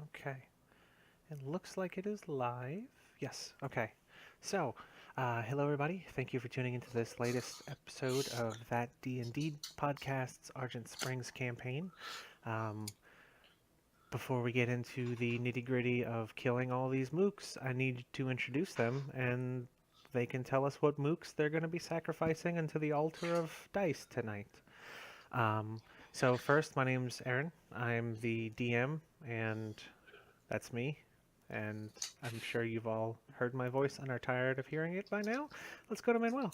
Okay. It looks like it is live. Yes. Okay. So, hello everybody. Thank you for tuning into this latest episode of that D&D podcast's Argent Springs campaign. Um, Before we get into the nitty-gritty of killing all these mooks, I need to introduce them, and they can tell us what mooks they're going to be sacrificing into the altar of dice tonight. Um, so first, my name's Aaron. I'm the DM, and that's me. And I'm sure you've all heard my voice and are tired of hearing it by now. Let's go to Manuel.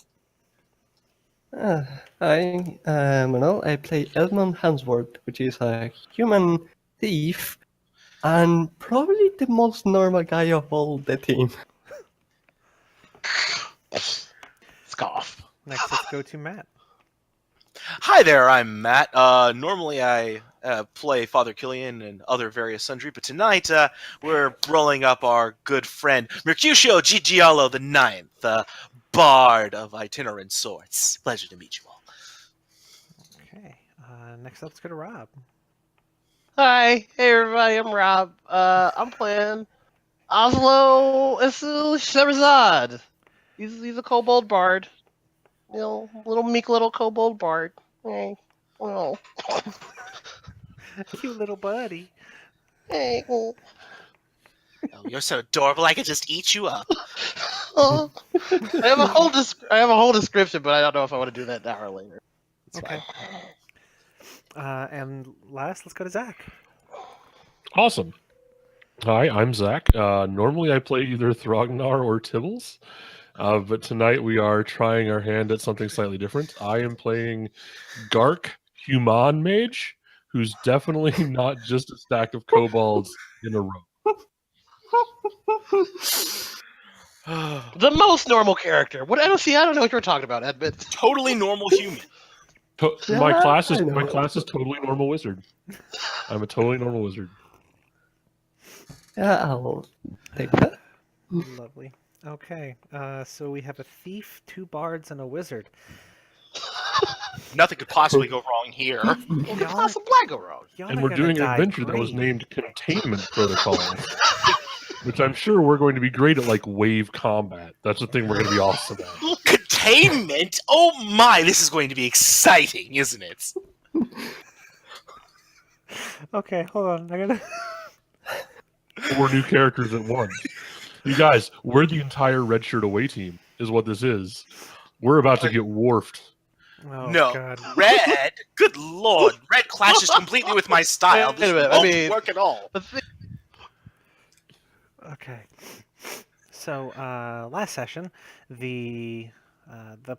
Uh, Hi, Manuel. I play Edmund Hansworth, which is a human thief and probably the most normal guy of all the team. Scoff. Next, let's go to Matt. Hi there, I'm Matt. Normally I play Father Killian and other various sundry, but tonight we're rolling up our good friend Mercutio Gigiolo the Ninth, Bard of Itinerant Sorts. Pleasure to meet you all. Okay. Next up, let's go to Rob. Hi, hey everybody, I'm Rob. I'm playing Oslo Isil Sherazad. He's a kobold bard. You know, little meek little kobold bard. Hey, well, Cute little buddy. hey, well. Oh, you're so adorable, I could just eat you up. I have a whole description, but I don't know if I want to do that now or later. It's Okay. fine. And last, let's go to Zach. Awesome. Hi, I'm Zach. Normally I play either Thrognar or Tibbles, but tonight we are trying our hand at something slightly different. I am playing Gark Human Mage, who's definitely not just a stack of kobolds in a row. The most normal character. What I don't know what you're talking about, Edmund. Totally normal human. My Yeah, class I know. is totally normal wizard. I'm a totally normal wizard. Yeah, I'll take that. Lovely. Okay. So we have a thief, two bards, and a wizard. Nothing could possibly go wrong here. What could possibly go wrong? Y'all And are we're gonna doing an die adventure that was great. named Containment Protocol, which I'm sure we're going to be great at, like wave combat. That's the thing we're going to be awesome at. Containment? Oh my, this is going to be exciting, isn't it? Okay, hold on. I gotta. 4 new characters at once. You guys, we're the entire Red Shirt away team, is what this is. We're about to get wharfed. Oh No. God. Red? Good lord. Red clashes completely with my style. Wait a This minute, won't work at all. The thing- Okay. So last session, the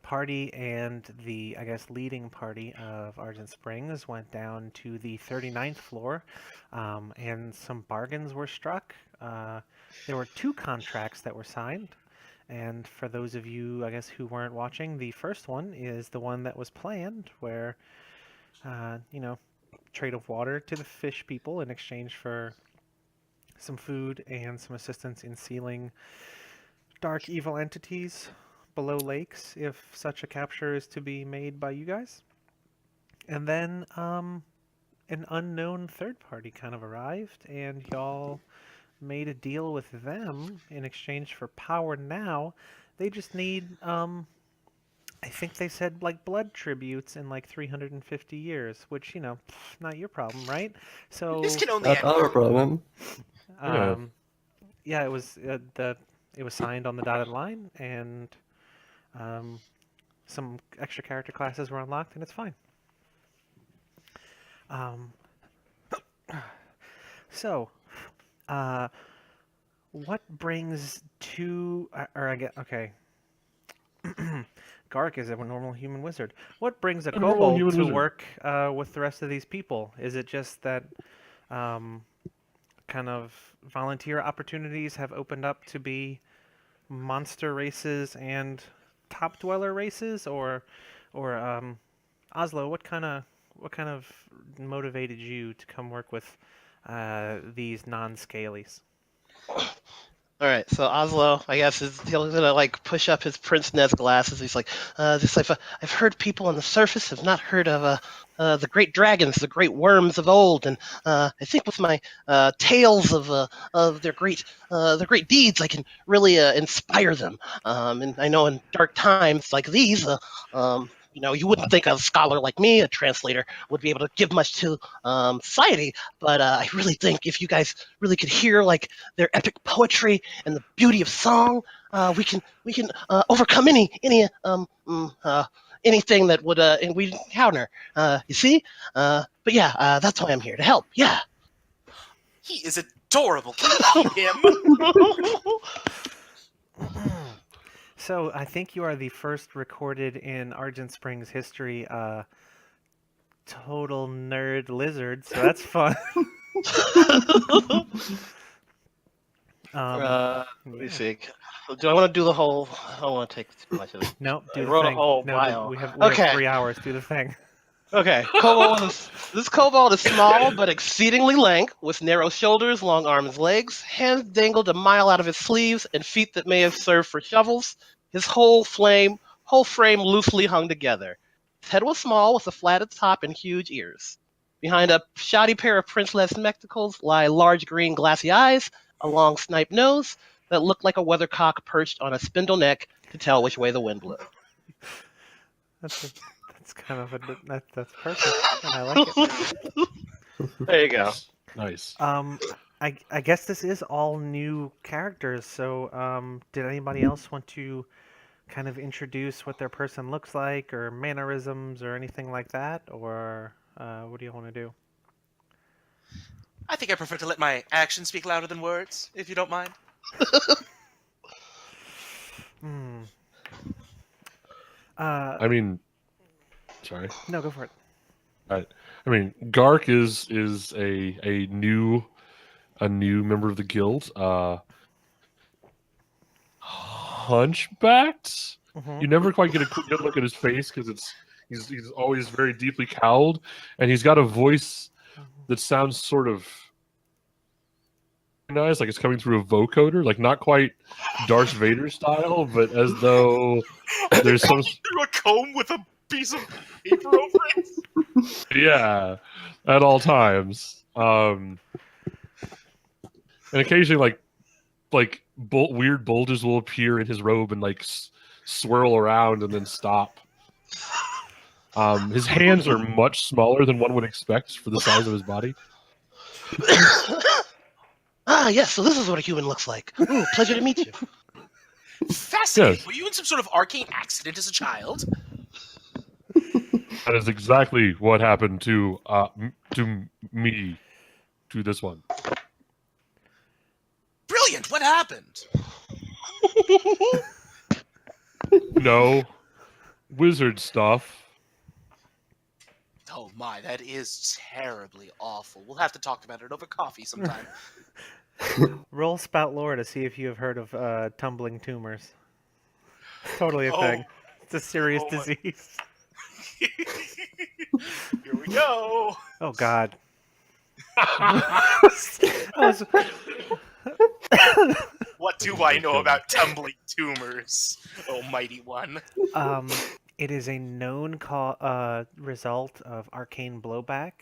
party and the leading party of Argent Springs went down to the 39th floor, and some bargains were struck. There were 2 contracts that were signed, and for those of you who weren't watching, the first one is the one that was planned, where trade of water to the fish people in exchange for some food and some assistance in sealing dark evil entities below lakes if such a capture is to be made by you guys. And then an unknown third party kind of arrived, and y'all made a deal with them in exchange for power now. They just need I think they said like blood tributes in like 350 years, which not your problem, right? So This can only Not end. our problem. yeah, it was it was signed on the dotted line, and some extra character classes were unlocked, and it's fine. Um, so, what brings two, or I get okay. Gark is a normal human wizard. What brings a normal kobold human to wizard. work with the rest of these people? Is it just that kind of volunteer opportunities have opened up to be monster races and top dweller races, or Oslo, what kind of motivated you to come work with these non-scalies? All right, so Oslo, I guess, is he's gonna like push up his Prince Nez glasses. He's like, I've heard people on the surface have not heard of the great dragons, the great worms of old, and I think with my tales of their great deeds, I can really inspire them. And I know in dark times like these, you wouldn't think a scholar like me, a translator, would be able to give much to society. But I really think if you guys really could hear like their epic poetry and the beauty of song, we can overcome anything that would we encounter. You see? But yeah, that's why I'm here to help. Yeah. He is adorable. Can you keep him? So I think you are the first recorded in Argent Springs history total nerd lizard, so that's fun. Let me Yeah. see. Do I want to do the whole? I don't want to take too much of it. Nope, do I the wrote a thing. whole No, bio. we have Okay. 3 hours. Do the thing. Okay, this kobold is small but exceedingly lank, with narrow shoulders, long arms and legs, hands dangled a mile out of his sleeves, and feet that may have served for shovels. His whole frame loosely hung together. His head was small, with a flatted top and huge ears. Behind a shoddy pair of princeless spectacles lie large green glassy eyes, a long sniped nose that looked like a weathercock perched on a spindle neck to tell which way the wind blew. That's kind of that's perfect, and I like it. There you go. Nice. I guess this is all new characters. So, did anybody else want to kind of introduce what their person looks like, or mannerisms, or anything like that, or what do you want to do? I think I prefer to let my actions speak louder than words, if you don't mind. Hmm. I mean, sorry. No, go for it. I mean, Gark is a new member of the guild. Hunchbacked. Mm-hmm. You never quite get a good look at his face because he's always very deeply cowled, and he's got a voice that sounds sort of nice, like it's coming through a vocoder, like not quite Darth Vader style, but as though there's some Through a comb with a piece of paper over it. yeah at all times. And occasionally weird bulges will appear in his robe and like swirl around and then stop. His hands are much smaller than one would expect for the size of his body. Ah, yes, so this is what a human looks like. Ooh, pleasure to meet you. Fascinating. Yes. Were you in some sort of arcane accident as a child? That is exactly what happened to me, to this one. Brilliant. What happened? No, wizard stuff. Oh my, that is terribly awful. We'll have to talk about it over coffee sometime. Roll spout lore to see if you have heard of tumbling tumors. Totally a Oh. thing. It's a serious Oh my- disease. Here we go. Oh God. I was- What do I know about tumbling tumors, almighty one? It is a known result of arcane blowback.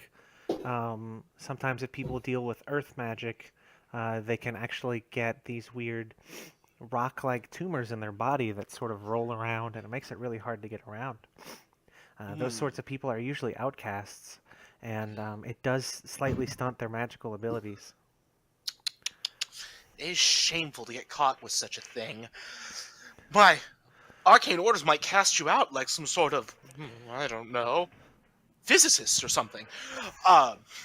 Sometimes if people deal with earth magic, they can actually get these weird rock-like tumors in their body that sort of roll around, and it makes it really hard to get around. Those sorts of people are usually outcasts, and it does slightly stunt their magical abilities. It is shameful to get caught with such a thing. My arcane orders might cast you out like some sort of, I don't know, physicist or something.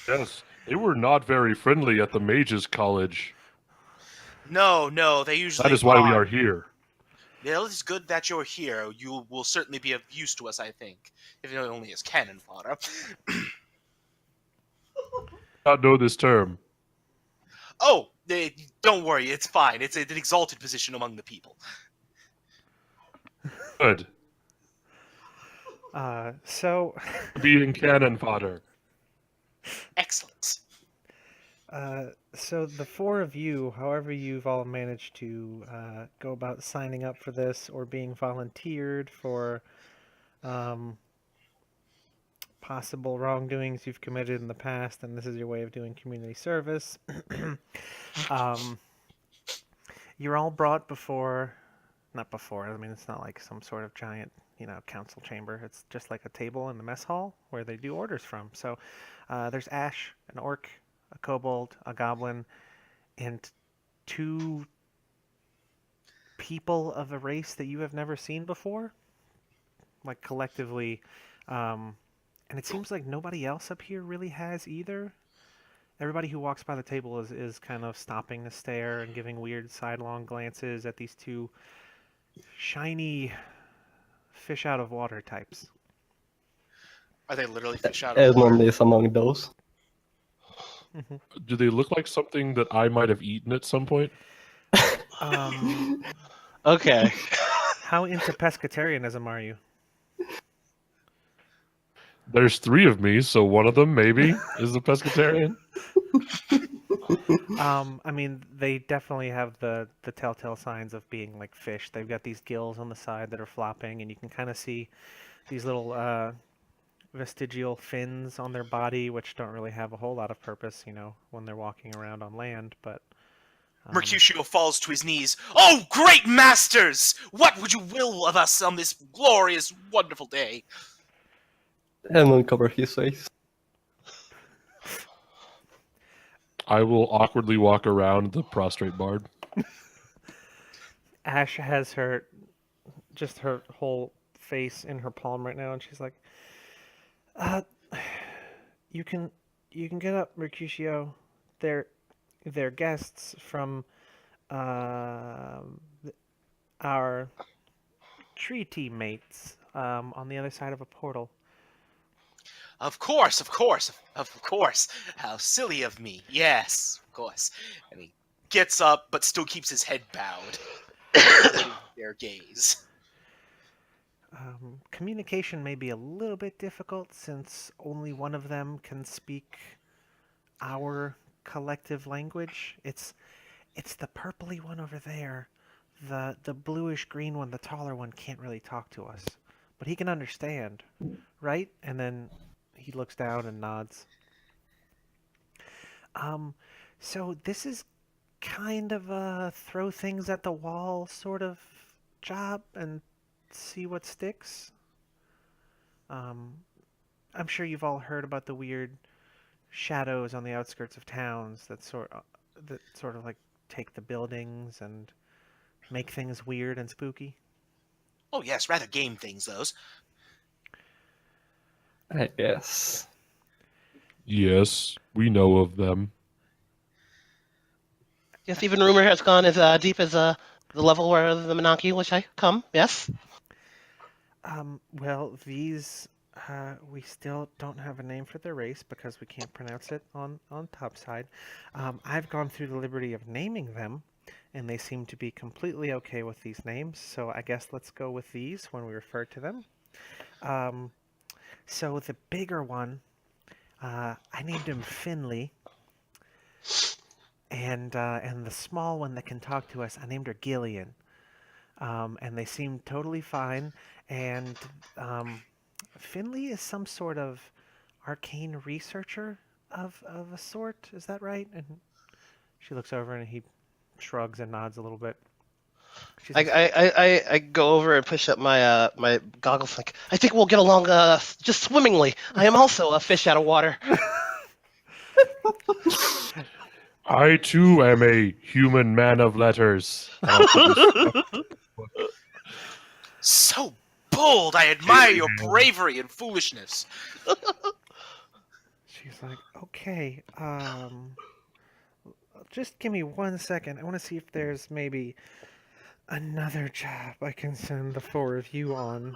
Yes, they were not very friendly at the Mages College. No, they usually That is why we are here. Well, it's good that you're here. You will certainly be of use to us, I think. If only as cannon fodder. Not know this term. Oh, don't worry, it's fine. It's an exalted position among the people. Good. So, Being cannon fodder. Excellent. So the four of you, however you've all managed to go about signing up for this or being volunteered for um, possible wrongdoings you've committed in the past, and this is your way of doing community service. um, you're all brought before, not before, I mean, it's not like some sort of giant, council chamber. It's just like a table in the mess hall where they do orders from. So there's Ash, an orc, a kobold, a goblin, and two people of a race that you have never seen before, like collectively. And it seems like nobody else up here really has either. Everybody who walks by the table is kind of stopping to stare and giving weird sidelong glances at these two shiny fish out of water types. Are they literally fish out of Edmund water? is among those. Do they look like something that I might have eaten at some point? Um, Okay. how into pescatarianism are you? There's 3 of me, so one of them maybe is a pescatarian. I mean, they definitely have the telltale signs of being like fish. They've got these gills on the side that are flopping, and you can kind of see these little vestigial fins on their body, which don't really have a whole lot of purpose, when they're walking around on land. But Mercutio falls to his knees. Oh, great masters! What would you will of us on this glorious, wonderful day? Edmund covers his face. I will awkwardly walk around the prostrate bard. Ash has just her whole face in her palm right now, and she's like, "Uh, you can get up, Mercutio. They're guests from our tree teammates on the other side of a portal." Of course, of course, of course. How silly of me. Yes, of course. And he gets up, but still keeps his head bowed. Avoiding their gaze. Communication may be a little bit difficult since only one of them can speak our collective language. It's the purpley one over there. The bluish green one, the taller one, can't really talk to us, but he can understand, right? And then he looks down and nods. So this is kind of a throw things at the wall sort of job and see what sticks. I'm sure you've all heard about the weird shadows on the outskirts of towns that sort of like take the buildings and make things weird and spooky. Oh yes, rather game things, those. I guess. Yes, we know of them. Yes, even rumor has gone as deep as the level where the Menaki which I come. Yes. Well, these we still don't have a name for their race because we can't pronounce it on topside. I've gone through the liberty of naming them, and they seem to be completely okay with these names. So I guess let's go with these when we refer to them. So the bigger one, I named him Finley, and the small one that can talk to us, I named her Gillian. And they seem totally fine. And Finley is some sort of arcane researcher of a sort. Is that right? And she looks over and he shrugs and nods a little bit. She says, I go over and push up my my goggles. Like, I think we'll get along just swimmingly. I am also a fish out of water. I too am a human man of letters. So bold! I admire your bravery and foolishness. she's like, okay, just give me 1 second. I want to see if there's maybe another job I can send the four of you on.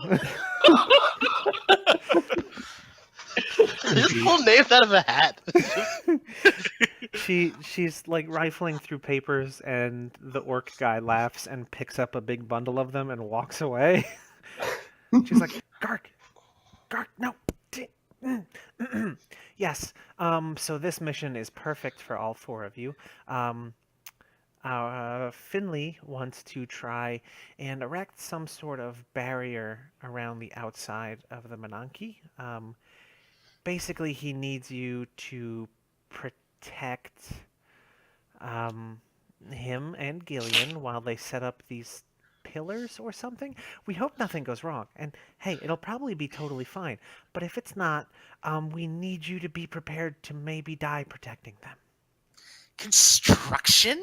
Just pull names out of a hat. She's like rifling through papers, and the orc guy laughs and picks up a big bundle of them and walks away. She's like, Gark, no, Yes. So this mission is perfect for all four of you. Um, Finley wants to try and erect some sort of barrier around the outside of the Menanke. Basically, he needs you to protect um, him and Gillian while they set up these pillars or something. We hope nothing goes wrong. And hey, it'll probably be totally fine. But if it's not, we need you to be prepared to maybe die protecting them. Construction?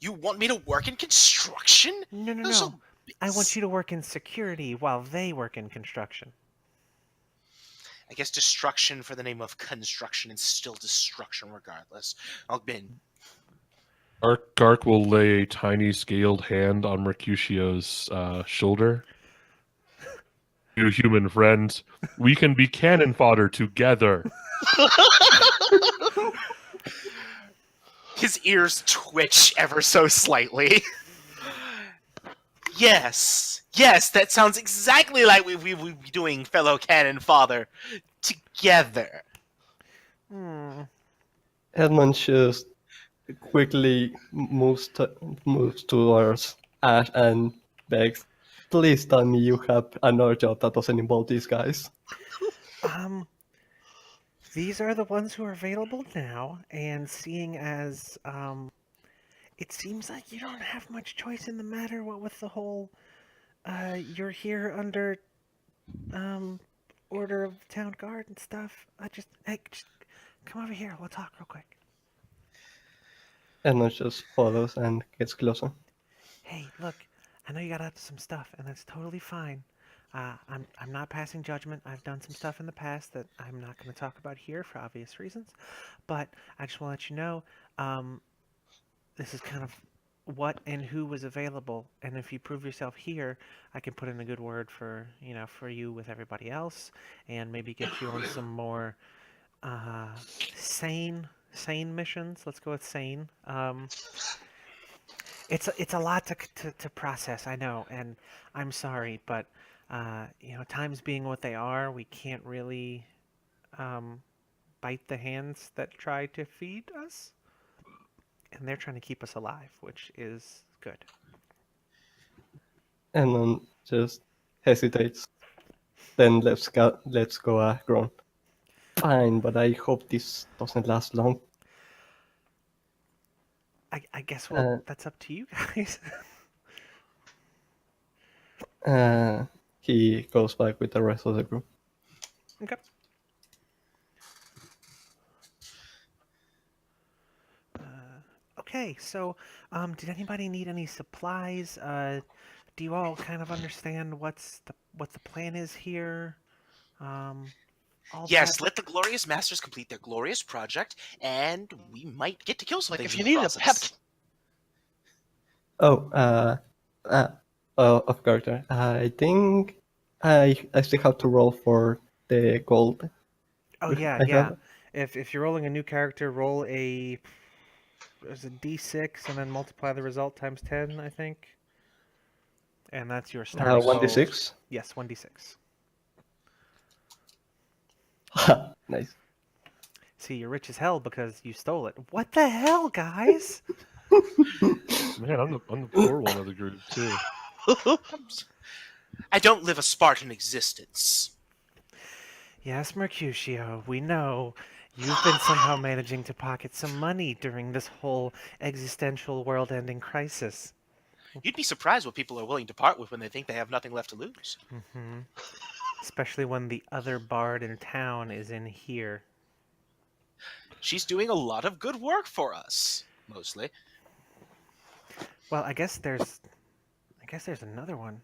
You want me to work in construction? No, no, Those no. are I want you to work in security while they work in construction. I guess destruction for the name of construction is still destruction regardless. I'll bin. Gark will lay a tiny scaled hand on Mercutio's shoulder. You human friends, we can be cannon fodder together. His ears twitch ever so slightly. Yes, that sounds exactly like we be doing, fellow cannon father, together. Edmund just quickly moves towards Ash and begs, "Please tell me you have another job that doesn't involve these guys." Um, these are the ones who are available now, and seeing as it seems like you don't have much choice in the matter. What with the whole, you're here under um order of the town guard and stuff. Hey, just come over here. We'll talk real quick. Edmund just follows and gets closer. Hey, look, I know you got up to some stuff, and that's totally fine. I'm not passing judgment. I've done some stuff in the past that I'm not going to talk about here for obvious reasons, but I just want to let you know, um, this is kind of what and who was available, and if you prove yourself here, I can put in a good word for for you with everybody else, and maybe get you on some more uh, sane missions. Let's go with sane. It's a lot to process, I know, and I'm sorry, but times being what they are, we can't really um, bite the hands that try to feed us, and they're trying to keep us alive, which is good. Edmund just hesitates, then let's go a groan. Fine, but I hope this doesn't last long. I guess Uh, that's up to you guys. He goes back with the rest of the group. Okay. Okay, so did anybody need any supplies? Do you all kind of understand what the plan is here? Um, all Yes, that. let the glorious masters complete their glorious project, and we might get to kill some Like things if in you the needed a pep. process. Oh, of character. I think I still have to roll for the gold. Oh yeah, I yeah. have. If you're rolling a new character, roll there's a d6 and then multiply the result times 10, I think. And that's your starting gold. 1d6. Yes, 1d6. Nice. See, you're rich as hell because you stole it. What the hell, guys? Man, I'm the poor one of the group too. I don't live a Spartan existence. Yes, Mercutio, we know. You've been somehow managing to pocket some money during this whole existential world-ending crisis. You'd be surprised what people are willing to part with when they think they have nothing left to lose. Mm-hmm. Especially when the other bard in town is in here. She's doing a lot of good work for us, mostly. Well, I guess there's another one.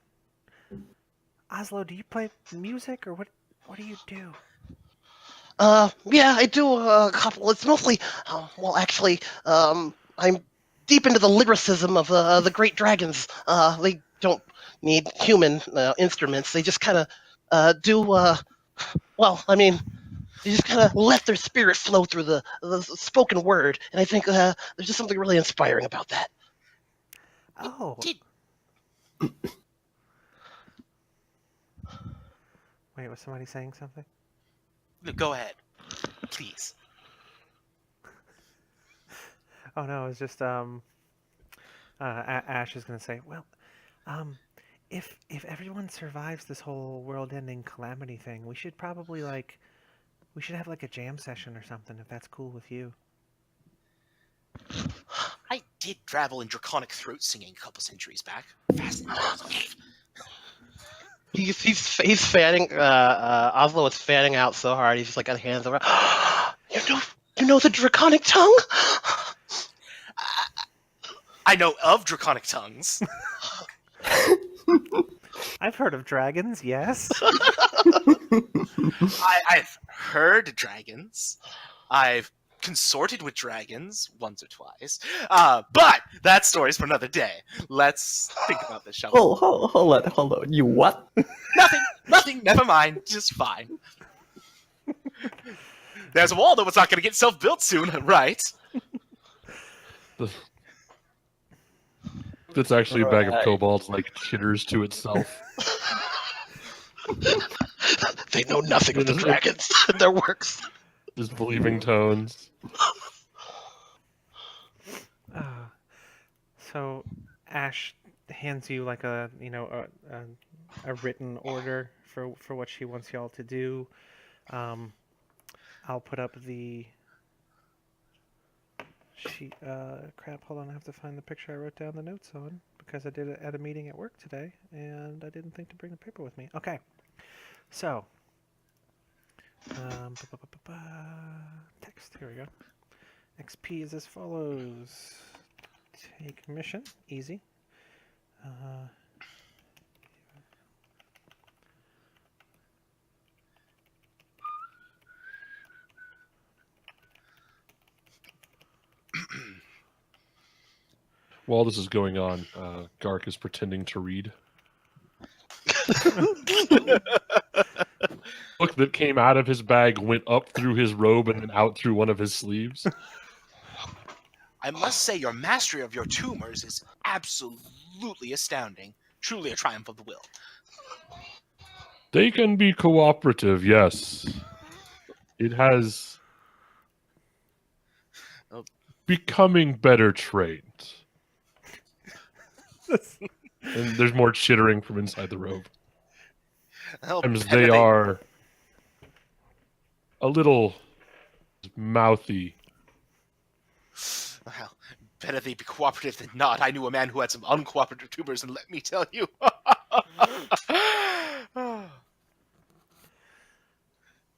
Oslo, do you play music or what do you do? Yeah, I do a couple. It's mostly, well, actually, I'm deep into the lyricism of the great dragons. They don't need human instruments. They just kind of do. Well, I mean, they just kind of let their spirit flow through the spoken word, and I think there's just something really inspiring about that. Oh. Did Wait, was somebody saying something? No, go ahead, please. Oh no, it's just Ash is gonna say, well, um, if everyone survives this whole world-ending calamity thing, we should probably we should have like a jam session or something if that's cool with you. I did travel in draconic throat singing a couple centuries back. Fascinating stuff. He's fanning. Oslo is fanning out so hard. He's just like got hands over. You know the draconic tongue. I know of draconic tongues. I've heard of dragons, yes. I've heard dragons. I've consorted with dragons once or twice. But that story's for another day. Let's think about this, shall we? Hold on. You what? Nothing, never mind. Just fine. There's a wall, though, it's not going to get self-built soon, right? That's actually a bag of Right. kobolds like chitters to itself. They know nothing of the Just- dragons and their works. Just believing tones. So Ash hands you like a a written order for what she wants y'all to do. I'll put up the sheet. Crap. Hold on. I have to find the picture I wrote down the notes on because I did it at a meeting at work today, and I didn't think to bring the paper with me. Okay. So. Text. Here we go. XP is as follows. Take mission. Easy. While this is going on, Gark is pretending to read. Book that came out of his bag went up through his robe and then out through one of his sleeves. I must say your mastery of your tumors is absolutely astounding. Truly a triumph of the will. They can be cooperative, yes. It has Oh. becoming better trained. And there's more chittering from inside the robe. Well, Sometimes better they are a little mouthy. Well, better they be cooperative than not. I knew a man who had some uncooperative tumors, and let me tell you.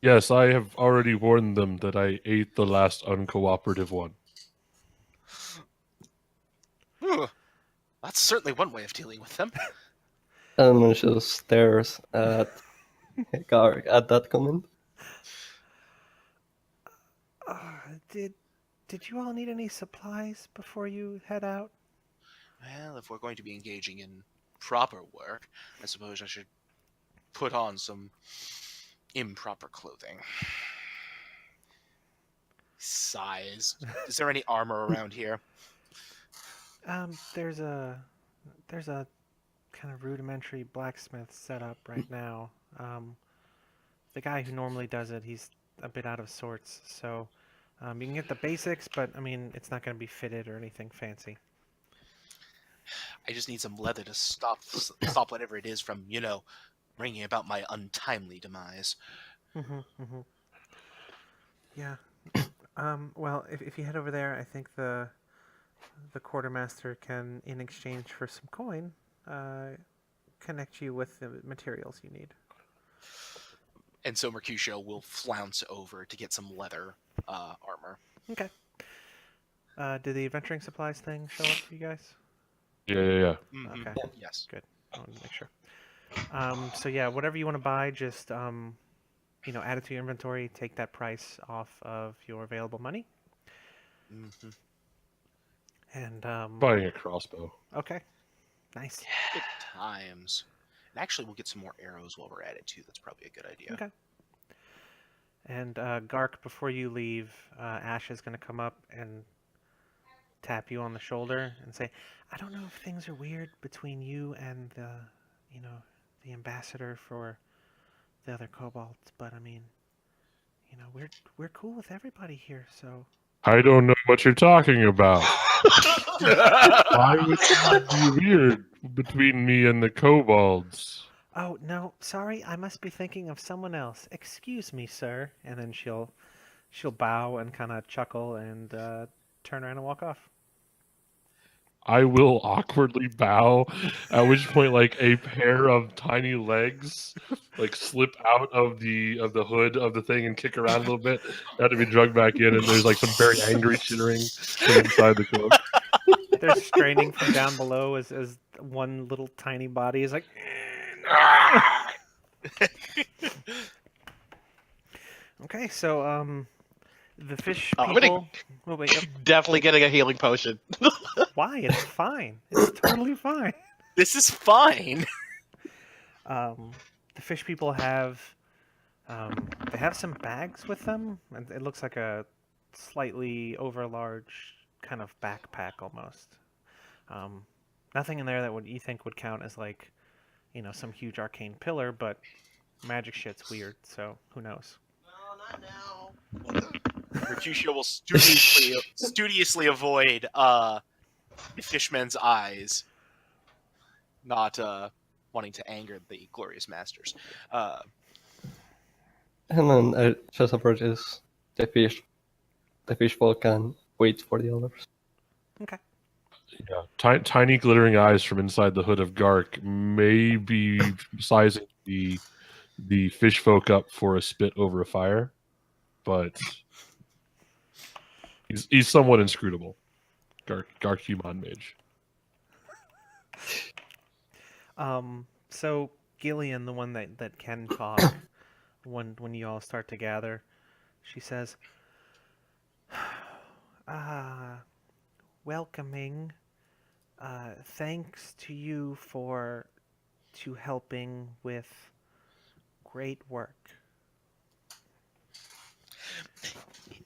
Yes, I have already warned them that I ate the last uncooperative one. That's certainly one way of dealing with them. Elman just stares at Garg at that comment. Did you all need any supplies before you head out? Well, if we're going to be engaging in proper work, I suppose I should put on some improper clothing. Sighs. Is there any armor around here? There's a kind of rudimentary blacksmith set up right now. The guy who normally does it, he's a bit out of sorts, so you can get the basics, but I mean, it's not going to be fitted or anything fancy. I just need some leather to stop whatever it is from, bringing about my untimely demise. Yeah. Well, if you head over there, I think the quartermaster can, in exchange for some coin, connect you with the materials you need. And so Mercutio will flounce over to get some leather armor. Okay. Did the adventuring supplies thing show up for you guys? Yeah. Mhm. Okay. Yes. Good. I wanted to make sure. So yeah, whatever you want to buy, just add it to your inventory. Take that price off of your available money. Mm-hmm. And Buying a crossbow. okay, nice. Good times. And actually, we'll get some more arrows while we're at it, too. That's probably a good idea. Okay. And Gark, before you leave, Ash is going to come up and tap you on the shoulder and say, "I don't know if things are weird between you and the ambassador for the other kobolds, but I mean, we're cool with everybody here, so I don't know what you're talking about. Why would that be weird between me and the kobolds? Oh, no, sorry, I must be thinking of someone else. Excuse me, sir. And then she'll bow and kind of chuckle and turn around and walk off. I will awkwardly bow, at which point like a pair of tiny legs like slip out of the hood of the thing and kick around a little bit. They have to be drugged back in, and there's like some very angry chittering from inside the cloak. They're straining from down below as one little tiny body is like. Okay, so the fish Oh, I'm people. gonna- Oh wait, yep. Definitely getting a healing potion. Why? It's fine. It's totally fine. This is fine. The fish people have they have some bags with them, and it looks like a slightly overlarge kind of backpack almost. Nothing in there that you think would count as like, some huge arcane pillar, but magic shit's weird, so who knows? No, not now. Mercutio will studiously avoid the fishman's eyes, not wanting to anger the glorious masters. And then I just approaches the fish. The fish folk and wait for the others. Okay. Yeah, tiny glittering eyes from inside the hood of Gark may be sizing the fish folk up for a spit over a fire, but he's somewhat inscrutable. Gark human mage. So Gillian, the one that can talk, when you all start to gather, she says, welcoming, thanks to you to helping with great work.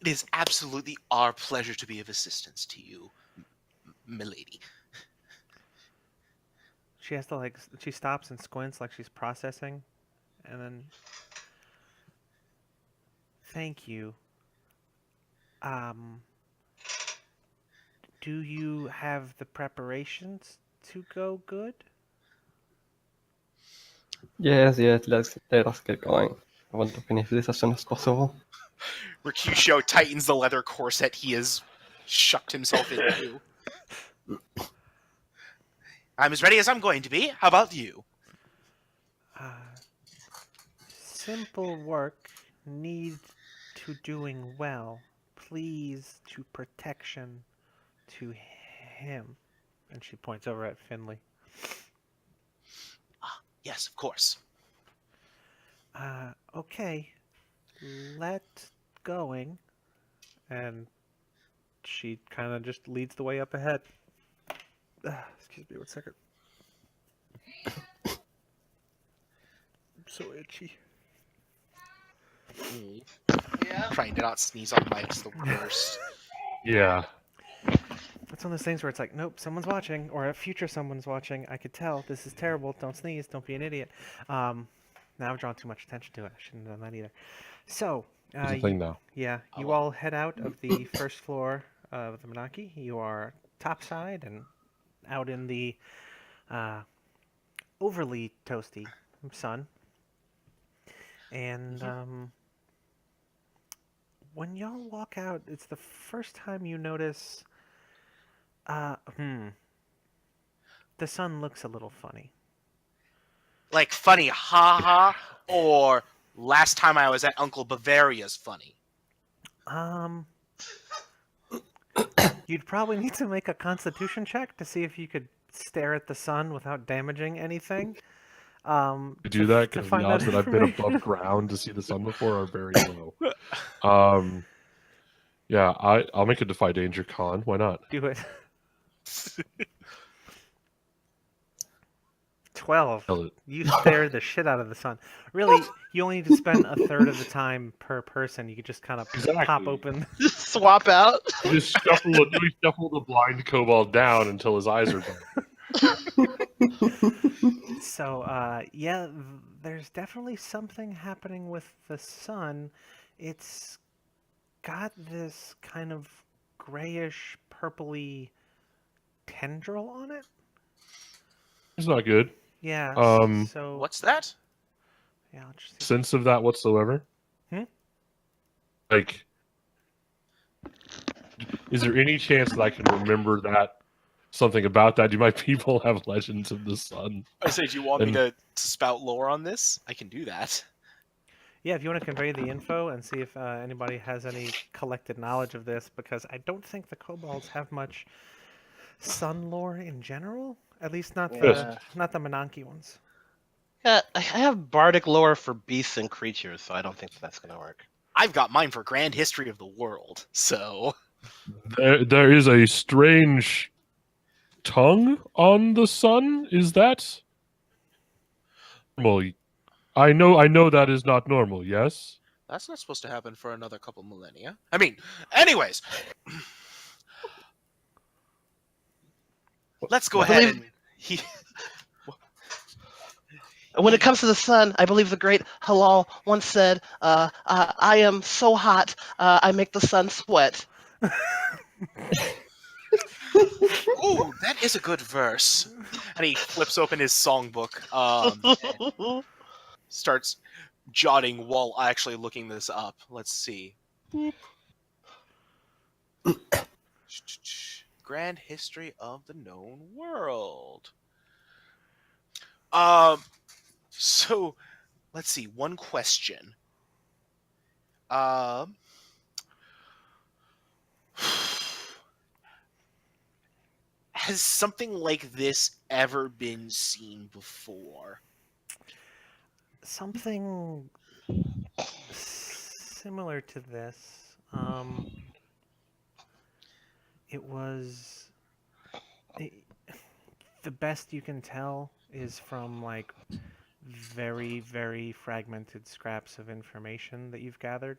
It is absolutely our pleasure to be of assistance to you, milady. She has to she stops and squints like she's processing, and then, thank you. Do you have the preparations to go good? Yes, let us get going. I want to finish this as soon as possible. Mercutio tightens the leather corset he has shucked himself into. I'm as ready as I'm going to be. How about you? Simple work, need to doing well, please to protection to him. And she points over at Finley. Yes, of course. Okay, let going. And she kind of just leads the way up ahead. Excuse me 1 second. I'm so itchy. Yeah. Trying to not sneeze on Mike's the worst. Yeah. It's one of those things where it's like, nope, someone's watching, or a future someone's watching. I could tell this is terrible. Don't sneeze. Don't be an idiot. Now I've drawn too much attention to it. I shouldn't have done that either. So, It's a thing now. yeah, you all head out of the first floor of the Menaki. You are topside and out in the overly toasty sun. And when y'all walk out, it's the first time you notice. The sun looks a little funny. Like funny, haha, or last time I was at Uncle Bavaria's funny. You'd probably need to make a constitution check to see if you could stare at the sun without damaging anything. To do that, to because the find odds that I've been information. above ground to see the sun before are very low. Yeah, I'll make a Defy Danger con. Why not? Do it. 12. Kill it. You stare the shit out of the sun. Really, you only need to spend a third of the time per person. You could just kind of pop Exactly. open. Just swap out. You just shuffle the blind kobold down until his eyes are done. So, yeah, there's definitely something happening with the sun. It's got this kind of grayish, purpley tendril on it. It's not good. Yeah. Um, So What's that? yeah, I'll just see. Sense of that whatsoever? Hmm? Like, is there any chance that I can remember that something about that? Do my people have legends of the sun? I say, do you want me And to spout lore on this? I can do that. Yeah, if you want to convey the info and see if anybody has any collected knowledge of this, because I don't think the kobolds have much sun lore in general. At least not Yes. the Menanke ones. Yeah, I have bardic lore for beasts and creatures, so I don't think that's gonna work. I've got mine for grand history of the world. So there is a strange tongue on the sun. Is that normal? I know that is not normal. Yes. that's not supposed to happen for another couple millennia. I mean, anyways, let's go What? ahead and When it comes to the sun, I believe the great Halal once said, "I am so hot, I make the sun sweat." Ooh, that is a good verse. And he flips open his songbook, and starts jotting while actually looking this up. Let's see. Boop. Grand history of the known world. So let's see. One question. Um. Has something like this ever been seen before? Something similar to this. It was the best you can tell is from like very, very fragmented scraps of information that you've gathered,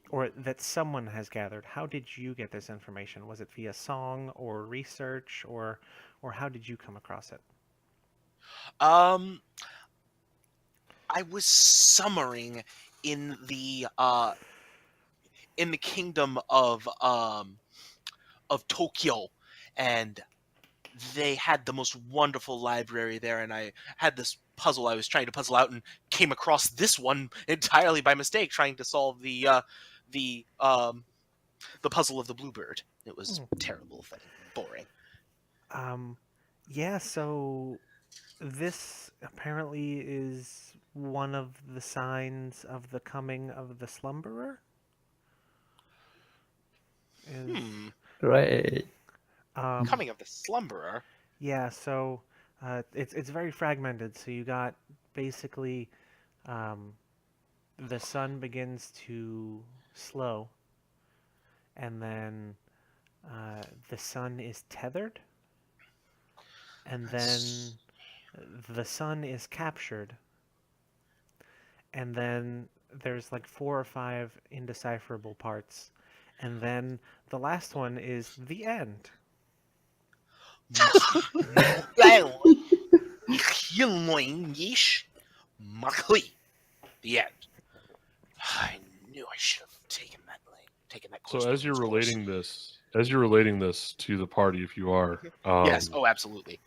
or that someone has gathered. How did you get this information? Was it via song or research, or how did you come across it? Um, I was summering in the kingdom of Tokyo, and they had the most wonderful library there, and I had this puzzle I was trying to puzzle out and came across this one entirely by mistake trying to solve the puzzle of the bluebird. It was terrible thing, boring. Um, yeah, so this apparently is one of the signs of the coming of the slumberer. Is Great. Coming of the slumberer. Yeah, so it's very fragmented. So you got basically the sun begins to slow, and then the sun is tethered, and then the sun is captured, and then there's like 4 or 5 indecipherable parts, and then the last one is the end. The end. I knew I should have taken that course. So as you're relating this to the party, if you are, Yes. Oh, absolutely.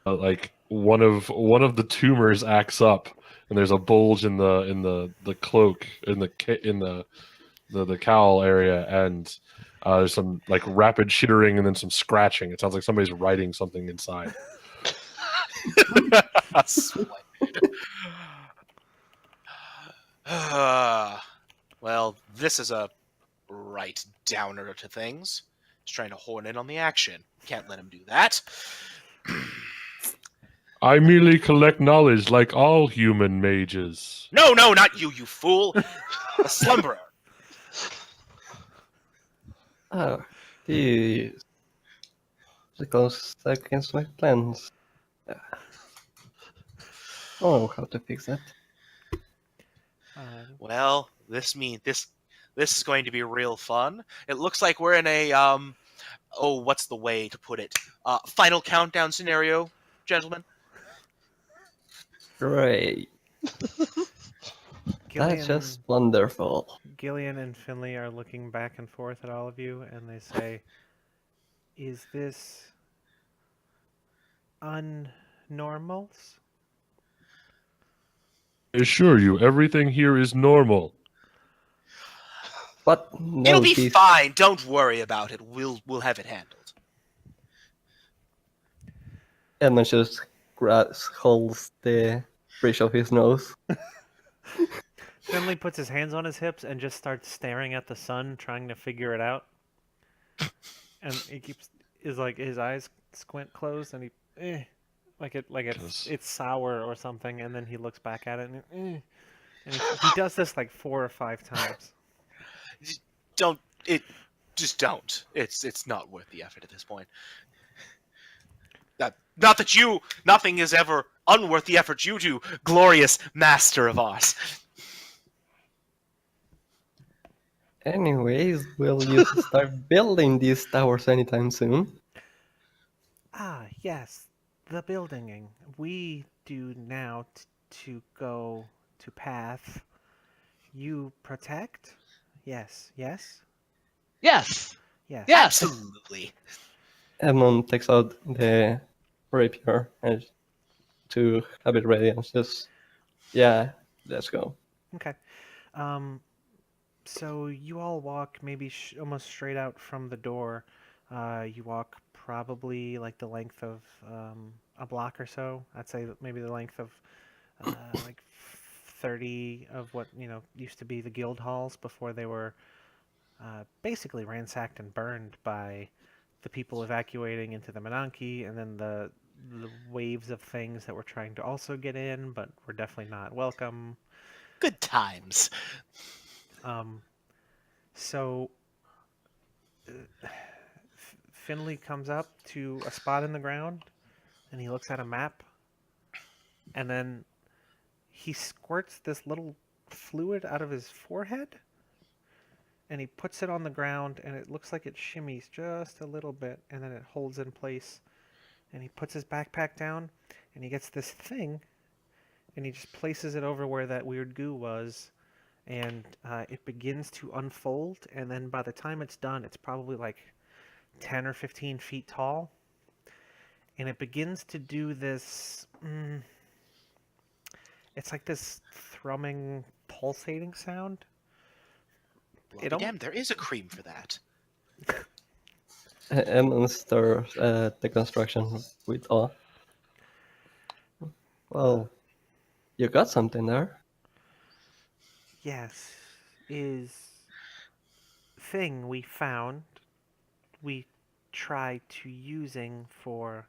like one of the tumors acts up, and there's a bulge in the cloak in the cowl area, and there's some like rapid chittering and then some scratching. It sounds like somebody's writing something inside. Well, this is a right downer to things. He's trying to horn in on the action. Can't let him do that. I merely collect knowledge like all human mages. No, not you, you fool! A slumberer. Oh, geez. It goes against my plans. I don't know how to fix that. Well, this is going to be real fun. It looks like we're in a what's the way to put it? Final countdown scenario, gentlemen. Great. That's just wonderful. Gillian and Finley are looking back and forth at all of you, and they say, "Is this unnormals?" I assure you, everything here is normal. But no, It'll be these fine. Don't worry about it. We'll have it handled. Edmund just holds the bridge of his nose. Finley puts his hands on his hips and just starts staring at the sun, trying to figure it out. And he keeps his eyes squint closed, and it's sour or something. And then he looks back at it, and he does this like 4 or 5 times. Just don't. It's not worth the effort at this point. Not that nothing is ever unworth the effort you do, glorious master of ours. Anyways, will you start building these towers anytime soon? Ah, yes, the building. We do now to go to path. You protect? Yes, yes, Yes. yes. Yes. Absolutely. Edmund takes out the rapier and to have it ready and says, "Yeah, let's go." Okay. So you all walk maybe almost straight out from the door. You walk probably like the length of a block or so. I'd say maybe the length of like 30 of what used to be the guild halls before they were basically ransacked and burned by the people evacuating into the Menanke, and then the waves of things that were trying to also get in, but were definitely not welcome. Good times. So Finley comes up to a spot in the ground, and he looks at a map, and then he squirts this little fluid out of his forehead, and he puts it on the ground, and it looks like it shimmies just a little bit, and then it holds in place. And he puts his backpack down, and he gets this thing, and he just places it over where that weird goo was, and it begins to unfold, and then by the time it's done, it's probably like 10 or 15 feet tall, and it begins to do this, it's like this thrumming, pulsating sound. Damn, there is a cream for that. Edmund stirs the construction with awe. Well, you got something there. Yes, is thing we found, we try to using for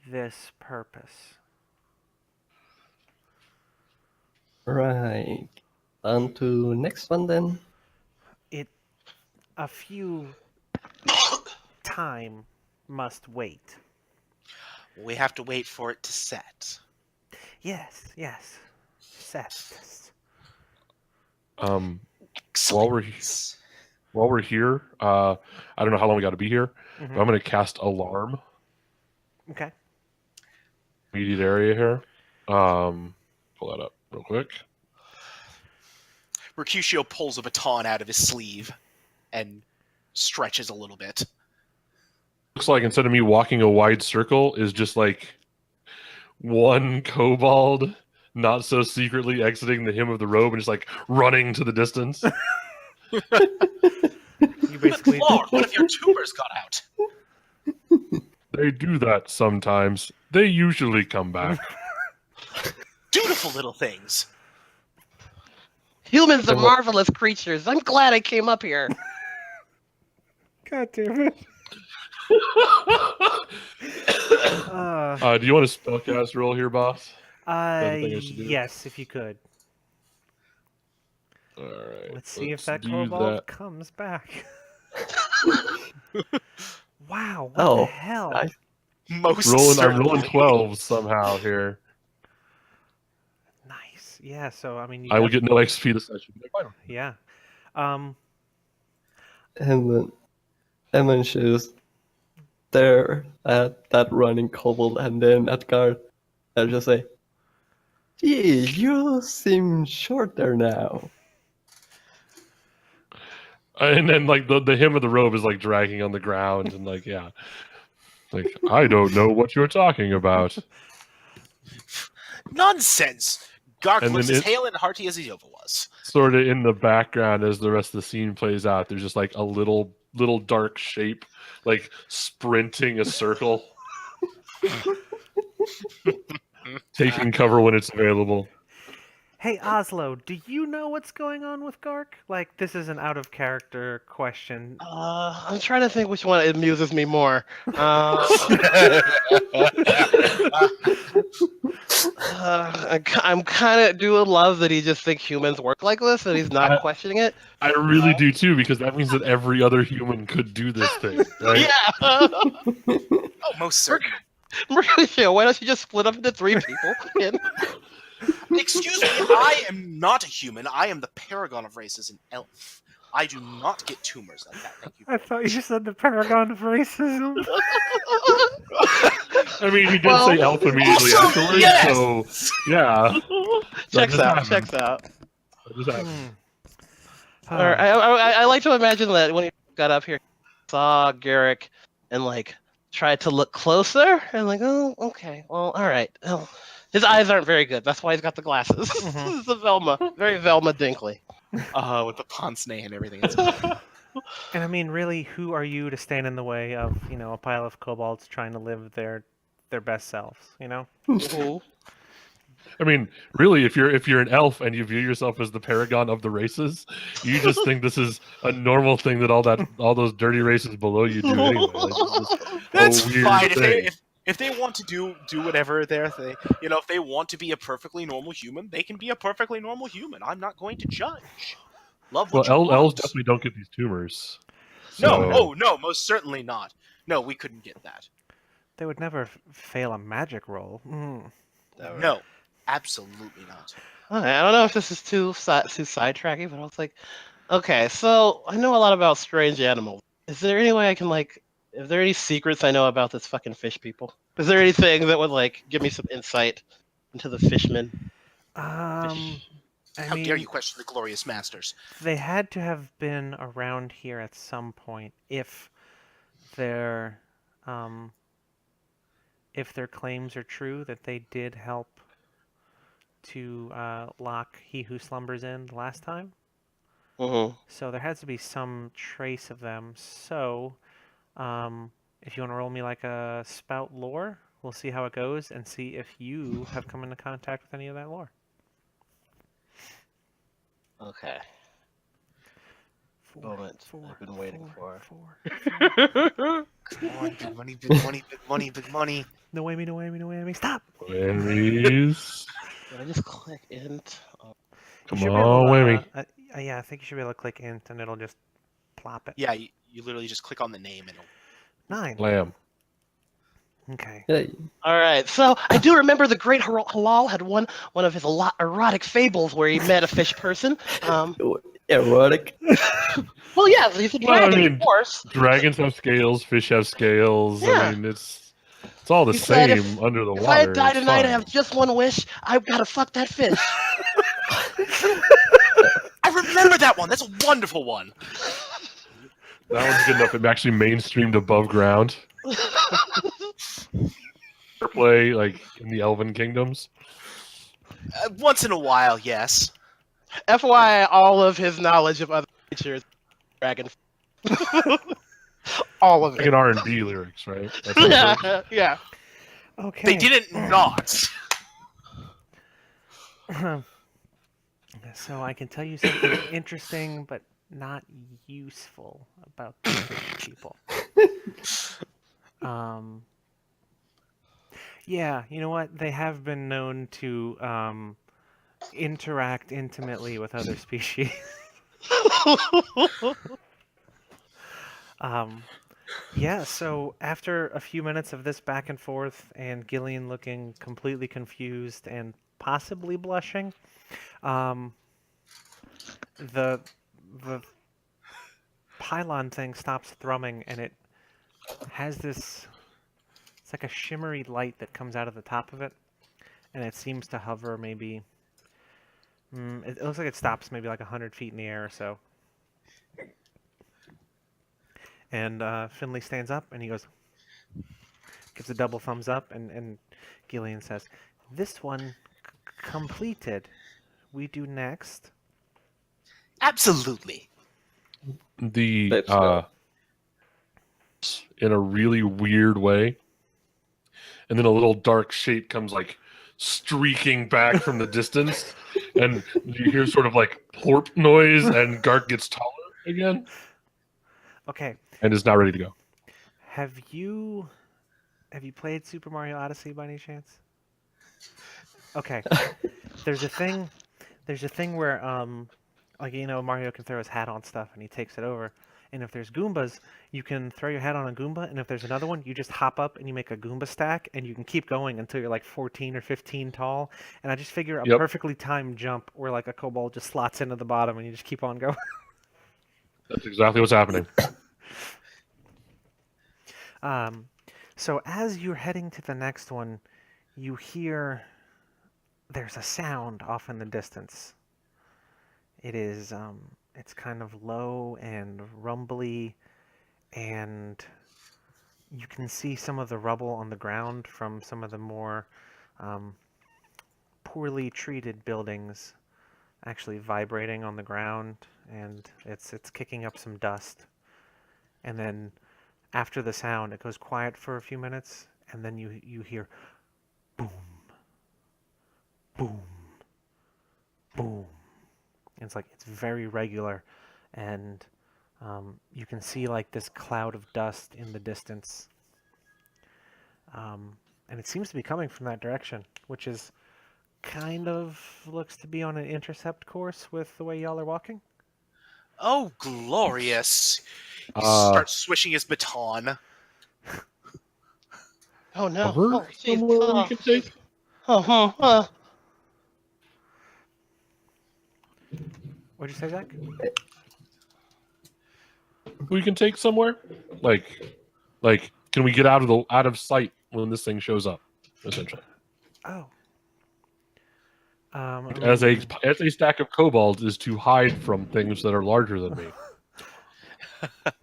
this purpose. Right. On to next one then. A few time must wait. We have to wait for it to set. Yes, yes. Set. While Excellent. we're here, I don't know how long we got to be here, but I'm going to cast alarm. Okay. Immediate area here. Pull that up real quick. Mercutio pulls a baton out of his sleeve and stretches a little bit. Looks like instead of me walking a wide circle, is just like one kobold not so secretly exiting the hem of the robe and just like running to the distance. You Good basically lord, what if your tumors got out? They do that sometimes. They usually come back. Dutiful little things. Humans are marvelous creatures. I'm glad I came up here. God damn it. Do you want a spellcast roll here, boss? that the thing I should do? Yes, if you could. All right. Let's see if that do kobold comes back. Wow, what the Oh, hell? Most I'm certainly. rolling 12 somehow here. Nice. Yeah, so I mean, I will get no XP this session. Yeah. and then Edmund just stare at that running kobold and then at Guard and just say, Gee, you seem shorter now. And then like the hem of the robe is like dragging on the ground and like yeah. Like I don't know what you're talking about. Nonsense! Gark And looks then as it- hale and hearty as he ever was. Sort of in the background as the rest of the scene plays out, there's just like a little dark shape like sprinting a circle, taking cover when it's available. Hey Oslo, do you know what's going on with Gark? Like, this is an out of character question. I'm trying to think which one amuses me more. I'm kind of do love that he just thinks humans work like this and he's not questioning it. I really do too, because that means that every other human could do this thing, right? Yeah. Oh, most certainly. Mercutio, why don't you just split up into 3 people? Excuse me, I am not a human. I am the paragon of races, an elf. I do not get tumors like that. Thank you. I thought you said the paragon of racism. I mean, he did Well, say elf immediately also, afterwards, yes! so yeah. Checks just out. happened. Checks out. That just happened. Or, I like to imagine that when he got up here, he saw Garrick and like tried to look closer and like, oh, okay, well, all right. Oh, his eyes aren't very good. That's why he's got the glasses. Mhm. It's a Velma, very Velma Dinkley. With the pince nez and everything. It's And I mean, really, who are you to stand in the way of, a pile of kobolds trying to live their best selves, Mhm. I mean, really, if you're an elf and you view yourself as the paragon of the races, you just think this is a normal thing that all those dirty races below you do anyway. Like, it's just That's a weird fine. thing. If they want to do whatever their thing, if they want to be a perfectly normal human, they can be a perfectly normal human. I'm not going to judge. Love Well, what you want. elves definitely don't get these tumors. No, So- oh no, most certainly not. No, we couldn't get that. They would never fail a magic roll. No, absolutely not. Okay, I don't know if this is too sidetracking, but I was like, okay, so I know a lot about strange animals. Is there any way I can like? Is there any secrets I know about this fucking fish people? Is there anything that would like give me some insight into the fishmen? I How mean, dare you question the glorious masters? they had to have been around here at some point um, if their claims are true that they did help to lock He Who Slumbers in the last time. Mm-hmm. So there has to be some trace of them. So, if you want to roll me like a spout lore, we'll see how it goes and see if you have come into contact with any of that lore. Okay. Moment I've been waiting for. Come on, big money, big money, big money, big money. No whammy, no whammy, no whammy. Stop! Whammies. Did I just click int? Oh, You Come should be on, able to, whammy. yeah, I think you should be able to click int and it'll just plop it. Yeah, you literally just click on the name and it'll... 9. Lamb. Okay. Hey, all right, so I do remember the great Halal had one of his erotic fables where he met a fish person. erotic. Well, yeah, he's a Well, I dragon, mean, of course. Dragons have scales. Fish have scales. Yeah. I mean, it's all the He said same under the If water. I had died it's tonight, I fine. have just one wish. I've got to fuck that fish. I remember that one. That's a wonderful one. That one's good enough. It actually mainstreamed above ground. Play like in the Elven kingdoms. Once in a while, yes. FYI, all of his knowledge of other creatures, dragon. All of Like it. an R&B lyrics, right? That's how it works. Yeah, yeah. Okay. They didn't not. So I can tell you something interesting, but not useful about the fish people. Yeah, you know what? They have been known to interact intimately with other species. Yeah, so after a few minutes of this back and forth and Gillian looking completely confused and possibly blushing, the pylon thing stops thrumming and it has this, it's like a shimmery light that comes out of the top of it, and it seems to hover maybe. It looks like it stops maybe like 100 feet in the air or so. And Finley stands up and he goes, gives a double thumbs up, and Gillian says, "This one completed. We do next." Absolutely. The Let's go. in a really weird way, and then a little dark shape comes like streaking back from the distance, and you hear sort of like plorp noise, and Gark gets taller again Okay, and is now ready to go. have you played Super Mario Odyssey by any chance? Okay, there's a thing where like Mario can throw his hat on stuff and he takes it over. And if there's Goombas, you can throw your hat on a Goomba, and if there's another one, you just hop up and you make a Goomba stack, and you can keep going until you're like 14 or 15 tall. And I just figure a Yep. perfectly timed jump where like a kobold just slots into the bottom and you just keep on going. That's exactly what's happening. So as you're heading to the next one, you hear there's a sound off in the distance. It is it's kind of low and rumbly, and you can see some of the rubble on the ground from some of the more poorly treated buildings actually vibrating on the ground, and it's kicking up some dust. And then after the sound, it goes quiet for a few minutes, and then you hear boom, boom, boom. And it's very regular, and you can see like this cloud of dust in the distance, and it seems to be coming from that direction, which is kind of looks to be on an intercept course with the way y'all are walking. Oh, glorious. He Uh, starts swishing his baton. Oh no! Cover Oh jeez! somewhere we Oh, can take? oh. What'd you say, Zach? We can take somewhere? Like, can we get out of sight when this thing shows up? Essentially, Oh. as a stack of kobold is to hide from things that are larger than me.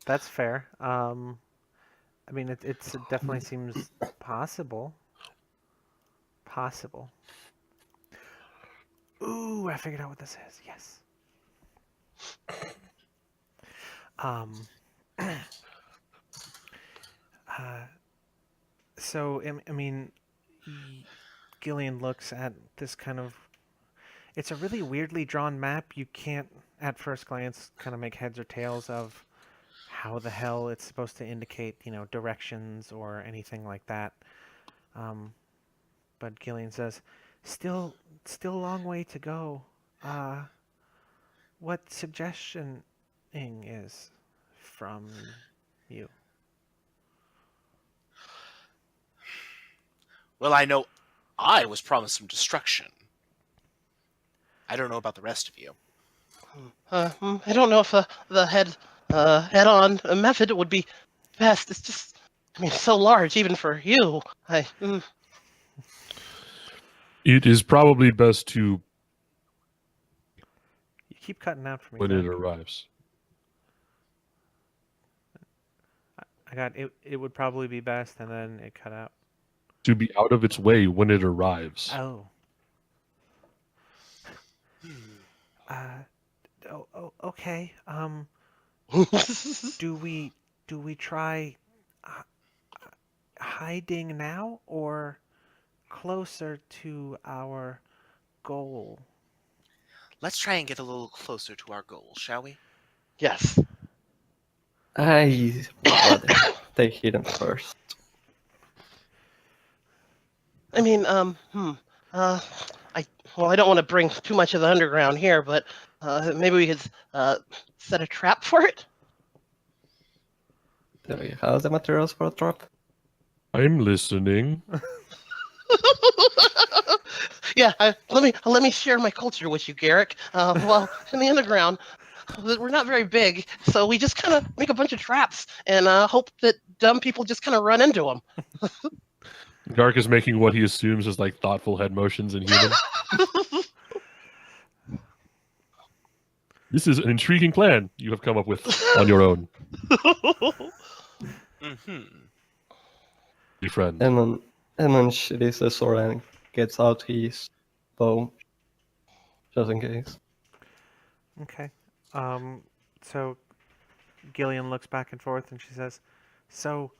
That's fair. I mean, it definitely seems possible. Possible. Ooh, I figured out what this is. Yes. Uh, so I mean, Gillian looks at this kind of. It's a really weirdly drawn map. You can't, at first glance, kind of make heads or tails of how the hell it's supposed to indicate, directions or anything like that. But Gillian says, still a long way to go. What suggestion is from you? Well, I know I was promised some destruction. I don't know about the rest of you. I don't know if the head-on method would be best. It's just, I mean, it's so large even for you. It is probably best to You keep cutting out for me. when Zach. it arrives. I got it. It would probably be best, and then it cut out. To be out of its way when it arrives. Oh. Okay. Do we try hiding now or closer to our goal? Let's try and get a little closer to our goal, shall we? Yes. I rather take hidden first. I mean, I don't want to bring too much of the underground here, but maybe we could set a trap for it. Do we have the materials for a trap? I'm listening. Yeah, let me share my culture with you, Garrick. Well, in the underground, we're not very big, so we just kind of make a bunch of traps and hope that dumb people just kind of run into them. Gark is making what he assumes is like thoughtful head motions in human. This is an intriguing plan you have come up with on your own, Mm-hmm. dear friend. Edmund shitties the sword and gets out his bow, just in case. Okay. So Gillian looks back and forth and she says, "So,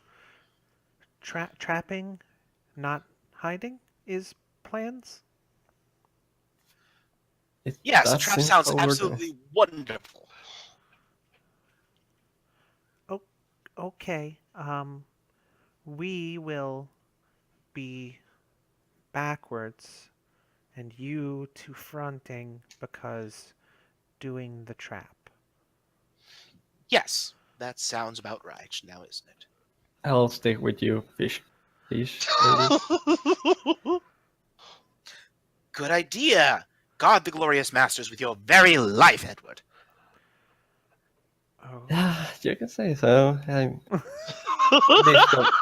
trapping, not hiding, is plans?" Yes, a That trap seems sounds over absolutely wonderful. Okay. We will be backwards, and you to fronting because doing the trap. Yes, that sounds about right now, isn't it? I'll stick with you, fish lady. Good idea. God the glorious masters with your very life, Edward. Oh. Yeah, you can say so. Basically,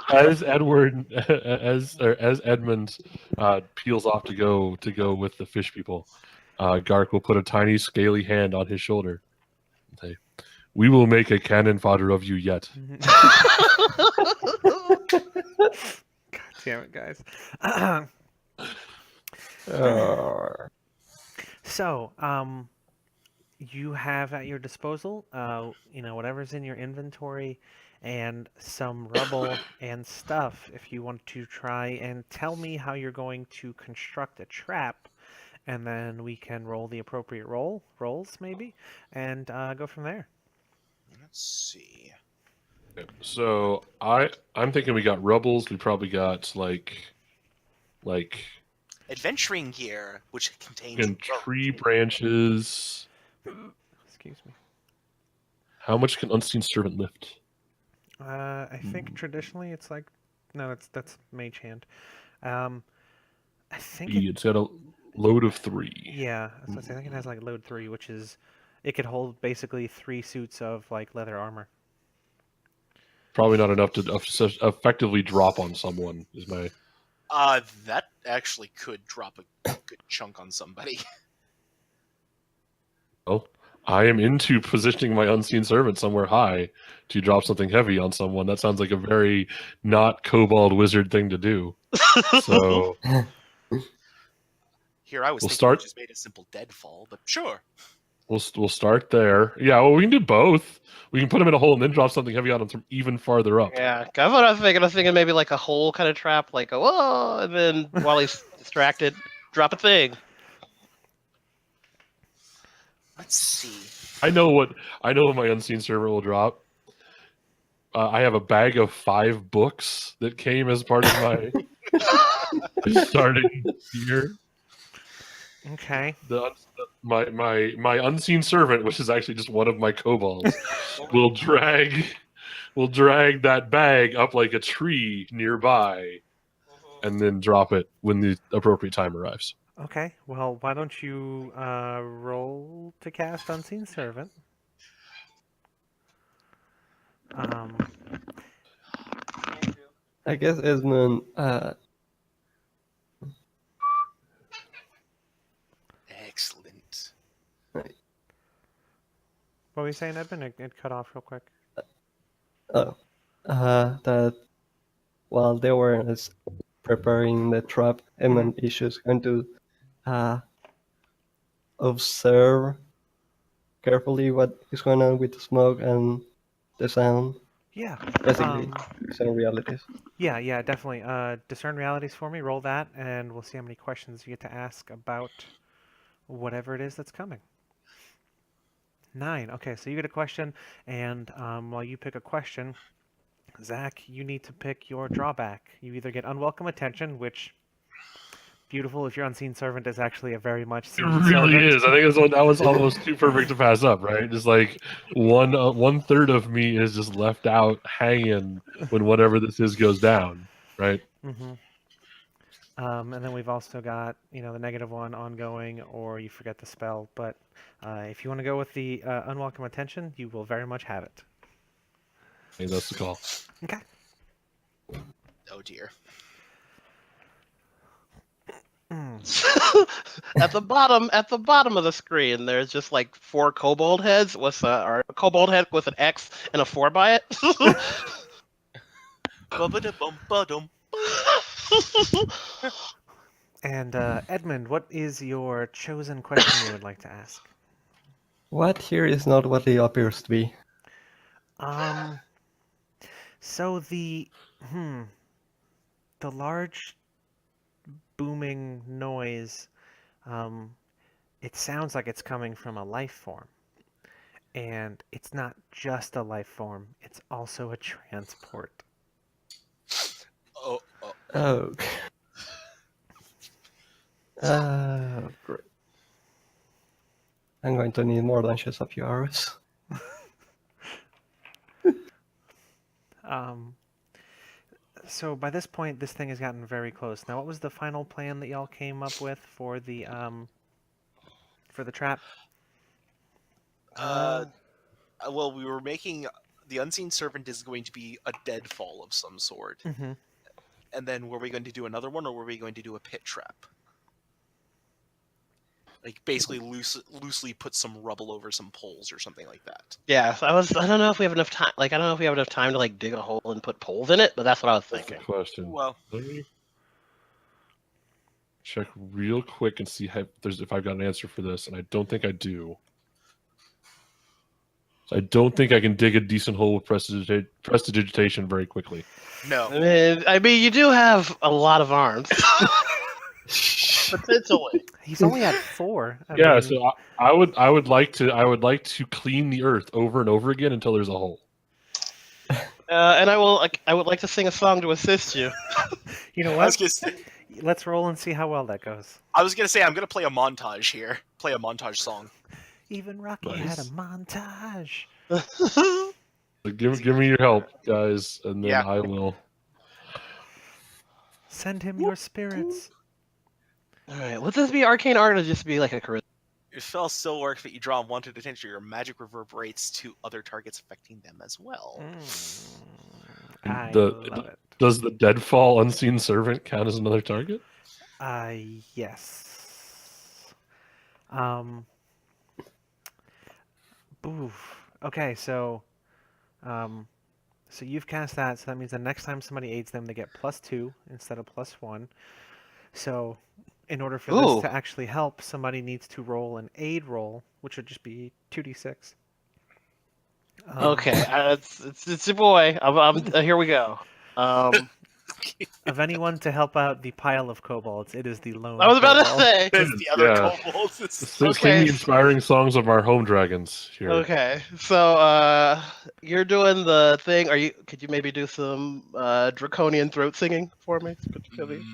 As Edward, as Edmund peels off to go with the fish people, Gark will put a tiny scaly hand on his shoulder and say, "We will make a cannon fodder of you yet." God damn it, guys. So, you have at your disposal, whatever's in your inventory and some rubble and stuff if you want to try and tell me how you're going to construct a trap, and then we can roll the appropriate rolls maybe, and go from there. Let's see. So I'm thinking we got rubbles. We probably got like Adventuring gear, which contains and tree branches. Excuse me. How much can unseen servant lift? I think traditionally it's like, no, that's mage hand. I think It's got a load of 3. yeah, I think it has like load 3, which is it could hold basically 3 suits of like leather armor. Probably not enough to effectively drop on someone. Is my that actually could drop a good chunk on somebody. well. I am into positioning my unseen servant somewhere high to drop something heavy on someone. That sounds like a very not kobold wizard thing to do. So Here, I was We'll thinking start- we just made a simple deadfall, but sure. we'll start there. Yeah, well, we can do both. We can put him in a hole and then drop something heavy on him from even farther up. Yeah, that's what I was thinking. I was thinking maybe like a hole kind of trap, like a whoa, and then while he's distracted, drop a thing. Let's see. I know what my unseen servant will drop. I have a bag of 5 books that came as part of my starting year. Okay. My unseen servant, which is actually just one of my kobolds, will drag that bag up like a tree nearby, and then drop it when the appropriate time arrives. Okay. Well, why don't you roll to cast Unseen Servant? I guess Esmond. Excellent. What were you saying, Edmund? It cut off real quick. That while they were preparing the trap, Edmund is just going to observe carefully what is going on with the smoke and the sound. Yeah. Basically, sound realities. Yeah, definitely. Discern realities for me. Roll that, and we'll see how many questions you get to ask about whatever it is that's coming. 9. Okay, so you get a question, and while you pick a question, Zach, you need to pick your drawback. You either get unwelcome attention, which beautiful if your unseen servant is actually a very much It seen really servant. is. I think that was almost too perfect to pass up, right? Just like one third of me is just left out hanging when whatever this is goes down, right? Mm-hmm. And then we've also got, the -1 ongoing, or you forget the spell. But if you want to go with the unwelcome attention, you will very much have it. I think that's the call. Okay. Oh dear. Mm. At the bottom of the screen, there's just like 4 kobold heads with or a kobold head with an X and a 4 by it. Ba-ba-da-bum-ba-dum. And Edmund, what is your chosen question you would like to ask? What here is not what it appears to be? Um, so the large booming noise, um, it sounds like it's coming from a life form. And it's not just a life form, it's also a transport. Oh, oh. Oh. Great. I'm going to need more than just a few hours. Um, so by this point, this thing has gotten very close. Now, what was the final plan that y'all came up with for the trap? Well, we were making the unseen servant is going to be a deadfall of some sort, Mm-hmm. and then were we going to do another one, or were we going to do a pit trap? Like basically loosely put some rubble over some poles or something like that. Yeah, so I don't know if we have enough time. Like, I don't know if we have enough time to like dig a hole and put poles in it, but that's what I was That's the thinking. question. Well, Let me check real quick and see if I've got an answer for this, and I don't think I do. So I don't think I can dig a decent hole with prestidigitation very quickly. no. I mean, you do have a lot of arms, potentially. He's only had 4. I Yeah, mean, so I would like to clean the earth over and over again until there's a hole. And I would like to sing a song to assist you. you know I what? was gonna say, Let's roll and see how well that goes. I'm gonna play a montage here. Play a montage song. Even Rocky had a Nice. montage. So give me your help, guys, and then Yeah. I will. Send him your spirits. All right, would this be arcane art or just be like a charisma? Your spell still works, but you draw unwanted attention. Your magic reverberates to other targets, affecting them as well. I The- love it. Does the deadfall unseen servant count as another target? Yes. Oof. Okay, so you've cast that, so that means the next time somebody aids them, they get +2 instead of +1. So, in order for this Ooh. to actually help, somebody needs to roll an aid roll, which would just be 2d6. Okay, it's your boy. Here we go. Of anyone to help out the pile of kobolds, it is the lone I was about to kobold. say. There's the other Yeah. kobolds. Sing Okay. the inspiring songs of our home dragons here. Okay, so you're doing the thing. Could you maybe do some draconian throat singing for me? Could we?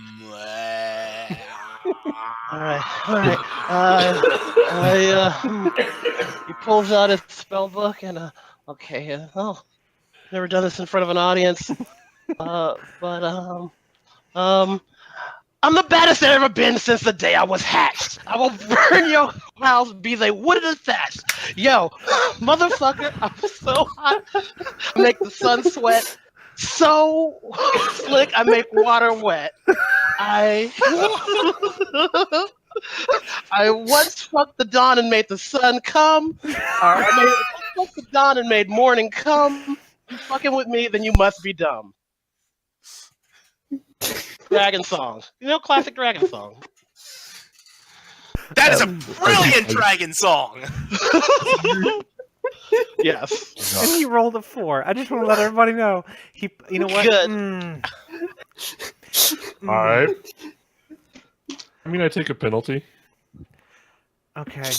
All right. He pulls out his spell book and okay. Never done this in front of an audience. But I'm the baddest there ever been since the day I was hatched. I will burn your house, be they wooden and thatched. Yo, motherfucker, I'm so hot. I make the sun sweat. So slick, I make water wet. I once fucked the dawn and made the sun come. Or I fucked the dawn and made morning come. You fucking with me, then you must be dumb. Dragon song. You know, classic dragon song. That is a brilliant dragon song. Yes. And he rolled a 4. I just want to let everybody know. You know what? Good. All right. I mean, I take a penalty. Okay.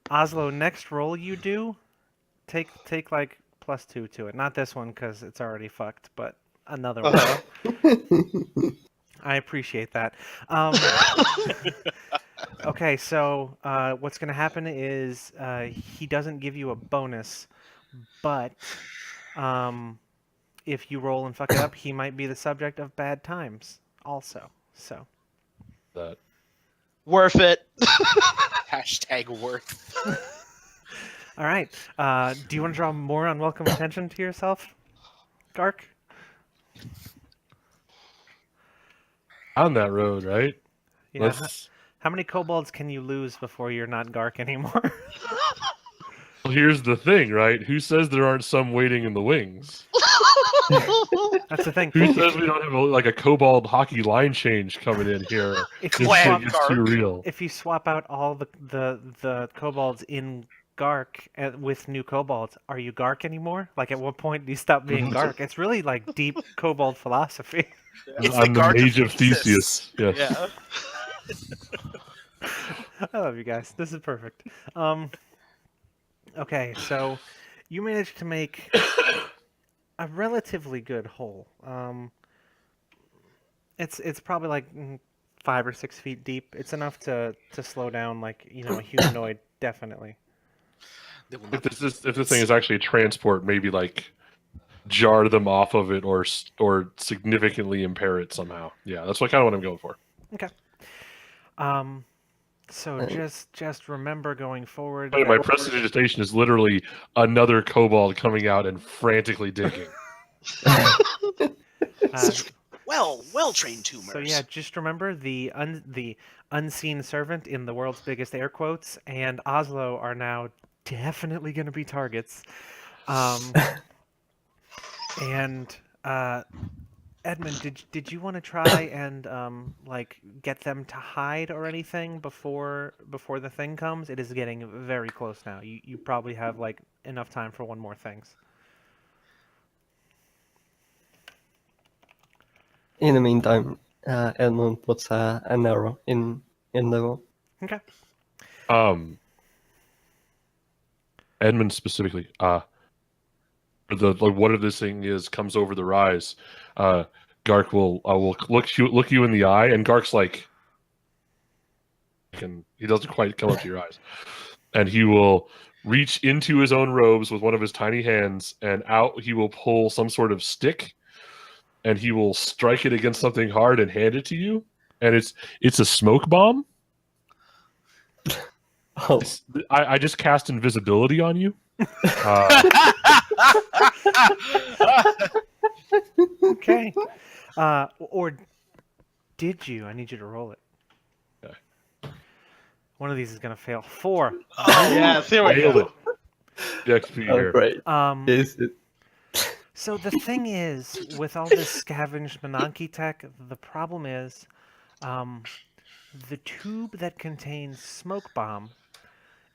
Oslo, next roll you do, take like +2 to it. Not this one because it's already fucked, but another one. I appreciate that. Okay, so what's going to happen is he doesn't give you a bonus, but if you roll and fuck it up, he might be the subject of bad times also. So That. Worth it. Hashtag worth. all right. Do you want to draw more unwelcome attention to yourself, Gark? on that road, right? Yeah. Let's. How many kobolds can you lose before you're not Gark anymore? Well, here's the thing, right? Who says there aren't some waiting in the wings? That's the thing. Who If says you- we don't have like a kobold hockey line change coming in here? If If you Clan shit gets too Gark. real. if you swap out all the kobolds in Gark with new kobolds, are you Gark anymore? Like, at what point do you stop being Gark? It's really like deep kobold philosophy. It's I'm the Gark mage of Theseus. Yes. Yeah. I love you guys. This is perfect. Okay, so you managed to make a relatively good hole. It's probably like 5 or 6 feet deep. It's enough to slow down like a humanoid, definitely. They will If not if this thing is actually a transport, maybe like jar them off of it or significantly impair it somehow. Yeah, that's what I'm going for. Okay. So just remember going forward Hey, my that prestidigitation is literally another kobold coming out and frantically digging. uh, well-trained tumors. So yeah, just remember the unseen servant in the world's biggest air quotes and Oslo are now definitely going to be targets. And Edmund, did you want to try and like get them to hide or anything before the thing comes? It is getting very close now. You probably have like enough time for one more things. In the meantime, Edmund puts an arrow in the wall. Okay. Edmund specifically, what if this thing is comes over the rise, Gark will look you in the eye, and Gark's like, he doesn't quite come up to your eyes, and he will reach into his own robes with one of his tiny hands, and out he will pull some sort of stick, and he will strike it against something hard and hand it to you, and it's a smoke bomb. Oh, I just cast invisibility on you. Okay. Or did you? I need you to roll it. Okay. One of these is gonna fail. 4. Oh, yes, here we Nailed go. it. The XP oh here. great. Um, Is it? so the thing is, with all this scavenged Menanke tech, the problem is, the tube that contains smoke bomb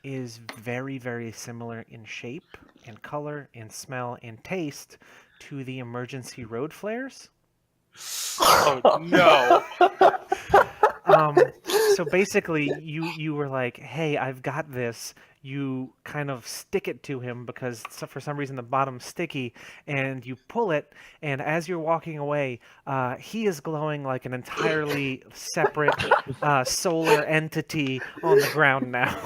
is very, very similar in shape, in color, in smell, in taste to the emergency road flares. Oh no! So basically, you were like, "Hey, I've got this." You kind of stick it to him because for some reason the bottom's sticky, and you pull it. And as you're walking away, he is glowing like an entirely separate solar entity on the ground now.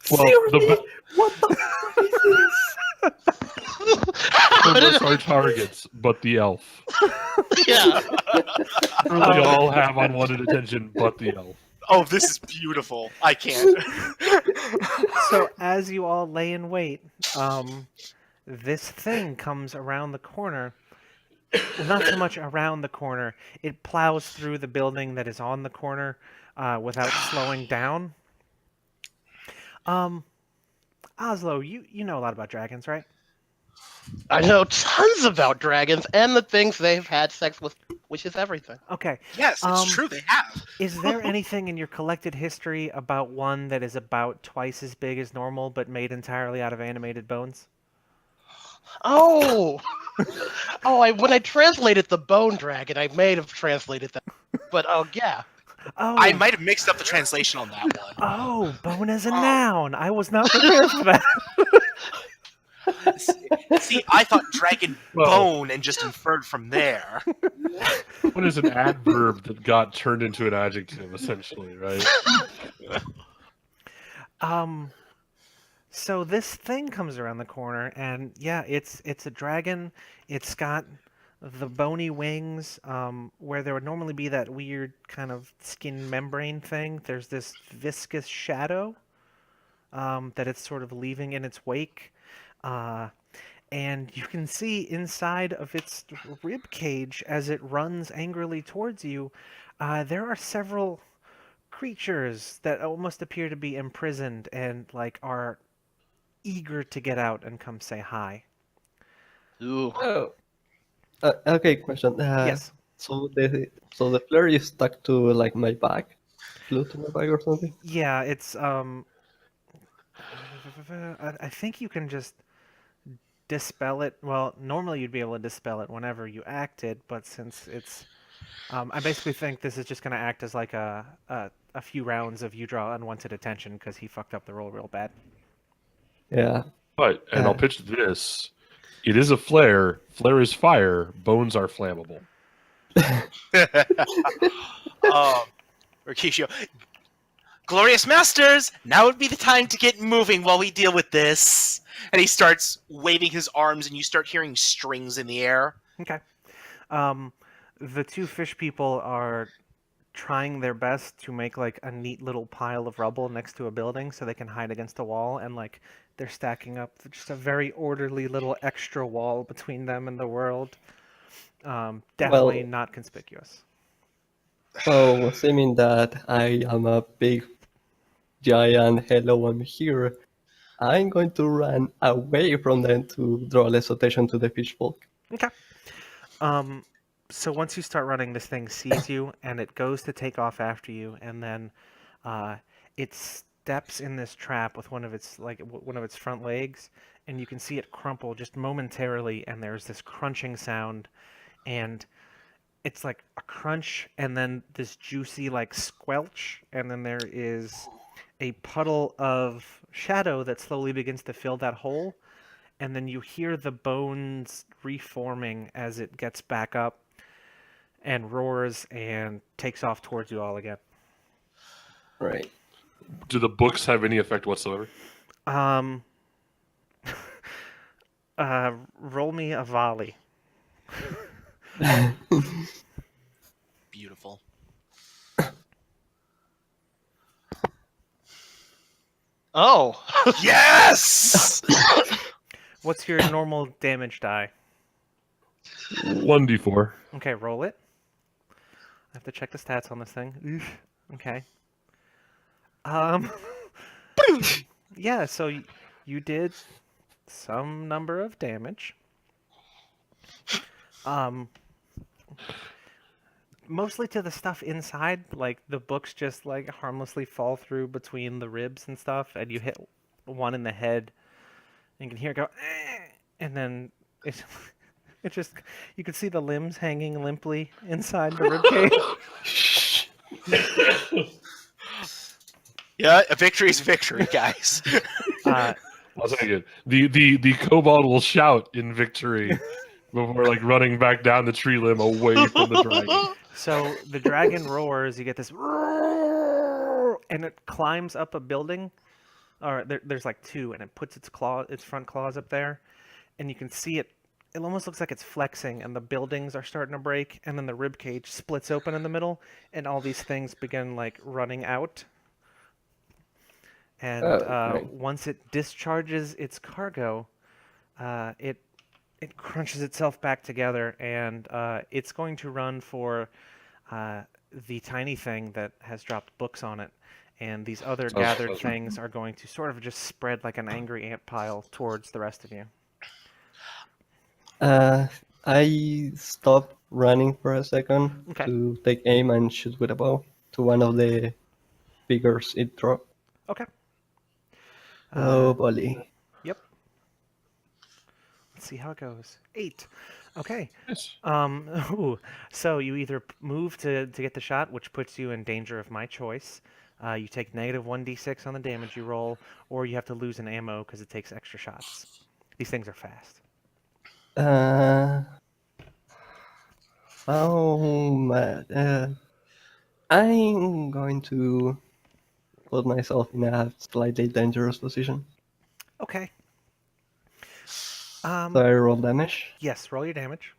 Well, Seriously? What the fuck is this? None of us are targets, but the elf. Yeah. We all have unwanted attention, but the elf. Oh, this is beautiful. I can't. So as you all lay in wait, this thing comes around the corner. Well, not so much around the corner. It plows through the building that is on the corner without slowing down. Oslo, you know a lot about dragons, right? I know tons about dragons and the things they've had sex with, which is everything. Okay. Yes, it's true. They have. Is there anything in your collected history about one that is about twice as big as normal but made entirely out of animated bones? Oh, when I translated the bone dragon, I may have translated that. But yeah. Oh, I might have mixed up the translation on that one. Oh, bone as a noun. I was not prepared for that. See, I thought dragon Well- bone and just inferred from there. What is an adverb that got turned into an adjective, essentially, right? So this thing comes around the corner, and yeah, it's a dragon. It's got the bony wings, where there would normally be that weird kind of skin membrane thing. There's this viscous shadow that it's sort of leaving in its wake. and you can see inside of its rib cage as it runs angrily towards you, there are several creatures that almost appear to be imprisoned and like are eager to get out and come say hi. Ooh. Oh, okay. Question. Yes. So the flare is stuck to like my back, glued to my back or something. Yeah, it's I think you can just dispel it. Well, normally you'd be able to dispel it whenever you acted, but since it's I basically think this is just going to act as like a few rounds of you draw unwanted attention because he fucked up the roll real bad. Yeah. But, and I'll Uh, pitch this. It is a flare. Flare is fire. Bones are flammable. Mercutio, glorious masters, now would be the time to get moving while we deal with this. And he starts waving his arms, and you start hearing strings in the air. Okay. The two fish people are trying their best to make like a neat little pile of rubble next to a building so they can hide against a wall, and like they're stacking up just a very orderly little extra wall between them and the world. Definitely Well- not conspicuous. So, assuming that I am a big giant hello, I'm here, I'm going to run away from them to draw less attention to the fishfolk. Okay. So once you start running, this thing sees you and it goes to take off after you, and then it steps in this trap with one of its one of its front legs, and you can see it crumple just momentarily, and there's this crunching sound, and it's like a crunch and then this juicy like squelch, and then there is a puddle of shadow that slowly begins to fill that hole, and then you hear the bones reforming as it gets back up and roars and takes off towards you all again. Right. Do the books have any effect whatsoever? Um, roll me a volley. Beautiful. Oh. Yes! What's your normal damage die? 1d4. Okay, roll it. I have to check the stats on this thing. Oof. Okay. Yeah, so you did some number of damage. Mostly to the stuff inside, like the books just like harmlessly fall through between the ribs and stuff, and you hit one in the head, and you can hear it go, and then it, it just, you can see the limbs hanging limply inside the ribcage. Yeah, a victory is a victory, guys. I'll say it. The kobold will shout in victory before like running back down the tree limb away from the dragon. So the dragon roars, you get this, and it climbs up a building, or there's like two, and it puts its front claws up there, and you can see it. It almost looks like it's flexing, and the buildings are starting to break, and then the rib cage splits open in the middle, and all these things begin like running out. And Right. once it discharges its cargo, it crunches itself back together, and it's going to run for the tiny thing that has dropped books on it, and these other gathered things are going to sort of just spread like an angry ant pile towards the rest of you. I stopped running for a second Okay. to take aim and shoot with a bow to one of the figures it dropped. Okay. Oh, bully. Yep. Let's see how it goes. 8. Okay. Yes. Ooh. So you either move to get the shot, which puts you in danger of my choice. You take negative 1d6 on the damage you roll, or you have to lose an ammo because it takes extra shots. These things are fast. Oh, man. I'm going to put myself in a slightly dangerous position. Okay. So I roll damage. Yes, roll your damage.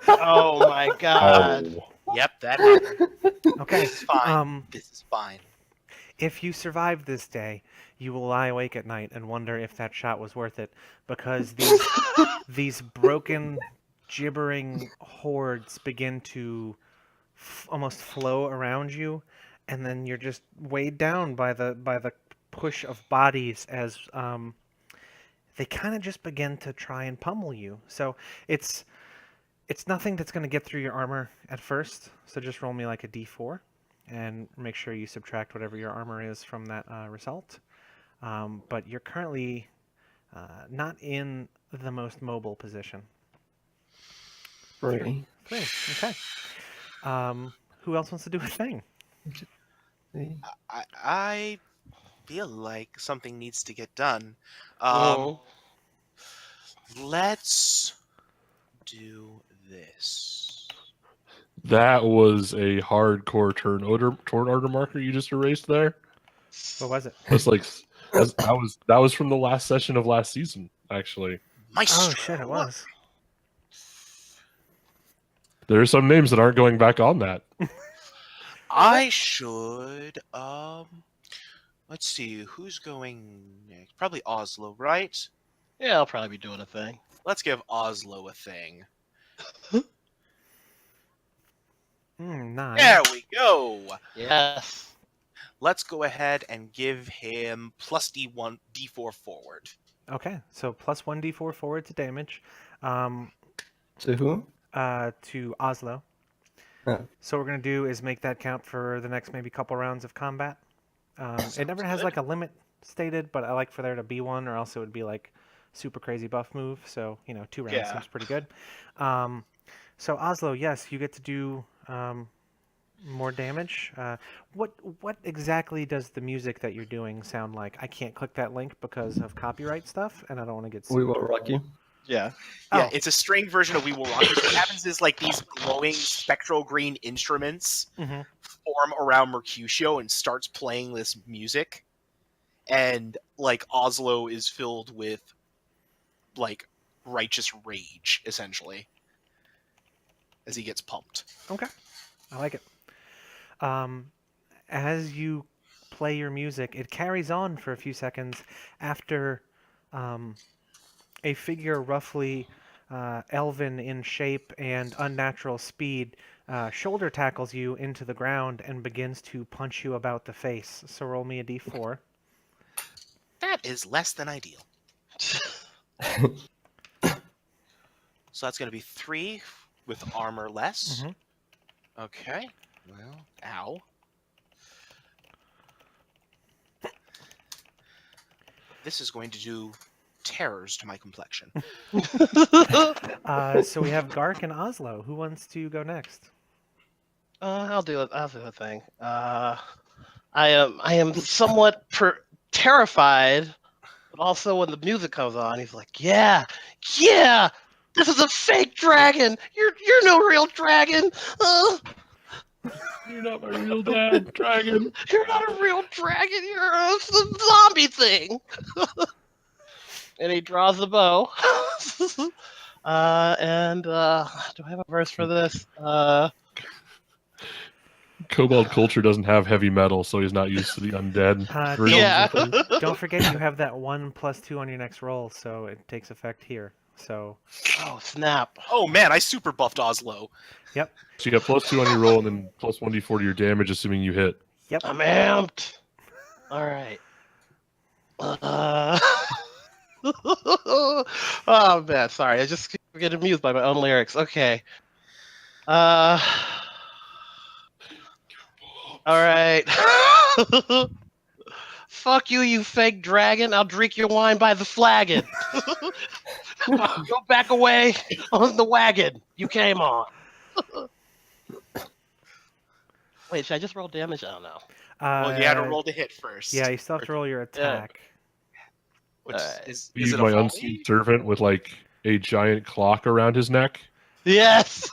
Oh my god. Oh. Yep, that happened. Okay. This is fine. This is fine. If you survive this day, you will lie awake at night and wonder if that shot was worth it, because these broken, gibbering hordes begin to almost flow around you, and then you're just weighed down by the push of bodies as they kind of just begin to try and pummel you. So it's nothing that's going to get through your armor at first. So just roll me like a d4, and make sure you subtract whatever your armor is from that result. But you're currently not in the most mobile position. 3. 3. Okay. Who else wants to do a thing? 3. I feel like something needs to get done. Oh. Let's do this. That was a hardcore turn order marker you just erased there. What was it? That's like that was from the last session of last season, actually. Maestro. Oh shit, it was. There are some names that aren't going back on that. I should let's see, who's going next? Probably Oslo, right? Yeah, I'll probably be doing a thing. Let's give Oslo a thing. 9. There we go. Yes. Let's go ahead and give him plus D4 forward. Okay, so plus 1d4 forward to damage. To who? To Oslo. Oh. So what we're going to do is make that count for the next maybe couple rounds of combat. It never has good. like a limit stated, but I like for there to be one, or else it would be like super crazy buff move. So, 2 rounds Yeah. seems pretty good. So Oslo, yes, you get to do more damage. What exactly does the music that you're doing sound like? I can't click that link because of copyright stuff, and I don't want to get sued. We will rock you. Yeah. Yeah, Oh. it's a string version of We Will Rock You. So what happens is like these glowing spectral green instruments Mhm. form around Mercutio and starts playing this music. And like Oslo is filled with like righteous rage, essentially. As he gets pumped. Okay, I like it. As you play your music, it carries on for a few seconds after a figure roughly elven in shape and unnatural speed shoulder tackles you into the ground and begins to punch you about the face. So roll me a d4. That is less than ideal. So that's going to be 3 with armor less. Mhm. Okay. Well, ow. This is going to do terrors to my complexion. So we have Gark and Oslo. Who wants to go next? I'll do it. I'll do a thing. I am somewhat terrified, but also when the music comes on, he's like, "Yeah, this is a fake dragon. You're no real dragon. You're not my real dad, dragon. You're not a real dragon. You're a zombie thing." And he draws the bow. Do I have a verse for this? Kobold culture doesn't have heavy metal, so he's not used to the undead. versions Yeah. of things. Don't forget you have that 1+2 on your next roll, so it takes effect here. So Oh snap! Oh man, I super buffed Oslo. So you got plus 2 on your roll and then plus 1d4 to your damage, assuming you hit. yep. I'm amped. All right. Oh man, sorry. I just get amused by my own lyrics. Okay. All right. Fuck you, you fake dragon. I'll drink your wine by the flagon. Go back away on the wagon you came on. Wait, should I just roll damage? I don't know. Well, you had to roll to hit first. Yeah, you still have to roll your attack. Which Alright. is Use it a my volley? unseen servant with like a giant clock around his neck. Yes.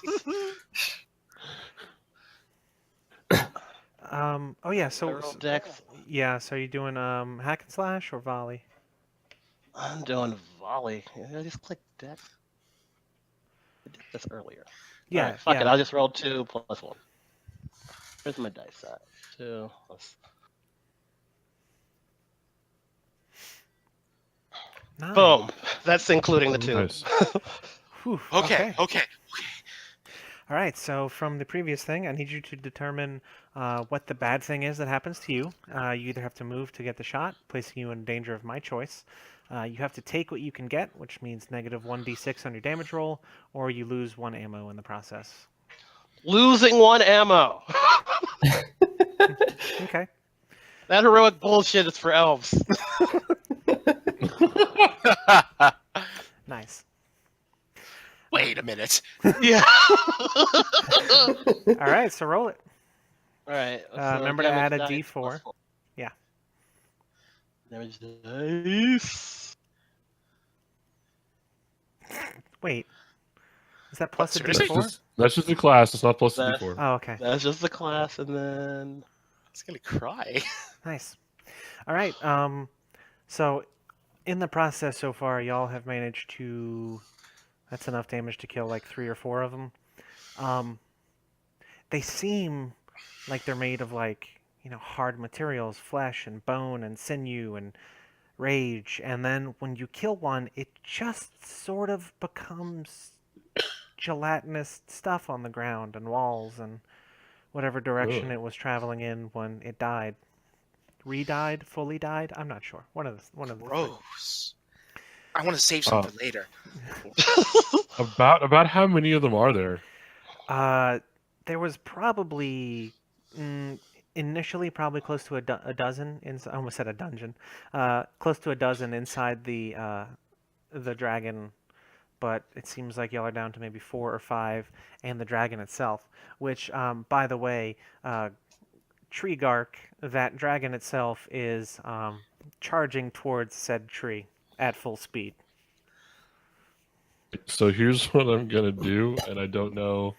Oh yeah, I so rolled dex. yeah, so you doing hack and slash or volley? I'm doing volley. I just clicked dex. I did this earlier. Yeah, Alright, fuck yeah. it. I'll just roll 2 plus 1. Where's my dice at? 2 plus. 9. Boom. That's including the tube. Nice. Whew, Okay. All right, so from the previous thing, I need you to determine what the bad thing is that happens to you. You either have to move to get the shot, placing you in danger of my choice. You have to take what you can get, which means negative 1d6 on your damage roll, or you lose 1 ammo in the process. Losing 1 ammo. Okay. That heroic bullshit is for elves. Nice. Wait a minute. Yeah. All right, so roll it. All right. Remember to damage add a dice D4. plus 4. Yeah. Damage dice. Wait. Is that plus a seriously? D4? That's just the class. It's not plus That's- D4. Oh, okay. That's just the class, and then I was gonna cry. Nice. All right. So in the process so far, y'all have managed to. That's enough damage to kill like 3 or 4 of them. They seem like they're made of like hard materials, flesh and bone and sinew and rage. And then when you kill one, it just sort of becomes gelatinous stuff on the ground and walls and whatever direction Ugh. it was traveling in when it died. Re-died, fully died. I'm not sure. One of the three. Gross. I want to save some for later. About how many of them are there? There was probably initially probably close to a dozen. I almost said a dungeon. Close to a dozen inside the dragon, but it seems like y'all are down to maybe 4 or 5, and the dragon itself. Which, by the way, Treegark, that dragon itself is charging towards said tree at full speed. So here's what I'm gonna do, and I don't know.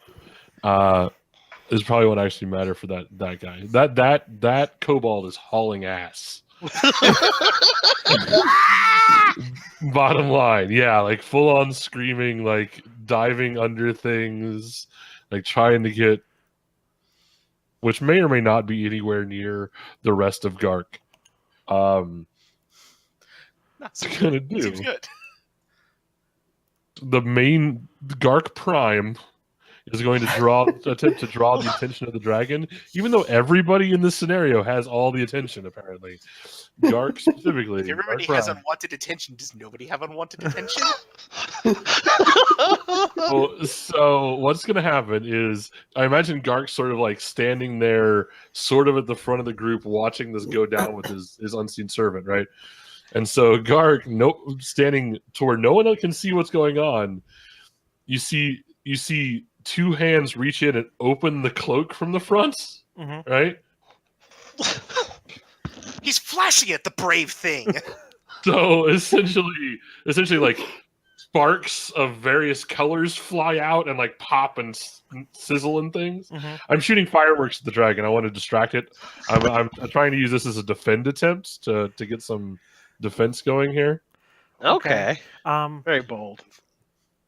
This probably won't actually matter for that guy. That kobold is hauling ass. Bottom line, yeah, like full on screaming, like diving under things, like trying to get, which may or may not be anywhere near the rest of Gark. Seems gonna good. do? Seems good. The main Gark Prime is going to attempt to draw the attention of the dragon, even though everybody in this scenario has all the attention, apparently. Gark specifically. If everybody Gark has Prime. unwanted attention, does nobody have unwanted attention? So what's going to happen is, I imagine Gark sort of like standing there, sort of at the front of the group, watching this go down with his unseen servant, right? And so Gark, standing to where no one else can see what's going on, you see 2 hands reach in and open the cloak from the front, Mm-hmm. right? He's flashing at the brave thing. So essentially, like sparks of various colors fly out and like pop and sizzle and things. Mm-hmm. I'm shooting fireworks at the dragon. I want to distract it. I'm trying to use this as a defend attempt to get some defense going here. Okay. Um, Very bold.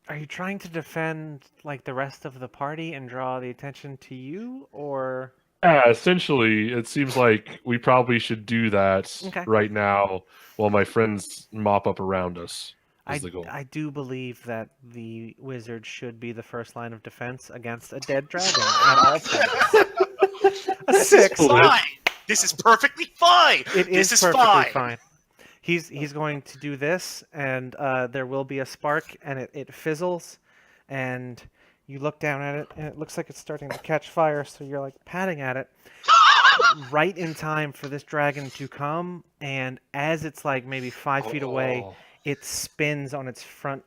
Are you trying to defend like the rest of the party and draw the attention to you, or? Yeah, essentially, it seems like we probably should do that Okay. right now while my friends mop up around us. I Is the goal. I do believe that the wizard should be the first line of defense against a dead dragon at all times. A 6. Well, Fine. This is perfectly fine. It This is perfectly fine. He's going to do this, and there will be a spark, and it fizzles, and you look down at it, and it looks like it's starting to catch fire. So you're like patting at it, right in time for this dragon to come. And as it's like maybe 5 feet away, Oh. it spins on its front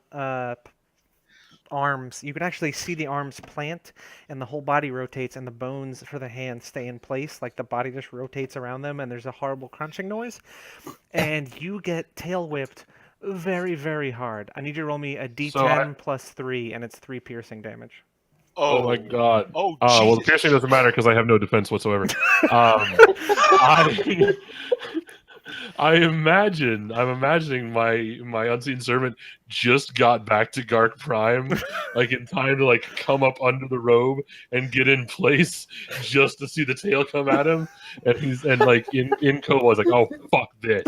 arms. You can actually see the arms plant, and the whole body rotates, and the bones for the hands stay in place. Like the body just rotates around them, and there's a horrible crunching noise. And you get tail whipped very, very hard. I need you to roll me a D10 plus 3, and it's 3 piercing damage. Oh my god. Oh, Well, the Jesus. piercing doesn't matter because I have no defense whatsoever. I'm imagining my unseen servant just got back to Gark Prime, like in time to like come up under the robe and get in place just to see the tail come at him, and like in Kobol's like, oh fuck this.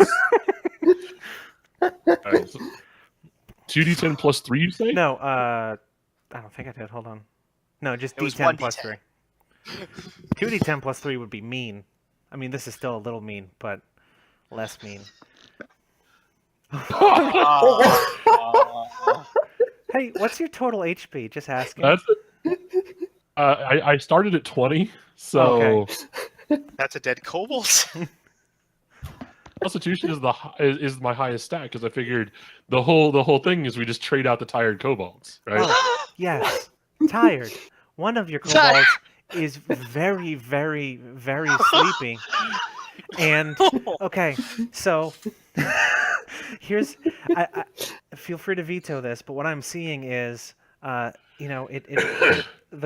Alright, so 2d10 plus 3, you say? No, I don't think I did. Hold on. No, just It was D10 plus 1d10. 3. 2d10 plus 3 would be mean. I mean, this is still a little mean, but less mean. Hey, what's your total HP? Just asking. That's I started at 20, so Okay. That's a dead kobold. Constitution is my highest stat because I figured the whole thing is we just trade out the tired kobolds, right? Oh, yes. Tired. One of your kobolds is very, very, very sleepy. And okay, so here's I feel free to veto this, but what I'm seeing is the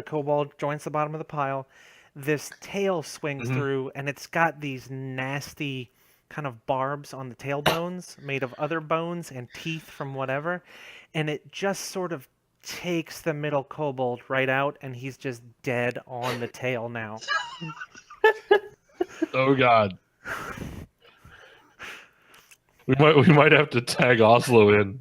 kobold joins the bottom of the pile. This tail swings through, and it's got these nasty kind of barbs on the tailbones made of other bones and teeth from whatever, and it just sort of takes the middle kobold right out, and he's just dead on the tail now. Oh god. We might have to tag Oslo in.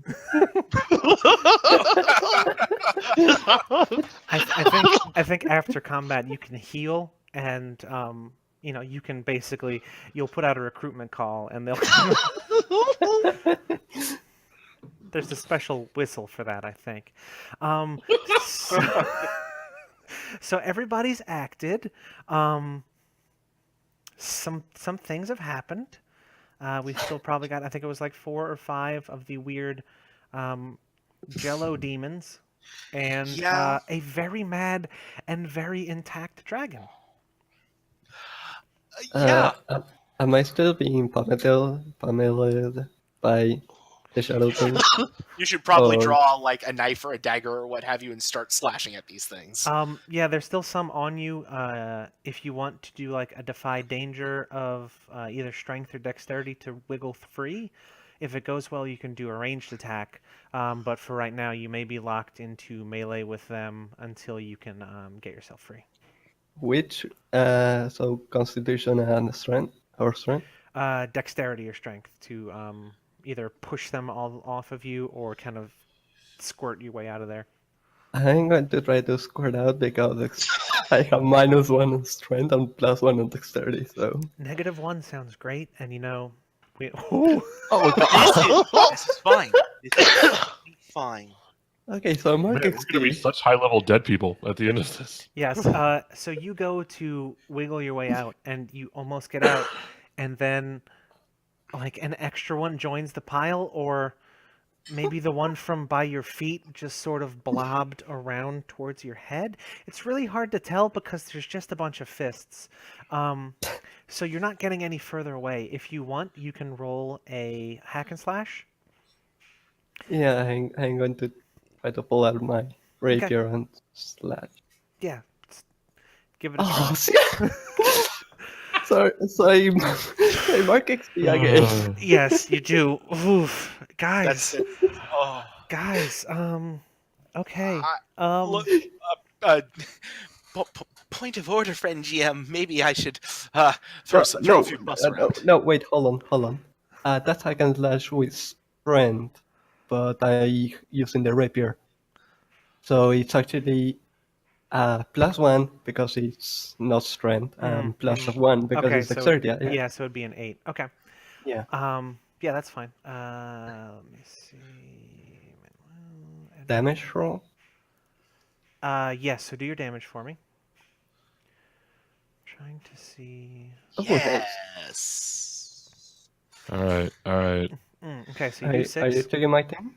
I think after combat you can heal, and you can basically you'll put out a recruitment call, and they'll there's a special whistle for that, I think. So, so everybody's acted. Some things have happened. We've still probably got, I think it was like 4 or 5 of the weird Jello demons, and Yeah. a very mad and very intact dragon. Yeah. Am I still being pummeled by the shadow thing? You should probably Or- draw like a knife or a dagger or what have you and start slashing at these things. Yeah, there's still some on you. If you want to do like a defy danger of either strength or dexterity to wiggle free, if it goes well, you can do a ranged attack. But for right now, you may be locked into melee with them until you can get yourself free. Which, so Constitution and Strength, or Strength? Dexterity or strength to either push them all off of you or kind of squirt your way out of there. I'm going to try to squirt out because I have -1 on Strength and +1 on Dexterity, so... -1 sounds great, and we. This is fine. This is fine. Okay, so Man, Mark we're gonna be XP. such high-level dead people at the end of this. Yes. So you go to wiggle your way out, and you almost get out, and then, like, an extra one joins the pile, or maybe the one from by your feet just sort of blobbed around towards your head. It's really hard to tell because there's just a bunch of fists. So you're not getting any further away. If you want, you can roll a hack and slash. Yeah, I'm going to try to pull out my rapier and slash. Yeah. Give it a try. Oh, sorry, Mark XP again. Yes, you do. Oof. Guys. That's it. Oh. Guys, okay. Look, point of order, friend GM. Maybe I should throw a few buffs around. No, wait, hold on. That's hack and slash with Strength, but I using the rapier. So it's actually +1 because it's not Strength, and +1 because Okay, it's so Dexterity. yeah, so it'd be an 8. Okay. Yeah. Yeah, that's fine. Let me see. Damage roll? Yes, so do your damage for me. Trying to see. Yes. All right. Okay, so you do 6. Are you taking my team?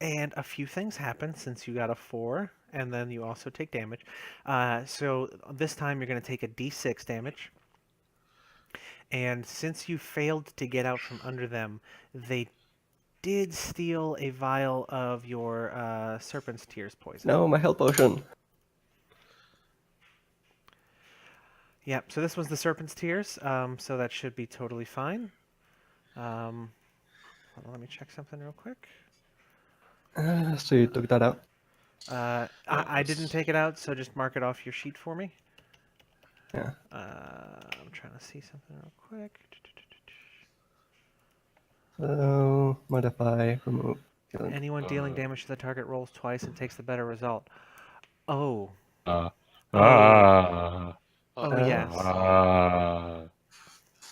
And a few things happen since you got a 4, and then you also take damage. So this time you're going to take a d6 damage. And since you failed to get out from under them, they did steal a vial of your Serpent's Tears poison. No, my health potion. Yep, so this was the Serpent's Tears, so that should be totally fine. Hold on, let me check something real quick. So you took that out? I didn't take it out, so just mark it off your sheet for me. Yeah. I'm trying to see something real quick. So modify, remove. Killing. Anyone dealing damage to the target rolls twice and takes the better result. Oh. Uh, Oh. ah. Oh, yes. Ah.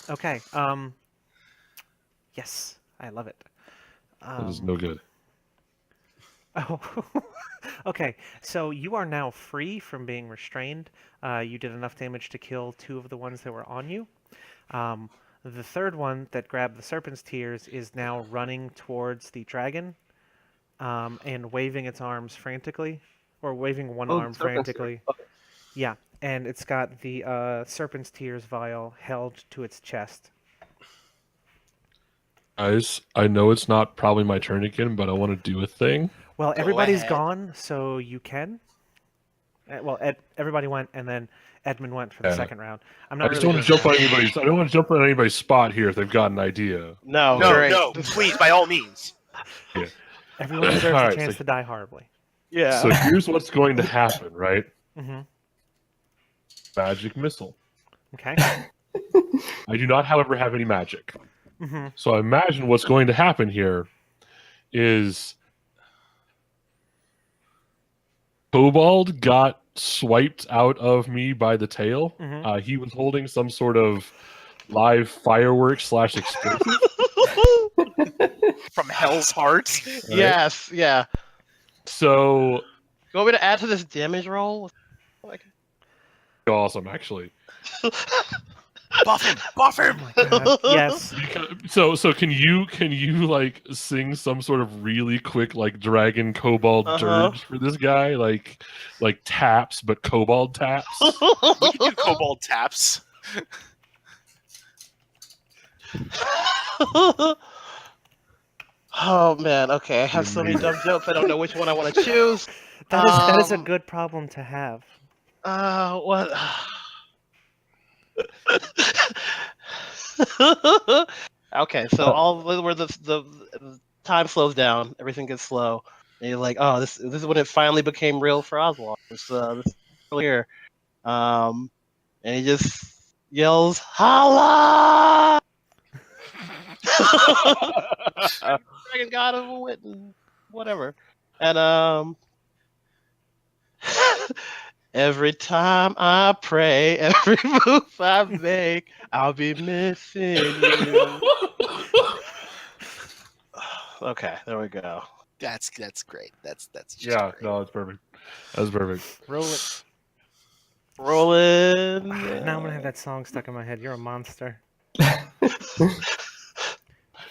Okay. Yes, I love it. That is no good. Oh. Okay, so you are now free from being restrained. You did enough damage to kill 2 of the ones that were on you. The third one that grabbed the serpent's tears is now running towards the dragon, and waving its arms frantically, or waving one arm Serpent's frantically. here. Okay. Yeah, and it's got the serpent's tears vial held to its chest. Guys, I know it's not probably my turn again, but I want to do a thing. Well, Go everybody's ahead. gone, so you can. Well, everybody went, and then Edmund went for the Yeah. second round. I'm I not just really don't want to sure. jump on anybody's. I don't want to jump on anybody's spot here if they've got an idea. No, No, great. no, please, by all means. Everyone deserves All a right, chance so- to die horribly. Yeah. So here's what's going to happen, right? Mm-hmm. Magic missile. Okay. I do not, however, have any magic. Mm-hmm. So I imagine what's going to happen here is Kobold got swiped out of me by the tail. Mhm. He was holding some sort of live fireworks / explosive. From Hell's Heart. right? Yes, yeah. So You want me to add to this damage roll? Like- awesome, actually. Buff him! Buff Oh him! my god. Yes. So can you like sing some sort of really quick like dragon kobold dirge for this guy, like taps but kobold taps? We can do Kobold taps. Oh man, okay. I have so many dumb jokes. I don't know which one I want to choose. That is a Um, good problem to have. What? Okay, so all where the time slows down, everything gets slow, and you're like, oh, this is when it finally became real for Oswald. This here, and he just yells, "Holla!" Dragon God of Wit and whatever, and every time I pray, every move I make, I'll be missing you. Okay, there we go. That's great. That's just Yeah, great. no, it's perfect. That's perfect. Roll it. Rolling. Now I'm gonna have that song stuck in my head. You're a monster.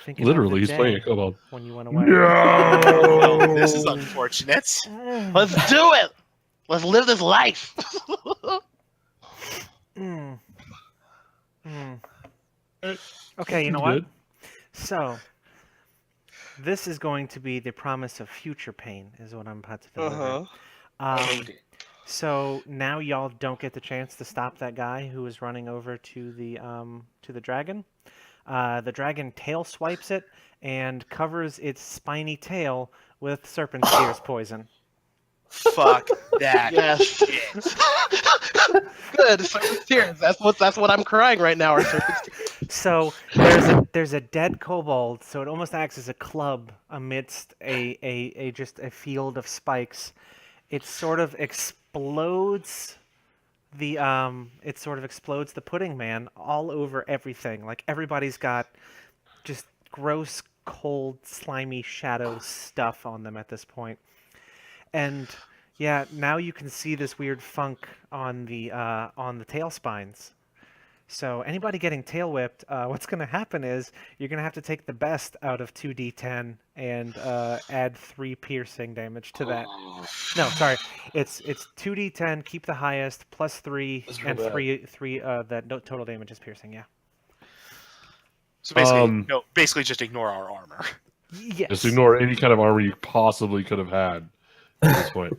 Thinking Literally, of he's the playing a day kobold. when you went away. Well, this is unfortunate. Let's do it. Let's live this life. Mm. Mm. Okay, you know Seems what? good. So, this is going to be the promise of future pain, is what I'm about to deliver. So now y'all don't get the chance to stop that guy who is running over to the dragon. The dragon tail swipes it and covers its spiny tail with serpent's tears poison. Fuck that Yes. shit. Good. Serpent's tears. That's what I'm crying right now. Are serpent's tears. So there's a dead kobold, so it almost acts as a club amidst a just a field of spikes. It sort of explodes the pudding man all over everything. Like everybody's got just gross, cold, slimy shadow stuff on them at this point. And yeah, now you can see this weird funk on the tail spines. So anybody getting tail whipped, what's going to happen is you're going to have to take the best out of 2d10 and add 3 piercing damage to that. No, sorry, it's 2d10. Keep the highest plus 3 That's real and bad. 3 that total damage is piercing. Yeah. So basically, Um, basically just ignore our armor. Yes. Just ignore any kind of armor you possibly could have had at this point.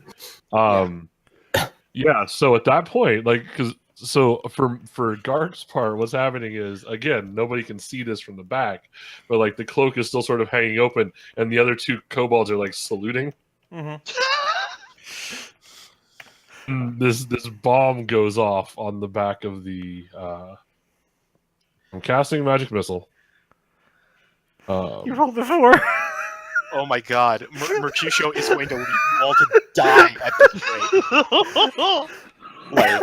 Yeah. So at that point, so for Gart's part, what's happening is again nobody can see this from the back, but like the cloak is still sort of hanging open, and the other 2 kobolds are like saluting. hmm And this bomb goes off on the back of the. I'm casting a magic missile. You rolled a 4. Oh my god, Mercutio is going to leave you all to die at this rate. Like,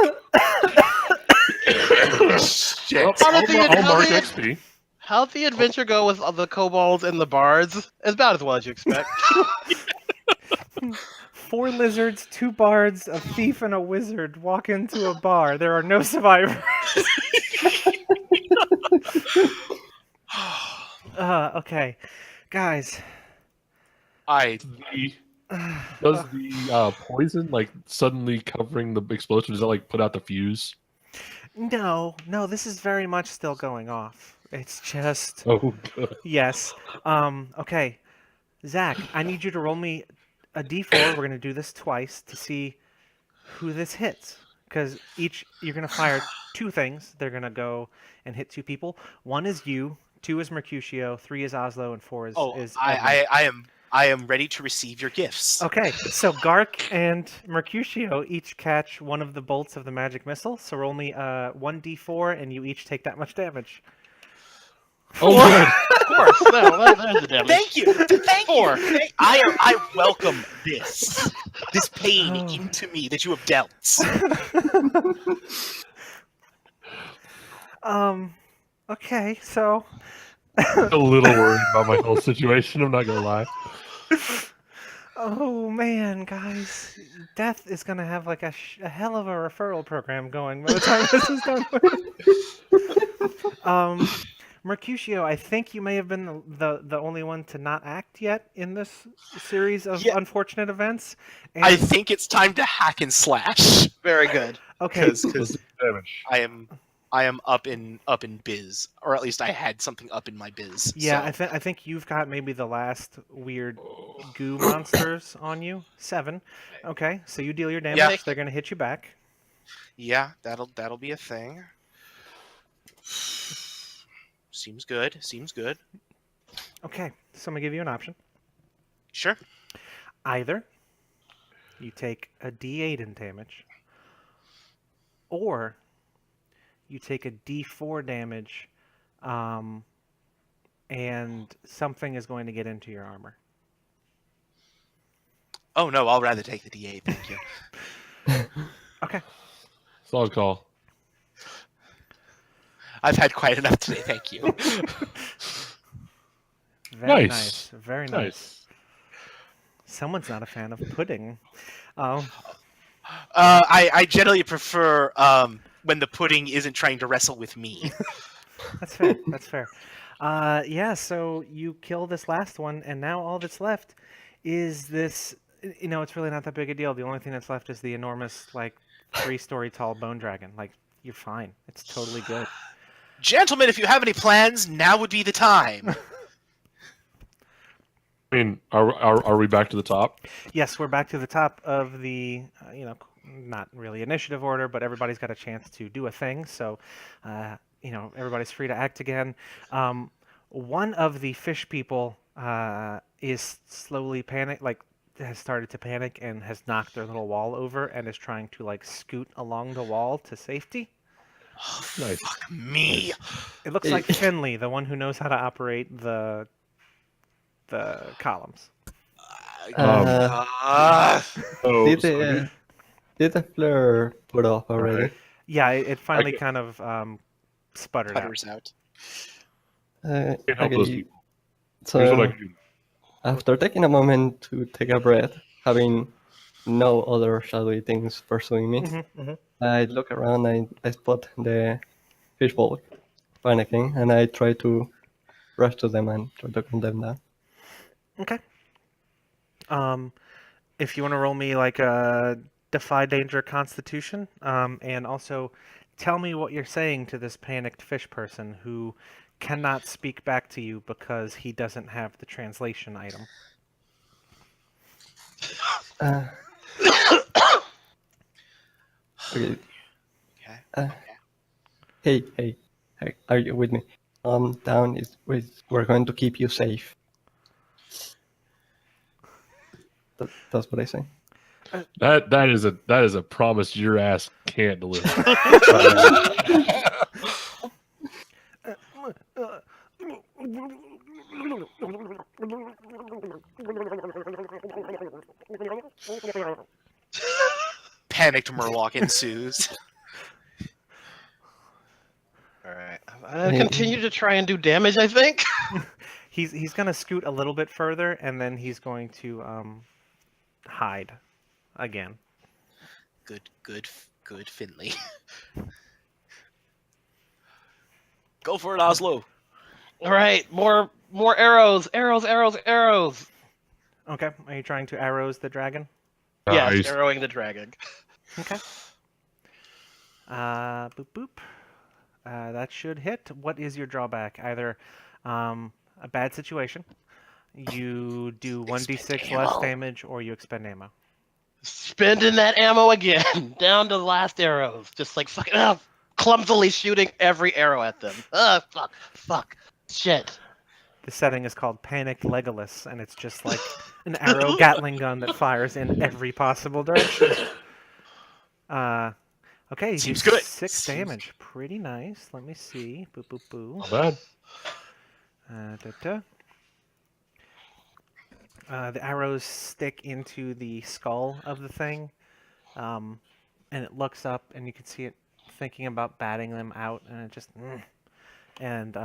shit. Well, How did the- I'll how mark did- XP. How'd the adventure go with the kobolds and the bards? As about as well as you expect. 4 lizards, 2 bards, a thief, and a wizard walk into a bar. There are no survivors. Okay. Guys. Does the poison like suddenly covering the explosion? Does that like put out the fuse? No, this is very much still going off. It's just... Oh, good. Yes. Okay. Zach, I need you to roll me a d4. We're going to do this twice to see who this hits. Because you're going to fire 2 things. They're going to go and hit 2 people. 1 is you, 2 is Mercutio, 3 is Oslo, and 4 is Edmund. I am ready to receive your gifts. Okay, so Gark and Mercutio each catch 1 of the bolts of the magic missile. So roll me 1d4, and you each take that much damage. Oh, good. Of course. No, there's the damage. Thank you. Thank 4. you. I welcome this pain into me that you have dealt. Okay, so... I'm a little worried about my whole situation. I'm not gonna lie. Oh man, guys, Death is gonna have like a hell of a referral program going by the time this is done. Mercutio, I think you may have been the only one to not act yet in this series of unfortunate events. And... I think it's time to hack and slash. Very good. Okay. Because I am up in biz, or at least I had something up in my biz. Yeah, so. I think you've got maybe the last weird goo monsters on you. 7. Okay, so you deal your damage. Yeah. They're gonna hit you back. Yeah, that'll be a thing. Seems good. Okay, so I'm gonna give you an option. Sure. Either you take a D8 in damage, or you take a D4 damage, and something is going to get into your armor. Oh no, I'll rather take the D8. Thank you. Okay. Solid call. I've had quite enough today. Thank you. Very Nice. Very nice. Someone's not a fan of pudding. I generally prefer when the pudding isn't trying to wrestle with me. That's fair. That's fair. Yeah, so you kill this last one, and now all that's left is this. You know, it's really not that big a deal. The only thing that's left is the enormous, like, 3-story tall bone dragon. Like, you're fine. It's totally good. Gentlemen, if you have any plans, now would be the time. I mean, are we back to the top? Yes, we're back to the top of the, not really initiative order, but everybody's got a chance to do a thing. So, everybody's free to act again. One of the fish people is slowly has started to panic and has knocked their little wall over and is trying to like scoot along the wall to safety. Nice. Fuck me. It looks like Finley, the one who knows how to operate the columns. Oh, Did so the flare put off already? Okay. Yeah, it finally Okay. kind of sputtered out. Putters out. Can't help those Okay, people. Here's what I so can do. after taking a moment to take a breath, having no other shadowy things pursuing me, I look around and I spot the fishbowl panicking, and I try to rush to them and try to calm them down. Okay. If you want to roll me like a Defy Danger Constitution, and also tell me what you're saying to this panicked fish person who cannot speak back to you because he doesn't have the translation item. Okay. Okay. Hey, are you with me? Down we're going to keep you safe. That's what I say. That is a promise your ass can't deliver. Panicked Murloc ensues. All right. I continue to try and do damage. I think. He's gonna scoot a little bit further, and then he's going to hide again. Good, Finley. Go for it, Oslo. All right. More arrows. Arrows. Okay, are you trying to arrows the dragon? Yes, Nice. arrowing the dragon. Okay. Boop boop. That should hit. What is your drawback? Either a bad situation, you do 1d6 less ammo. damage, or you expend ammo. Spending that ammo again. Down to the last arrows. Just like fucking up. Clumsily shooting every arrow at them. Fuck. Shit. The setting is called Panicked Legolas, and it's just like an arrow Gatling gun that fires in every possible direction. Okay, you Seems do good. 6 Seems- damage. Pretty nice. Let me see. Boop boop boo. Not bad. The arrows stick into the skull of the thing, and it looks up, and you can see it thinking about batting them out, and it just, and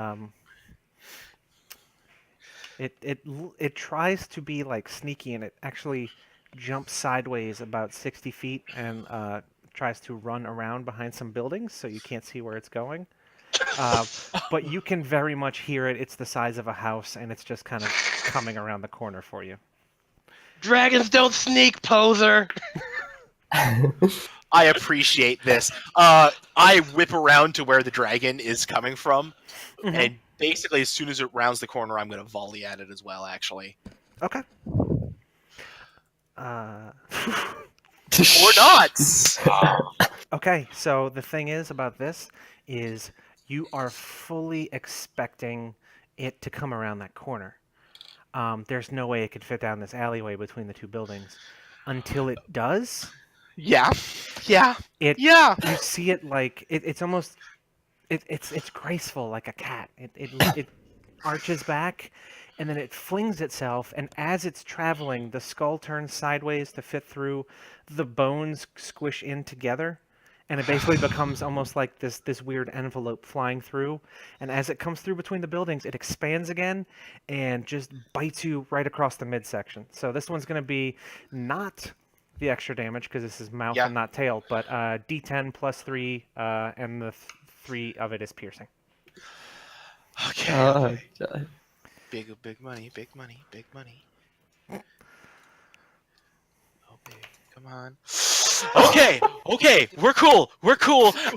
it tries to be like sneaky, and it actually jumps sideways about 60 feet and tries to run around behind some buildings, so you can't see where it's going. But you can very much hear it. It's the size of a house, and it's just kind of coming around the corner for you. Dragons don't sneak, poser. I appreciate this. I whip around to where the dragon is coming from, and basically as soon as it rounds the corner, I'm going to volley at it as well, actually. Okay. Or not! Okay, so the thing is about this is you are fully expecting it to come around that corner. There's no way it could fit down this alleyway between the two buildings. Until it does, Yeah. you see it like it's almost it's graceful like a cat. It arches back, and then it flings itself, and as it's traveling, the skull turns sideways to fit through, the bones squish in together, and it basically becomes almost like this weird envelope flying through, and as it comes through between the buildings, it expands again and just bites you right across the midsection. So this one's going to be not the extra damage because this is mouth Yeah. and not tail, but D10 plus 3, and the 3 of it is piercing. Okay. God. Big money. Oh, baby, come on. Okay, we're cool.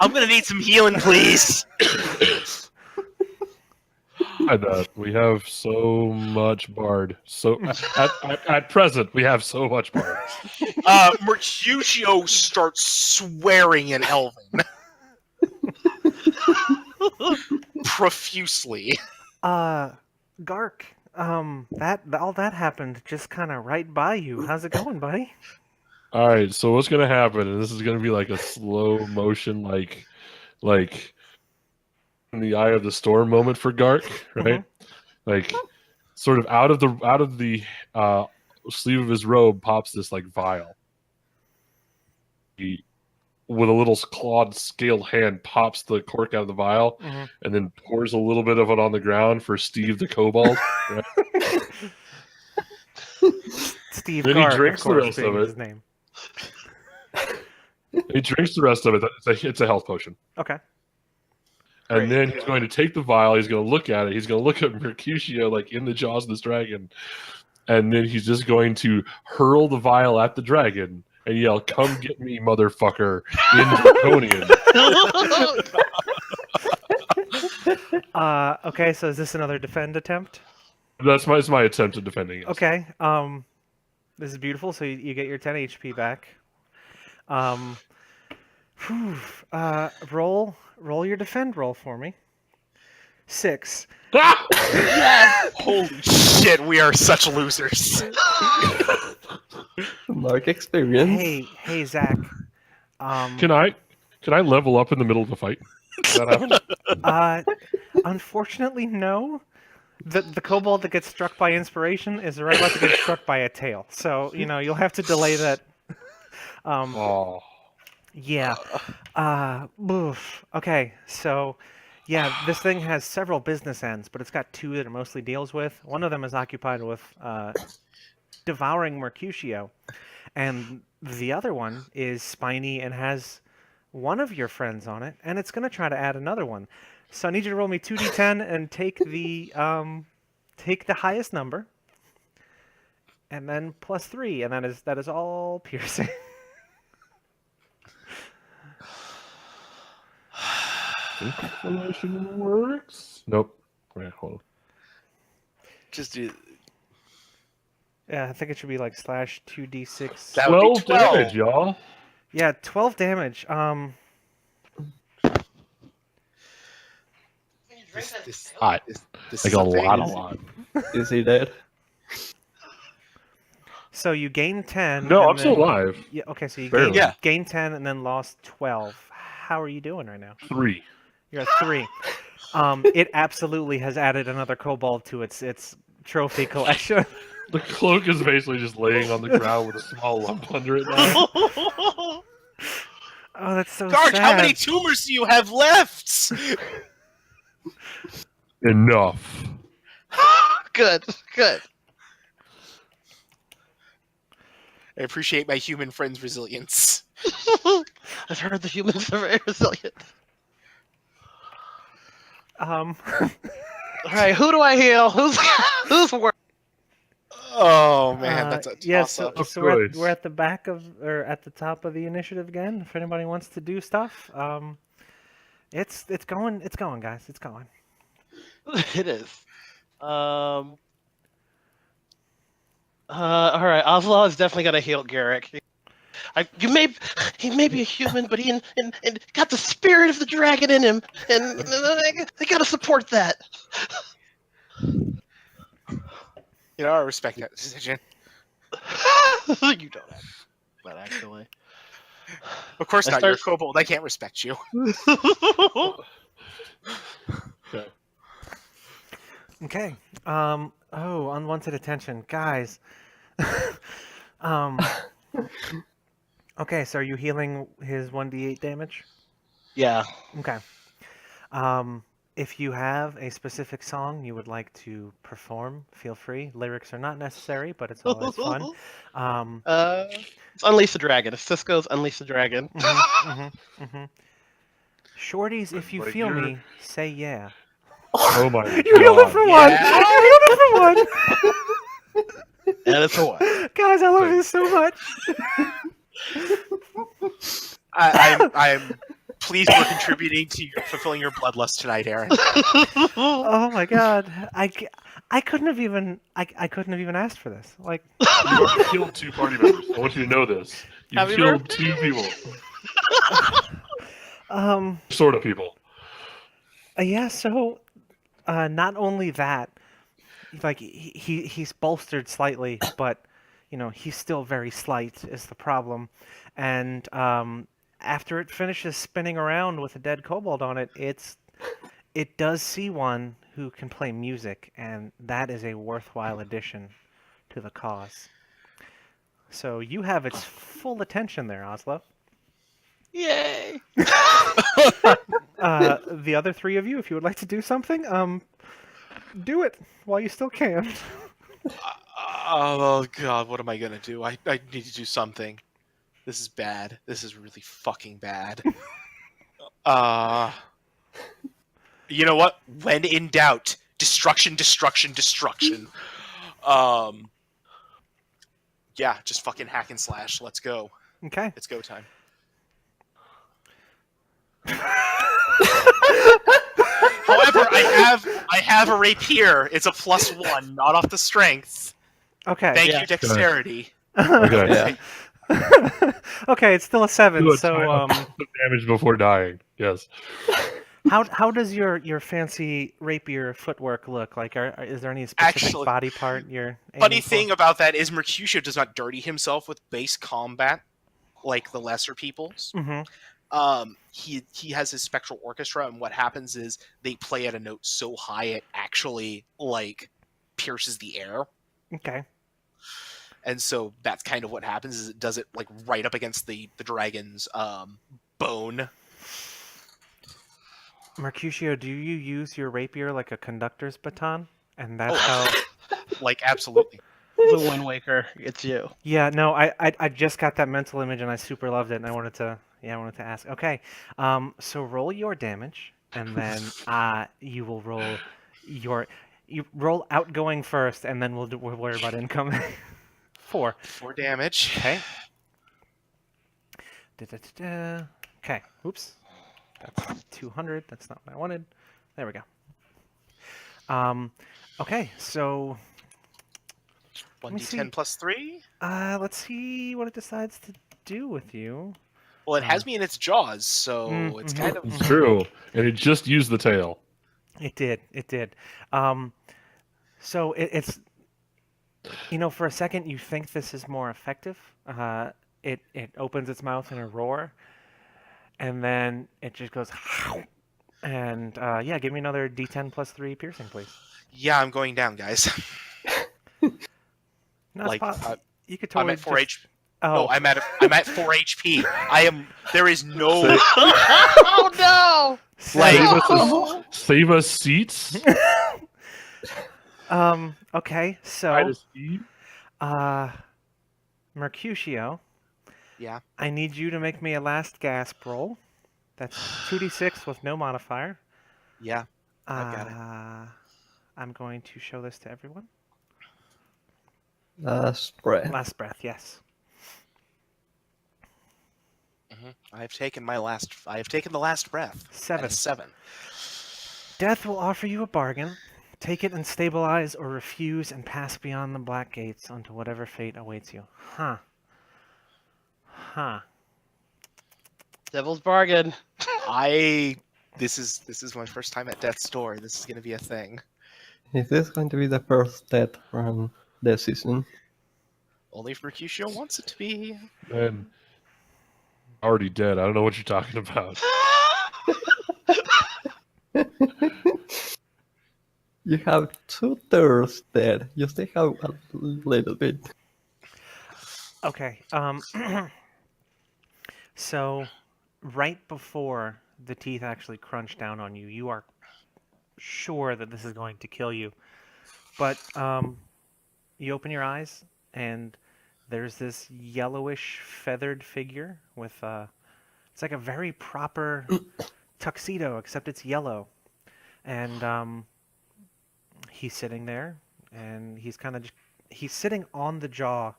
I'm gonna need some healing, please. We have so much bard. So at present, we have so much bard. Mercutio starts swearing in Elven. Profusely. Gark, that all that happened just kind of right by you. How's it going, buddy? All right, so what's gonna happen? And this is gonna be like a slow motion, like in the eye of the storm moment for Gark, right? Like, sort of out of the sleeve of his robe pops this like vial. He, with a little clawed, scaled hand, pops the cork out of the vial, and then pours a little bit of it on the ground for Steve the Kobold. Right? Steve Then he Gark, drinks of the course, rest being of it. his name. He drinks the rest of it. It's a health potion. Okay. And then he's going to take the vial. He's going to look at it. He's going to look at Mercutio like in the jaws of this dragon. And then he's just going to hurl the vial at the dragon and yell, "Come get me, motherfucker!" in Draconian. Okay, so is this another defend attempt? That's my attempt at defending it. Okay. This is beautiful. So you get your 10 HP back. Roll your defend roll for me. 6. Holy shit, we are such losers. Mark experience. Hey, Zach. Can I level up in the middle of the fight? Does that happen? Unfortunately, no. the kobold that gets struck by inspiration is right about to get struck by a tail. So you'll have to delay that. Oh, Yeah. Oof. Okay. So, yeah, this thing has several business ends, but it's got two that it mostly deals with. One of them is occupied with devouring Mercutio, and the other one is spiny and has one of your friends on it, and it's going to try to add another one. So I need you to roll me 2d10 and take the highest number, and then plus 3, and that is all piercing. Information works. Nope. Wait, hold on. Just do. Yeah, I think it should be like slash 2d6. That would be 12 12. damage, y'all. Yeah, 12 damage. Hot. This Like is a thing. lot. Is he dead? So you gain 10. No, and I'm still then- alive. Yeah, okay, so you Barely. gain, Yeah. gain 10 and then lost 12. How are you doing right now? 3. You're at 3. It absolutely has added another kobold to its trophy collection. The cloak is basically just laying on the ground with a small lump under it now. Oh, that's so Garge, sad. how many tumors do you have left? Enough. Good. I appreciate my human friend's resilience. I've heard the humans are very resilient. Um, All right, who do I heal? Who's worse? Oh man, that's a yeah, toss-up. so we're Good. at the back of, or at the top of the initiative again. If anybody wants to do stuff, it's going, guys, it's going. It is. All right, Oslo is definitely gonna heal Garrick. He may be a human, but he got the spirit of the dragon in him, and I gotta support that. You know, I respect that decision. You don't have that actually. Of course I not. You're a start- kobold. I can't respect you. Okay. Okay. Oh, unwanted attention, guys. Okay, so are you healing his 1d8 damage? Yeah. Okay. If you have a specific song you would like to perform, feel free. Lyrics are not necessary, but it's always fun. It's Unleash the Dragon. It's Cisco's Unleash the Dragon. Shorties, if you Like feel you're- me, say yeah. Oh my You healed it god. for one! Yeah. You healed it for one! And it's a what? Guys, I love this so much. I'm pleased we're contributing to fulfilling your bloodlust tonight, Aaron. Oh my god. I couldn't have even asked for this. Like, You have killed 2 party members. I want you to know this. You Happy killed birthday. 2 people. um Sort of people. yeah, so not only that, like he's bolstered slightly, but he's still very slight is the problem. And after it finishes spinning around with a dead kobold on it, it does see one who can play music, and that is a worthwhile addition to the cause. So you have its full attention there, Oslo. Yay! The other 3 of you, if you would like to do something, do it while you still can. Oh god, what am I gonna do? I need to do something. This is bad. This is really fucking bad. You know what? When in doubt, destruction. Yeah, just fucking hack and slash. Let's go. Okay. It's go time. However, I have a rapier. It's a +1, not off the strength. Okay. Thank Yeah. you, dexterity. Okay. Yeah. Okay, it's still a 7. Do a So time of damage before dying. Yes. how does your fancy rapier footwork look? Like, is there any specific Actually, body part you're Funny aiming for? thing about that is Mercutio does not dirty himself with base combat like the lesser peoples. Mhm. he has his spectral orchestra, and what happens is they play at a note so high it actually like pierces the air. Okay. And so that's kind of what happens is it does it like right up against the dragon's bone. Mercutio, do you use your rapier like a conductor's baton? And that's Oh, how. Like absolutely. The Wind Waker, it's you. Yeah, no, I just got that mental image and I super loved it and I wanted to ask. Okay, so roll your damage and then you will roll you roll outgoing first and then we'll worry about incoming. 4. 4 damage. Okay. Da-da-da-da. Okay. Oops. That's 200. That's not what I wanted. There we go. Okay, so 1d10 plus 3. let's see what it decides to do with you. Well, it has me in its jaws, so it's kind of It's true, and it just used the tail. It did. It did. So it's for a second you think this is more effective. It opens its mouth in a roar, and then it just goes, and yeah, give me another D10 plus 3 piercing, please. Yeah, I'm going down, guys. No, Like, you could I'm totally at 4 just... HP. Oh, No, I'm at 4 HP. There is no. Oh no! Like, Save us seats. Okay, Try so to see. Mercutio, yeah. I need you to make me a last gasp roll. That's 2d6 with no modifier. Yeah. I've got it. I'm going to show this to everyone. Last breath. Last breath, yes. I have taken the last breath. 7. At a 7. Death will offer you a bargain. Take it and stabilize, or refuse and pass beyond the black gates onto whatever fate awaits you. Huh. Devil's bargain. This is my first time at death's door. This is going to be a thing. Is this going to be the first death from this season? Only if Mercutio wants it to be. Man, already dead. I don't know what you're talking about. You have 2/3 dead. You still have a little bit. Okay. So, right before the teeth actually crunch down on you, you are sure that this is going to kill you. But you open your eyes, and there's this yellowish feathered figure with it's like a very proper tuxedo, except it's yellow. And he's sitting there, and he's kind of just he's sitting on the jaw,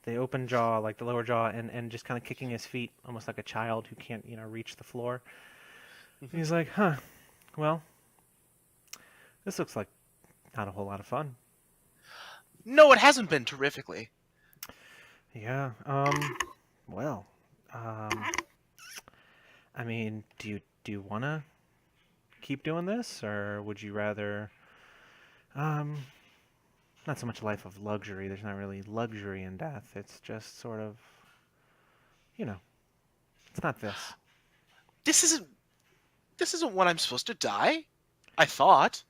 the open jaw, like the lower jaw, and just kind of kicking his feet, almost like a child who can't reach the floor. He's like, huh, well, this looks like not a whole lot of fun. No, it hasn't been terrifically. Yeah. Well. I mean, do you want to keep doing this, or would you rather? Not so much a life of luxury. There's not really luxury in death. It's just sort of, it's not this. This isn't when I'm supposed to die. I thought.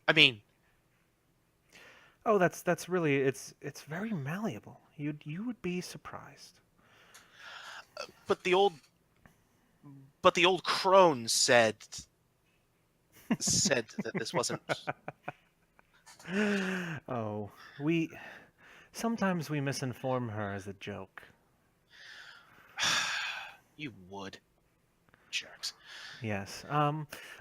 I mean, Oh, that's really it's very malleable. You would be surprised. but the old crone said that this wasn't. Oh, sometimes we misinform her as a joke. You would, jerks. Yes.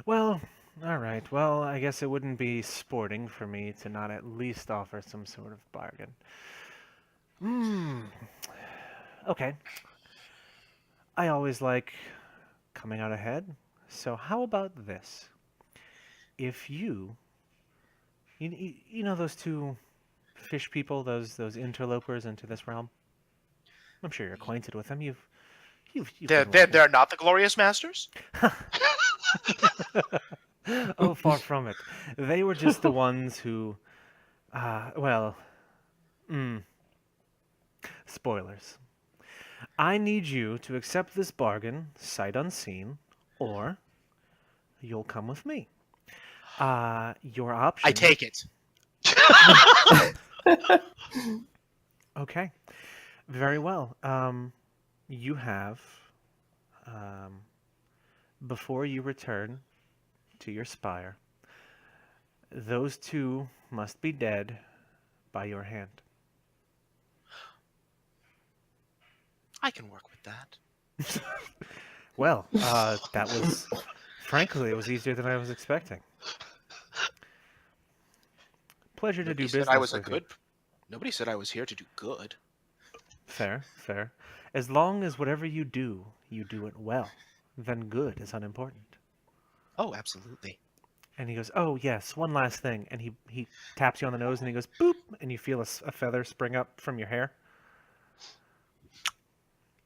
Well, all right. Well, I guess it wouldn't be sporting for me to not at least offer some sort of bargain. Okay. I always like coming out ahead. So how about this? If you know those two fish people, those interlopers into this realm? I'm sure you're acquainted with them. You've They're not the Glorious Masters? Oh, far from it. They were just the ones who, spoilers. I need you to accept this bargain, sight unseen, or you'll come with me. Your option. I take it. Okay, very well. You have, um, before you return to your spire, those two must be dead by your hand. I can work with that. Well, that was, frankly, it was easier than I was expecting. Pleasure to do Nobody business said I was a with you. good. Nobody said I was here to do good. Fair, fair. As long as whatever you do it well, then good is unimportant. Oh, absolutely. And he goes, "Oh yes, one last thing." And he taps you on the nose and he goes, "Boop," and you feel a feather spring up from your hair.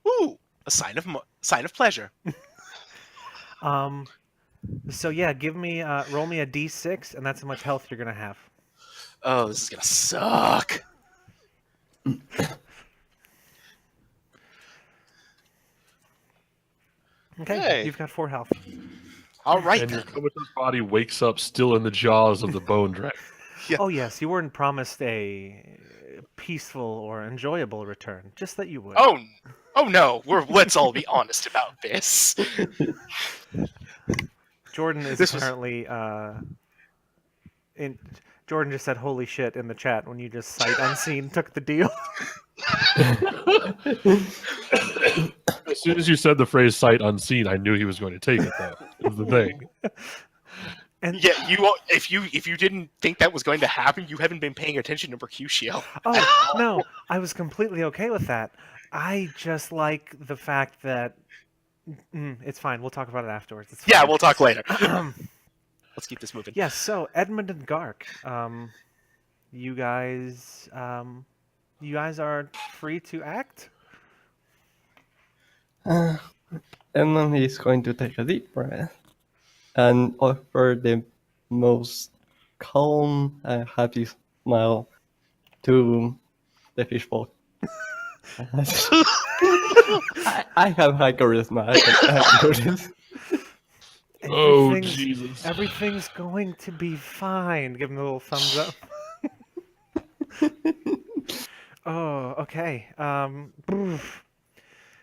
Ooh, a sign of pleasure. Um, so yeah, roll me a d6, and that's how much health you're gonna have. Oh, this is gonna suck. Okay, Hey. you've got 4 health. All right And your then. comatose body wakes up still in the jaws of the bone dragon. Yeah. Oh yes, you weren't promised a peaceful or enjoyable return, just that you would. Oh no. Let's all be honest about this. Jordan is This was- apparently in. Jordan just said "holy shit" in the chat when you just sight unseen took the deal. As soon as you said the phrase "sight unseen," I knew he was going to take it. Though is the thing. And Yeah, if you didn't think that was going to happen, you haven't been paying attention to Mercutio. oh no, I was completely okay with that. I just like the fact that it's fine. We'll talk about it afterwards. It's Yeah, fine. we'll talk later. Yes. Let's keep this moving. So Edmund and Gark, you guys, are free to act. And then he's going to take a deep breath and offer the most calm and happy smile to the fishbowl. I have high charisma. I can do this. Oh Everything's- Jesus! Everything's going to be fine. Give him a little thumbs up. Oh, okay.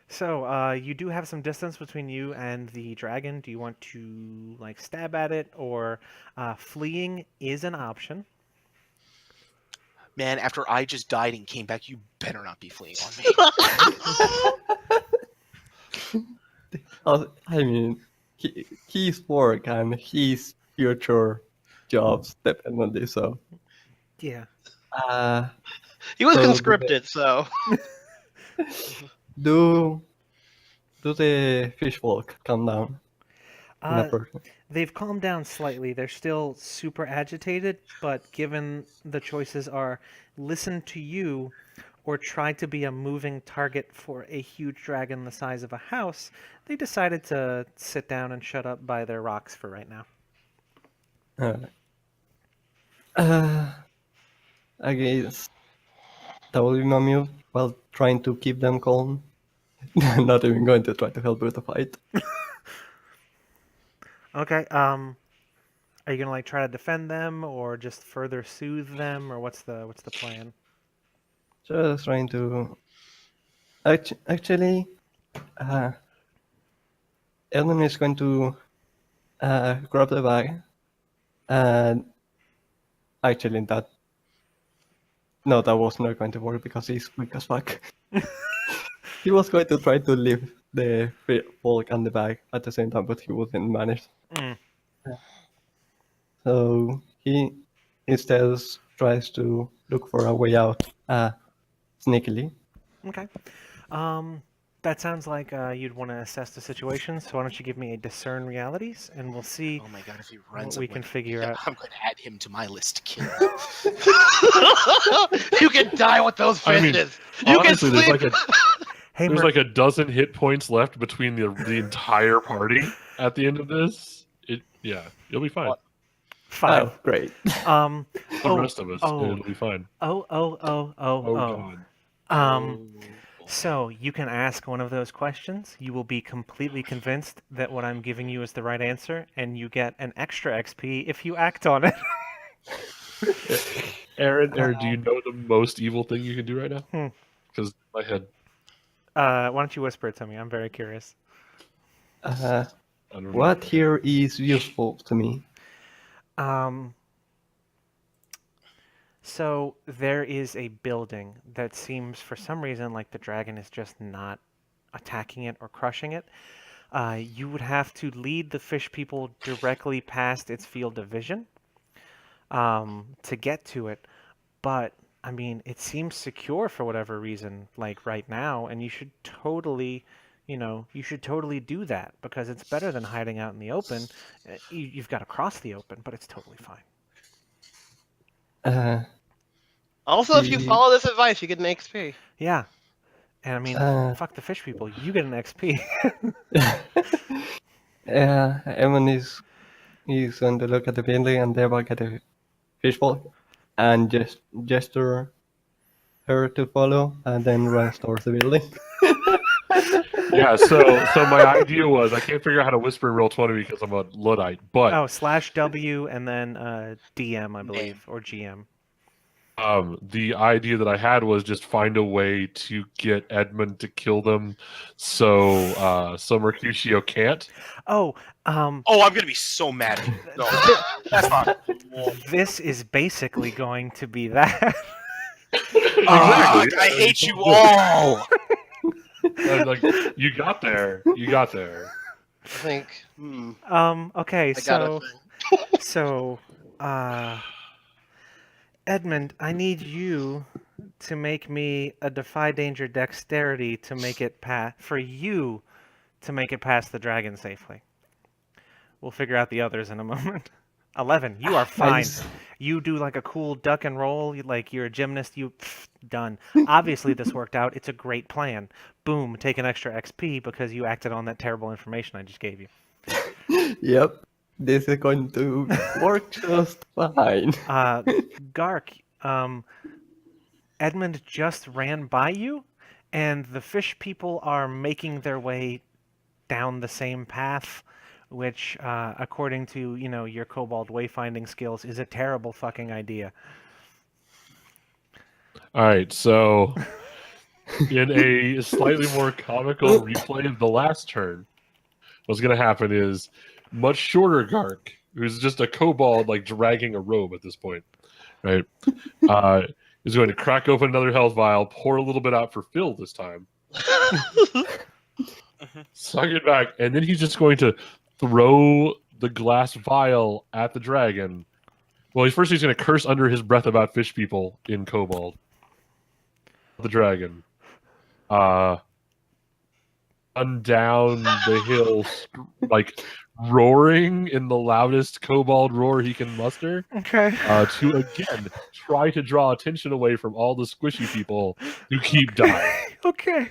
So, you do have some distance between you and the dragon. Do you want to like stab at it, or fleeing is an option? Man, after I just died and came back, you better not be fleeing on me. I mean, his work and his future jobs depend on this. So, Yeah. He was So, conscripted, so do the fishfolk come down? In Uh, that person? They've calmed down slightly. They're still super agitated, but given the choices are listen to you or try to be a moving target for a huge dragon the size of a house, they decided to sit down and shut up by their rocks for right now. I guess that will be my move while trying to keep them calm. Not even going to try to help with the fight. Okay, are you gonna like try to defend them or just further soothe them, or what's the plan? Just trying to. Actually, Elden is going to grab the bag, and actually that. No, that was not going to work because he's weak as fuck. He was going to try to lift the folk and the bag at the same time, but he wouldn't manage. Mm. So he instead tries to look for a way out sneakily. Okay. That sounds like you'd want to assess the situation. So why don't you give me a discern realities, and we'll see Oh my god, if he what runs, we I'm can gonna- figure out. I'm going to add him to my list to kill. you can die with those I mean, fishes. You Honestly, can there's sleep. like Hey, there's like a dozen hit points left between the entire party at the end of this. You'll be fine. What? 5. Oh, great. Um. The oh, rest of us, oh. it'll be fine. Oh. Oh god. Um. Oh, boy. So you can ask one of those questions. You will be completely convinced that what I'm giving you is the right answer, and you get an extra XP if you act on it. Aaron, do you know the most evil thing you can do right now? Hmm. Because my head. Why don't you whisper it to me? I'm very curious. I don't know. What here is useful to me? Um, so there is a building that seems, for some reason, like the dragon is just not attacking it or crushing it. You would have to lead the fish people directly past its field of vision to get to it. But I mean, it seems secure for whatever reason, like right now, and you should totally, you should totally do that because it's better than hiding out in the open. You've got to cross the open, but it's totally fine. Also, if you The- follow this advice, you get an XP. Yeah, and I mean, Uh. fuck the fish people. You get an XP. Evan is going to look at the building and thereby get a fishbowl and just gesture her to follow and then runs towards the building. Yeah, so my idea was I can't figure out how to whisper in Roll20 because I'm a Luddite, but Oh, /W and then DM, I believe, or GM. the idea that I had was just find a way to get Edmund to kill them, so Mercutio can't. Oh, Oh, I'm gonna be so mad at you. No, that's not. this is basically going to be that. Fuck, I hate you all. Like you got there. I think. Okay, I got so it. so Edmund, I need you to make me a defy danger dexterity to make it for you to make it past the dragon safely. We'll figure out the others in a moment. 11, you are fine. Nice. You do like a cool duck and roll, like you're a gymnast, done. Obviously this worked out. It's a great plan. Boom, take an extra XP because you acted on that terrible information I just gave you. Yep, this is going to work just fine. Gark, Edmund just ran by you, and the fish people are making their way down the same path, which, according to, your kobold wayfinding skills, is a terrible fucking idea. All right, so in a slightly more comical replay of the last turn, what's going to happen is much shorter Gark, who's just a kobold like dragging a robe at this point, right? Is going to crack open another health vial, pour a little bit out for Phil this time, suck it back, and then he's just going to throw the glass vial at the dragon. Well, he's going to curse under his breath about fish people in kobold. The dragon. Run down the hill, like roaring in the loudest kobold roar he can muster. Okay. To again try to draw attention away from all the squishy people who keep dying. Okay.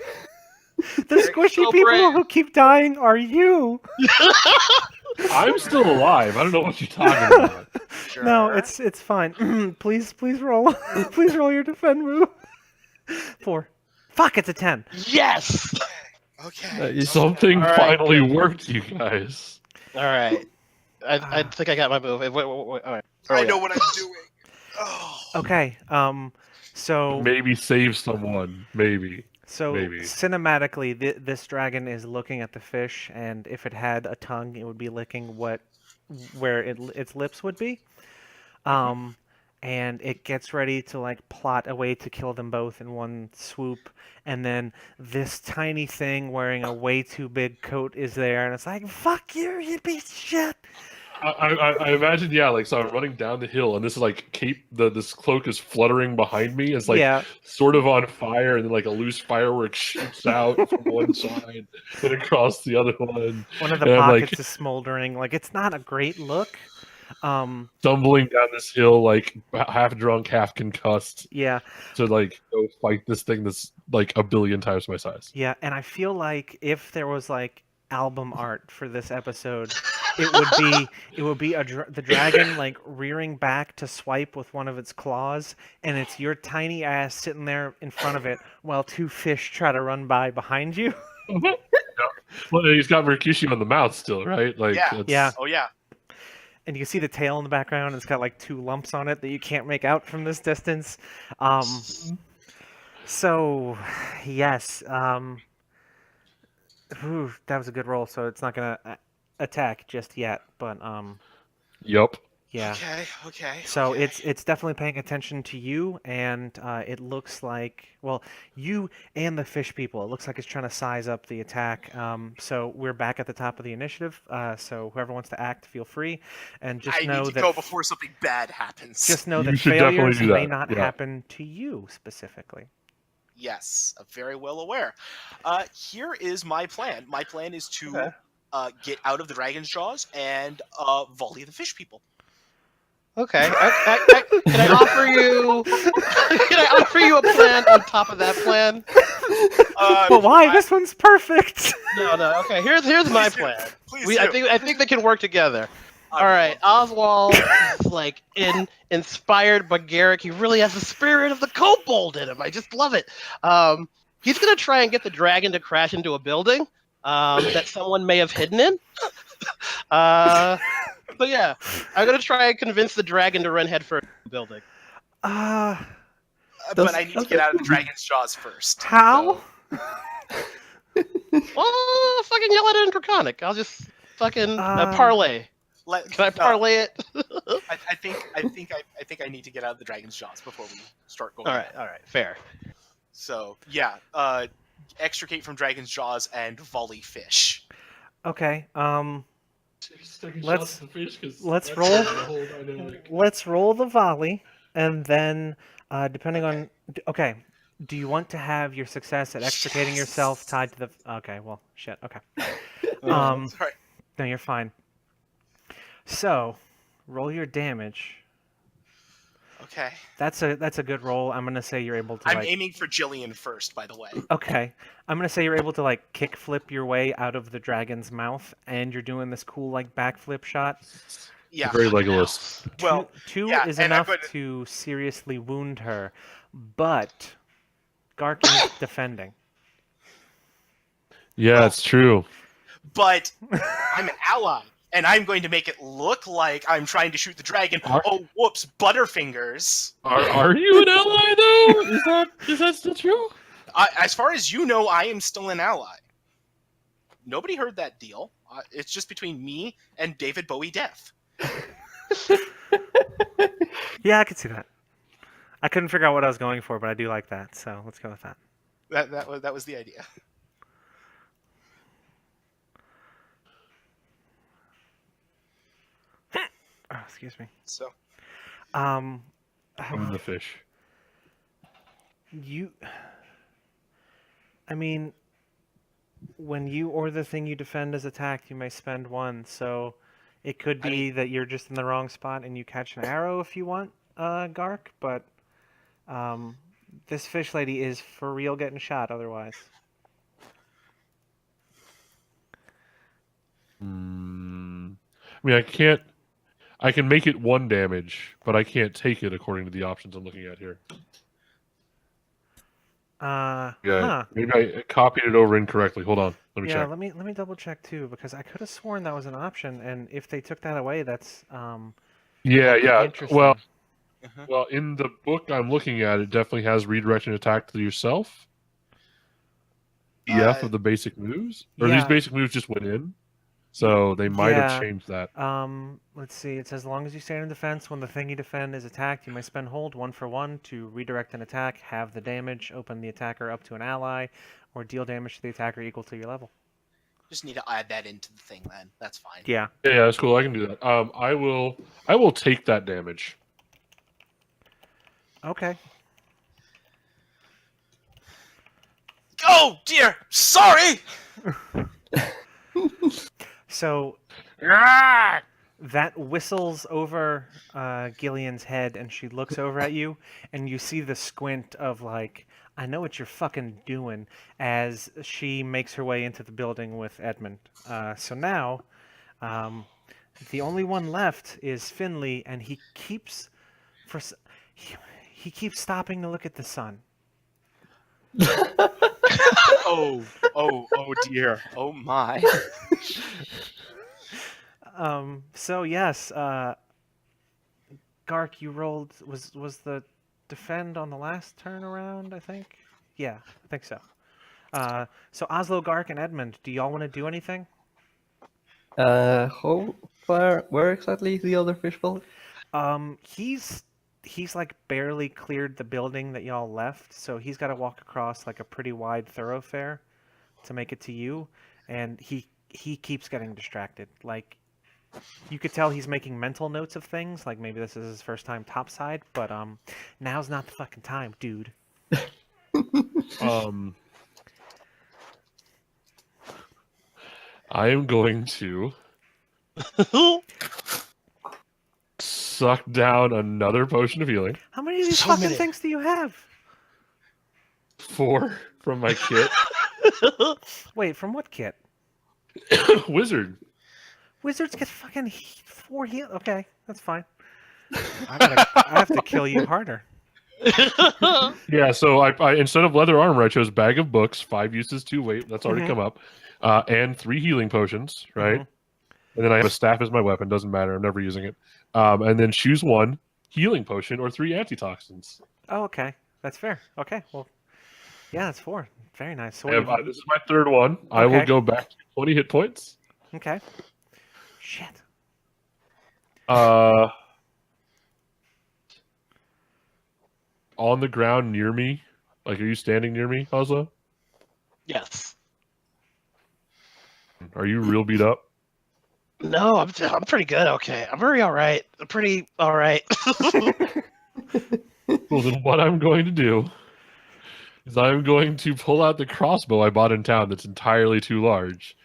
The squishy so people brave. who keep dying are you. I'm still alive. I don't know what you're talking about. Sure. No, it's fine. please roll. Please roll your defend move. 4. Fuck, it's a 10. Yes. Okay. Something All right. finally worked, you guys. All right. I think I got my move. Wait, all right. I know what I'm doing. Oh. Okay. So Maybe save someone. Maybe. So Maybe. cinematically, this dragon is looking at the fish, and if it had a tongue, it would be licking where its lips would be. And it gets ready to like plot a way to kill them both in one swoop, and then this tiny thing wearing a way too big coat is there, and it's like, "Fuck you, you piece of shit!" I imagine, yeah, like, so I'm running down the hill, and this is like this cloak is fluttering behind me. It's like Yeah. sort of on fire, and then like a loose firework shoots out from one side and across the other one. One of the And I'm, pockets like, is smoldering. Like, it's not a great look. stumbling down this hill, like half drunk, half concussed, Yeah. to like go fight this thing that's like a billion times my size. Yeah, and I feel like if there was like album art for this episode, it would be the dragon like rearing back to swipe with one of its claws, and it's your tiny ass sitting there in front of it while two fish try to run by behind you. Yeah. Well, he's got Mercutio in the mouth still, right? Like, Yeah. it's, Yeah. Oh yeah. And you can see the tail in the background. And it's got like two lumps on it that you can't make out from this distance. So, yes. That was a good roll. So it's not gonna attack just yet. But Yup. yeah. Okay. So okay. it's definitely paying attention to you, and it looks like, well, you and the fish people. It looks like it's trying to size up the attack. So we're back at the top of the initiative. So whoever wants to act, feel free, and just I know need to that go before something bad happens. just know You that should definitely failures do may that, not yeah. happen to you specifically. Yes, I'm very well aware. Here is my plan. My plan is to get out of the dragon's jaws and volley the fish people. Okay. Can I offer you? Can I offer you a plan on top of that plan? But why? This one's perfect. No. Okay. Here's my Please do. plan. Please I do. think they can work together. I All right, would love Oswald is like inspired by Garrick. He really has the spirit of the kobold in him. I just love it. He's gonna try and get the dragon to crash into a building that someone may have hidden in. So yeah, I'm gonna try and convince the dragon to run headfirst into the building. but I need to get out of the dragon's jaws first. How? So- Well, fucking yell at it in Draconic. I'll just fucking parlay. Can I parlay it? I think I need to get out of the dragon's jaws before we start going. All right, fair. So yeah, extricate from dragon's jaws and volley fish. Okay. Let's- let's let's roll. The whole dynamic. Let's roll the volley, and then depending on okay, do you want to have your success at extricating yourself tied to the? Okay, well, shit. Okay. Sorry. No, you're fine. So, roll your damage. Okay. That's a good roll. I'm gonna say you're able to. I'm like, aiming for Jillian first, by the way. Okay, I'm gonna say you're able to like kick flip your way out of the dragon's mouth, and you're doing this cool like backflip shot. Yeah. Very Legolas. Well, two yeah, is and I'm enough going to seriously wound her, but Gark is defending. Yeah, it's true. but I'm an ally, and I'm going to make it look like I'm trying to shoot the dragon. Oh, whoops, Butterfingers. Are you an ally though? Is that still true? As far as you know, I am still an ally. Nobody heard that deal. It's just between me and David Bowie Death. Yeah, I could see that. I couldn't figure out what I was going for, but I do like that, so let's go with that. That was the idea. Oh, excuse me. So I'm the fish. I mean, when you or the thing you defend is attacked, you may spend one. So it could be that you're just in the wrong spot and you catch an arrow if you want, Gark. But this fish lady is for real getting shot otherwise. I mean, I can make it 1 damage, but I can't take it according to the options I'm looking at here. Yeah, maybe I copied it over incorrectly. Hold on, let me Yeah, check. let me double check too, because I could have sworn that was an option, and if they took that away, that's Yeah. interesting. Well, in the book I'm looking at, it definitely has redirect and attack to yourself. BF of the basic moves, or these yeah. basic moves just went in, so they might Yeah. have changed that. Let's see. It says, as long as you stand in defense when the thing you defend is attacked, you may spend hold 1 for 1 to redirect an attack, have the damage, open the attacker up to an ally, or deal damage to the attacker equal to your level. just need to add that into the thing then. That's fine. Yeah. Yeah, that's cool. I can do that. I will take that damage. Okay. Oh dear, sorry. So that whistles over Gillian's head, and she looks over at you, and you see the squint of like, I know what you're fucking doing, as she makes her way into the building with Edmund. So now, The only one left is Finley, and he keeps for s- he, he keeps stopping to look at the sun. Oh dear. Oh my. So yes, Gark, you rolled was the defend on the last turn around, I think. Yeah, I think so. So Oslo, Gark, and Edmund, do y'all want to do anything? How far? Where exactly is the other fishbowl? He's like barely cleared the building that y'all left, so he's got to walk across like a pretty wide thoroughfare to make it to you, and he keeps getting distracted. Like you could tell he's making mental notes of things, like maybe this is his first time topside, but now's not the fucking time, dude. Um, I am going to suck down another potion of healing. How many of these So fucking many. things do you have? 4 from my kit. Wait, from what kit? Wizard. Wizards get fucking 4 heal. Okay, that's fine. I have to kill you harder. Yeah, so I instead of leather armor, I chose bag of books, 5 uses, 2 weight. That's already Mhm. come up, and 3 healing potions, right? Mhm. And then I have a staff as my weapon. Doesn't matter. I'm never using it. And then choose 1 healing potion or 3 antitoxins. Oh, okay, that's fair. Okay, well, yeah, that's 4. Very nice. So I what have, this is my 3rd one. I will Okay. go back to 20 hit points. Okay. Shit. Uh, on the ground near me. Like, are you standing near me, Oslo? Yes. Are you real beat up? No, I'm pretty good. Okay, I'm very all right. I'm pretty all right. Well, then what I'm going to do is I'm going to pull out the crossbow I bought in town that's entirely too large,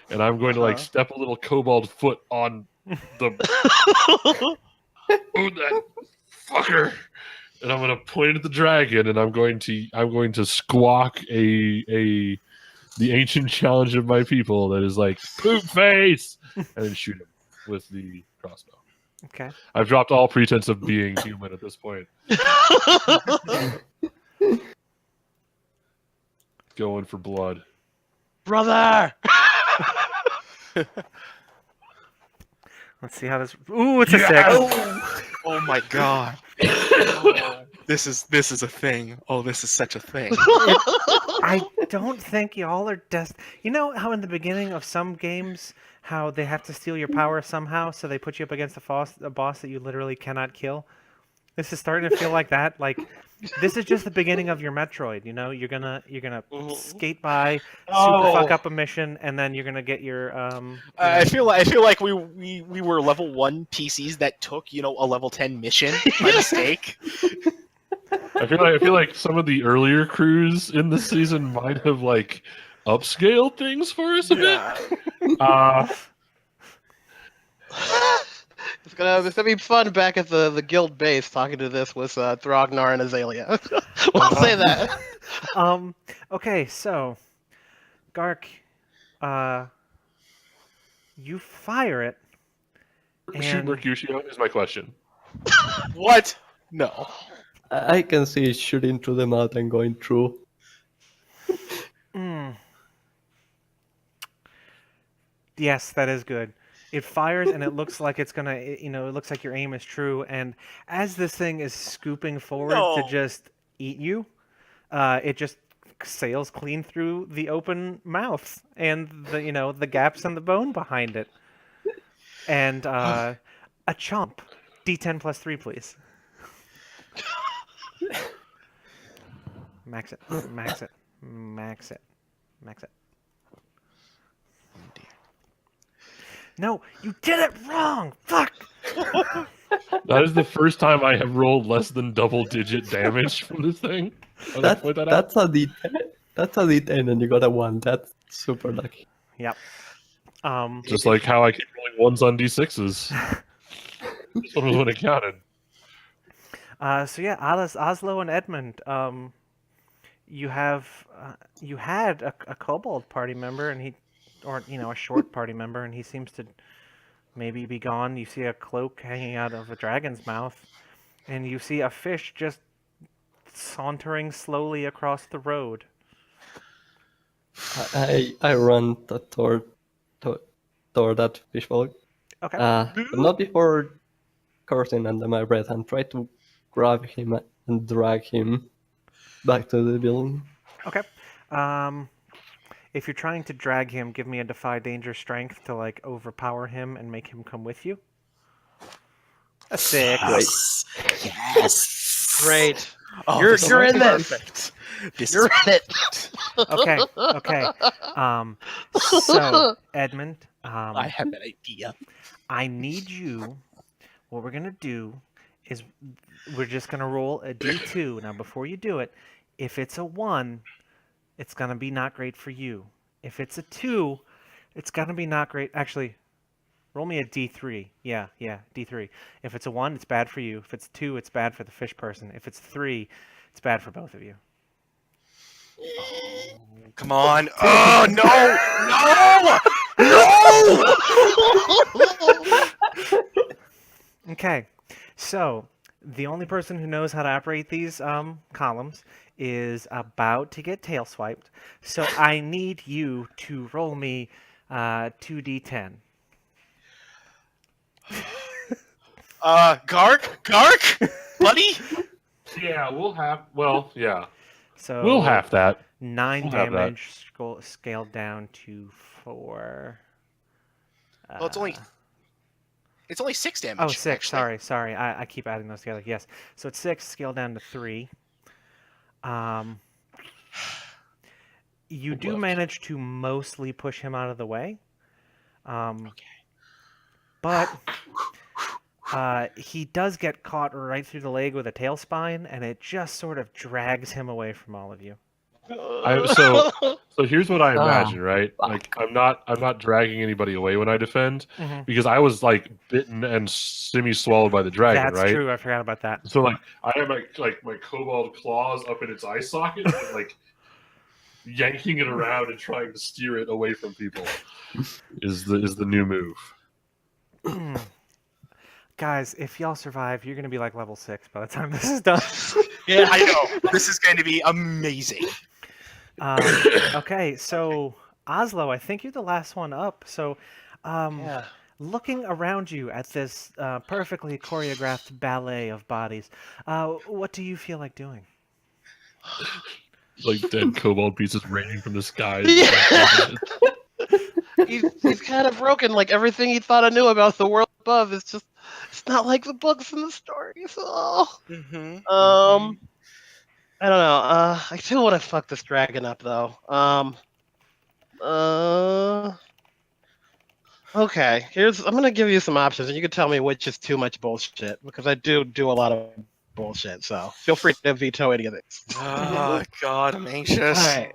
and I'm going to like Uh-huh. step a little kobold foot on the oh, that fucker, and I'm going to point it at the dragon, and I'm going to squawk the ancient challenge of my people that is like poop face, and then shoot him with the crossbow. Okay. I've dropped all pretense of being human at this point. Going for blood. Brother. Let's see how this. Ooh, it's a Yes! 6. Oh my god. Oh, this is a thing. Oh, this is such a thing. I don't think y'all are You know how in the beginning of some games, how they have to steal your power somehow, so they put you up against a boss that you literally cannot kill? This is starting to feel like that. Like, this is just the beginning of your Metroid. You know, you're gonna Mhm. skate by, super Oh. fuck up a mission, and then you're gonna get your I feel like we were level 1 PCs that took, a level 10 mission by mistake. I feel like some of the earlier crews in the season might have like upscaled things for us a bit. It's gonna be fun back at the guild base talking to this with Thrognar and Azalea. We'll say that. Okay, so Gark, you fire it, Shoot and Mercutio is my question. What? No. I can see it shooting through the mouth and going through. yes, that is good. It fires and it looks like it's gonna, it looks like your aim is true. And as this thing is scooping forward to No. just eat you, it just sails clean through the open mouth and the gaps in the bone behind it. And a chomp, D10 plus 3, please. Max it, max it, max it, max it. No, you did it wrong. Fuck. That is the first time I have rolled less than double-digit damage from this thing. I'll just point that out. That's a D10. That's a D10, and you got a 1. That's super lucky. Yep. Just like how I keep rolling 1s on d6s. This one was when it counted. So yeah, Oslo and Edmund. You had a kobold party member, and a short party member, and he seems to maybe be gone. You see a cloak hanging out of a dragon's mouth, and you see a fish just sauntering slowly across the road. I run toward that fishbowl. Okay. But not before cursing under my breath and try to grab him and drag him back to the building. Okay. If you're trying to drag him, give me a defy danger strength to like overpower him and make him come with you. A 6. Yes. Yes. Great. Oh, You're this in is this. perfect. This You're is in it. Okay. Okay. So Edmund, I have an idea. I need you. What we're gonna do is we're just gonna roll a d2. Now, before you do it, if it's a 1, it's gonna be not great for you. If it's a 2, it's gonna be not great. Actually, roll me a d3. Yeah, d3. If it's a 1, it's bad for you. If it's 2, it's bad for the fish person. If it's 3, it's bad for both of you. Come on. Oh, no. No. Okay, so the only person who knows how to operate these columns is about to get tail swiped. So I need you to roll me 2d10. Gark, buddy. Yeah, we'll have. Well, yeah, So we'll have that. 9 We'll have that. damage scaled down to 4. Well, it's only 6 damage. Oh, 6. actually. Sorry. I keep adding those together. Yes. So it's 6, scaled down to 3. You Good do left. manage to mostly push him out of the way. Okay. But he does get caught right through the leg with a tail spine, and it just sort of drags him away from all of you. So here's what I Ah, imagine, right? fuck. Like I'm not dragging anybody away when I defend Mhm. because I was like bitten and semi-swallowed by the dragon, That's right? true. I forgot about that. So like I have my kobold claws up in its eye socket, and, like yanking it around and trying to steer it away from people is the new move. Guys, if y'all survive, you're gonna be like level 6 by the time this is done. Yeah. I know. This is going to be amazing. Okay, so Oslo, I think you're the last one up. So, Yeah. looking around you at this perfectly choreographed ballet of bodies, what do you feel like doing? Like dead kobold pieces raining from the skies. Yeah. He's kind of broken. Like everything he thought I knew about the world above is just, it's not like the books and the stories. Oh. Mm-hmm. I don't know. I still want to fuck this dragon up though. Okay. I'm gonna give you some options, and you can tell me which is too much bullshit because I do a lot of bullshit. So feel free to veto any of this. Oh, God, I'm anxious. All right.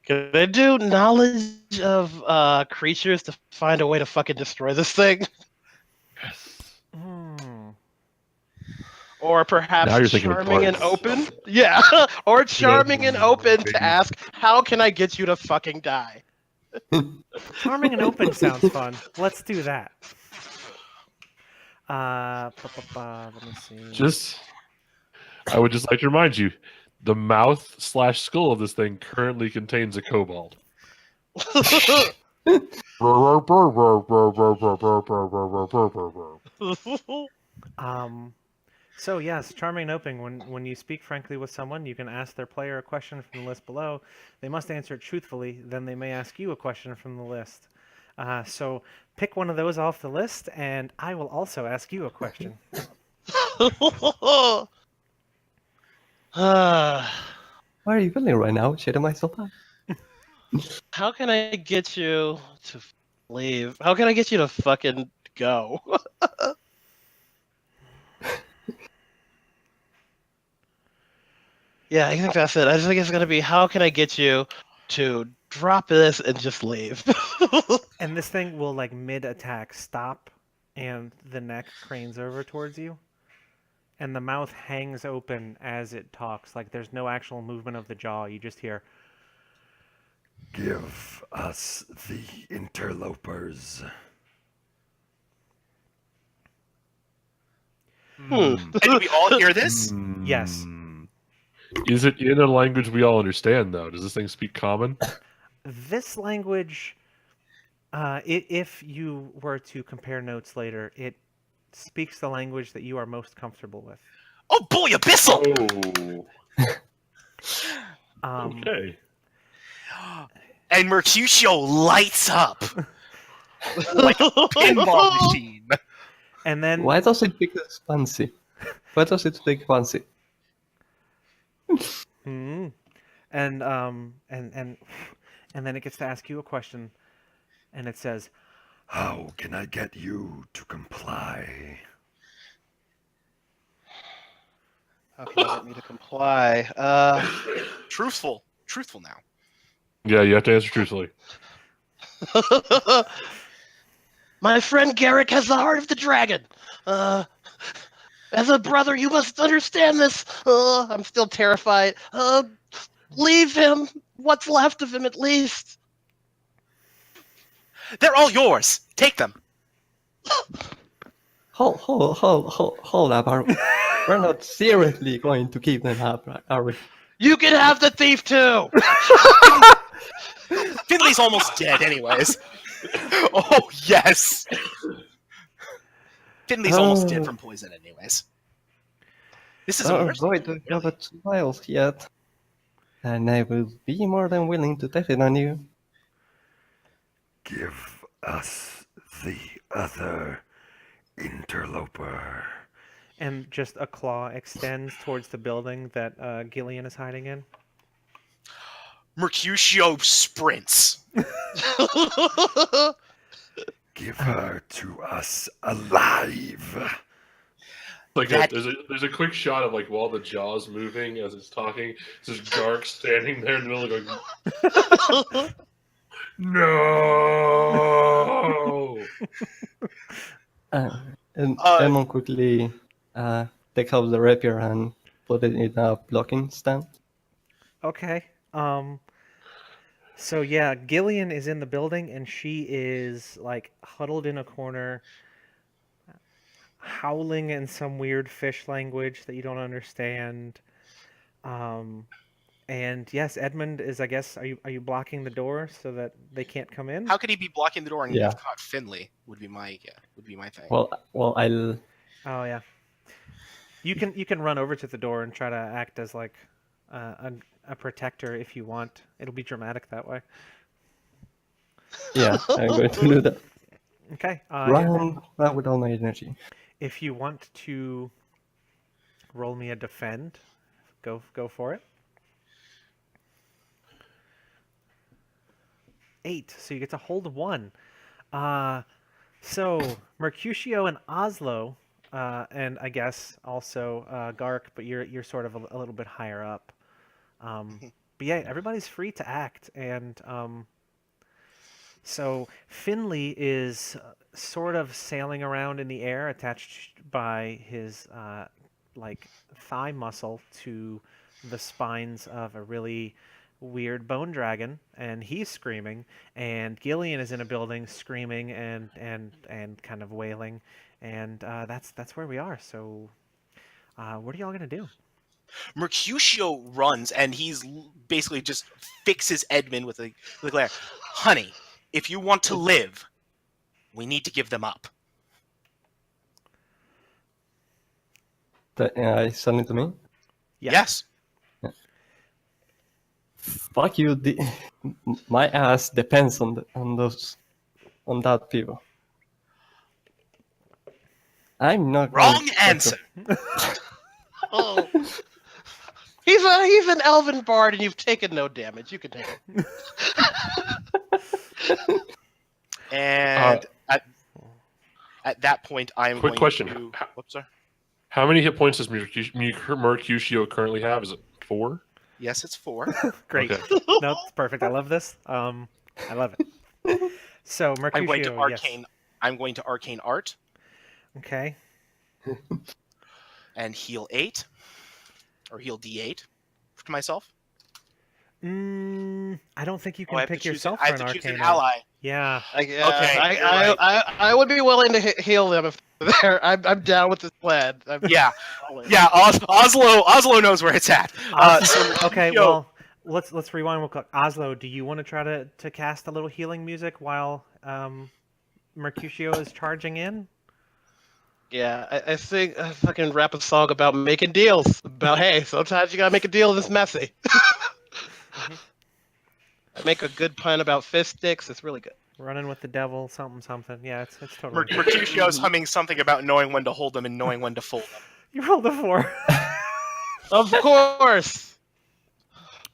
Can I do knowledge of creatures to find a way to fucking destroy this thing? Hmm. Or perhaps Now you're thinking of charming and dwarves. open? Yeah. Or charming and open to ask, how can I get you to fucking die? Charming and open sounds fun. Let's do that. Let me see. I would just like to remind you, the mouth/skull of this thing currently contains a kobold. So yes, charming and open. When you speak frankly with someone, you can ask their player a question from the list below. They must answer it truthfully. Then they may ask you a question from the list. So pick one of those off the list, and I will also ask you a question. How are you feeling right now? Shitting myself out. How can I get you to leave? How can I get you to fucking go? Yeah, I think that's it. I just think it's gonna be, how can I get you to drop this and just leave? And this thing will like mid-attack stop, and the neck cranes over towards you, and the mouth hangs open as it talks. Like there's no actual movement of the jaw. You just hear, Give us the interlopers. Hmm. And do we all hear this? Yes. Is it in a language we all understand, though? Does this thing speak common? This language, if you were to compare notes later, it speaks the language that you are most comfortable with. Oh boy, Abyssal! Oh. Okay. And Mercutio lights up like a pinball machine. And then Why does it speak fancy? Why does it speak fancy? Hmm. And then it gets to ask you a question, and it says, How can I get you to comply? How can you get me to comply? Truthful now. Yeah, you have to answer truthfully. My friend Garrick has the heart of the dragon. As a brother, you must understand this. I'm still terrified. Leave him. What's left of him, at least. They're all yours. Take them. Hold up. We're not seriously going to keep them up, are we? You can have the thief too. Finley's almost dead, anyways. Oh yes. Finley's almost dead from poison, anyways. This is a Oh mercy. boy, do you have a trials yet? And I will be more than willing to test it on you. Give us the other interloper. and just a claw extends towards the building that Gillian is hiding in. Mercutio sprints. Give her to us alive. Like That- there's a quick shot of like while the jaw's moving as it's talking. There's Gark standing there in the middle going, no. And Emon quickly takes out the rapier and put it in a blocking stand. Okay. So yeah, Gillian is in the building and she is like huddled in a corner, howling in some weird fish language that you don't understand. And yes, Edmund is, I guess, are you blocking the door so that they can't come in? How could he be blocking the door and Yeah. have caught Finley? Would be my thing. Well, I'll. Oh yeah. You can run over to the door and try to act as like a protector if you want. It'll be dramatic that way. Yeah, I'm going to do that. Okay. Run with all my energy. If you want to roll me a defend, go for it. 8, so you get to hold 1. So Mercutio and Oslo, and I guess also Gark, but you're sort of a little bit higher up. But yeah, everybody's free to act, and so Finley is sort of sailing around in the air, attached by his like thigh muscle to the spines of a really weird bone dragon, and he's screaming. And Gillian is in a building, screaming and kind of wailing, and that's where we are. So, what are y'all gonna do? Mercutio runs and he's basically just fixes Edmund with a glare. Honey, if you want to live, we need to give them up. Is something to me? Yes. Fuck you. My ass depends on that people. I'm not. Wrong answer. Oh. He's an elven bard, and you've taken no damage. You can take it. And at that point, I am Quick going question. to. Whoops, sorry. How many hit points does Mercutio currently have? Is it 4? Yes, it's 4. Great. Okay. No, it's perfect. I love this. I love it. So Mercutio, I'm going to yes. arcane. I'm going to arcane art Okay. and heal 8, or heal D8 to myself. I don't think you I can have pick to choose. yourself I for have an to choose arcane. an ally. Yeah. Okay, you're right. I would be willing to heal them if There, I'm down with this plan. Yeah, all in. yeah. Oslo knows where it's at. Okay, Yo, well, let's rewind real quick. Oslo, do you want to try to cast a little healing music while Mercutio is charging in? Yeah, I think I fucking rap a song about making deals. About hey, sometimes you gotta make a deal that's messy. I make a good pun about fist sticks. It's really good. Running with the devil, something, something. Yeah, it's totally. Mercutio's humming something about knowing when to hold them and knowing when to fold them. You rolled a 4. Of course.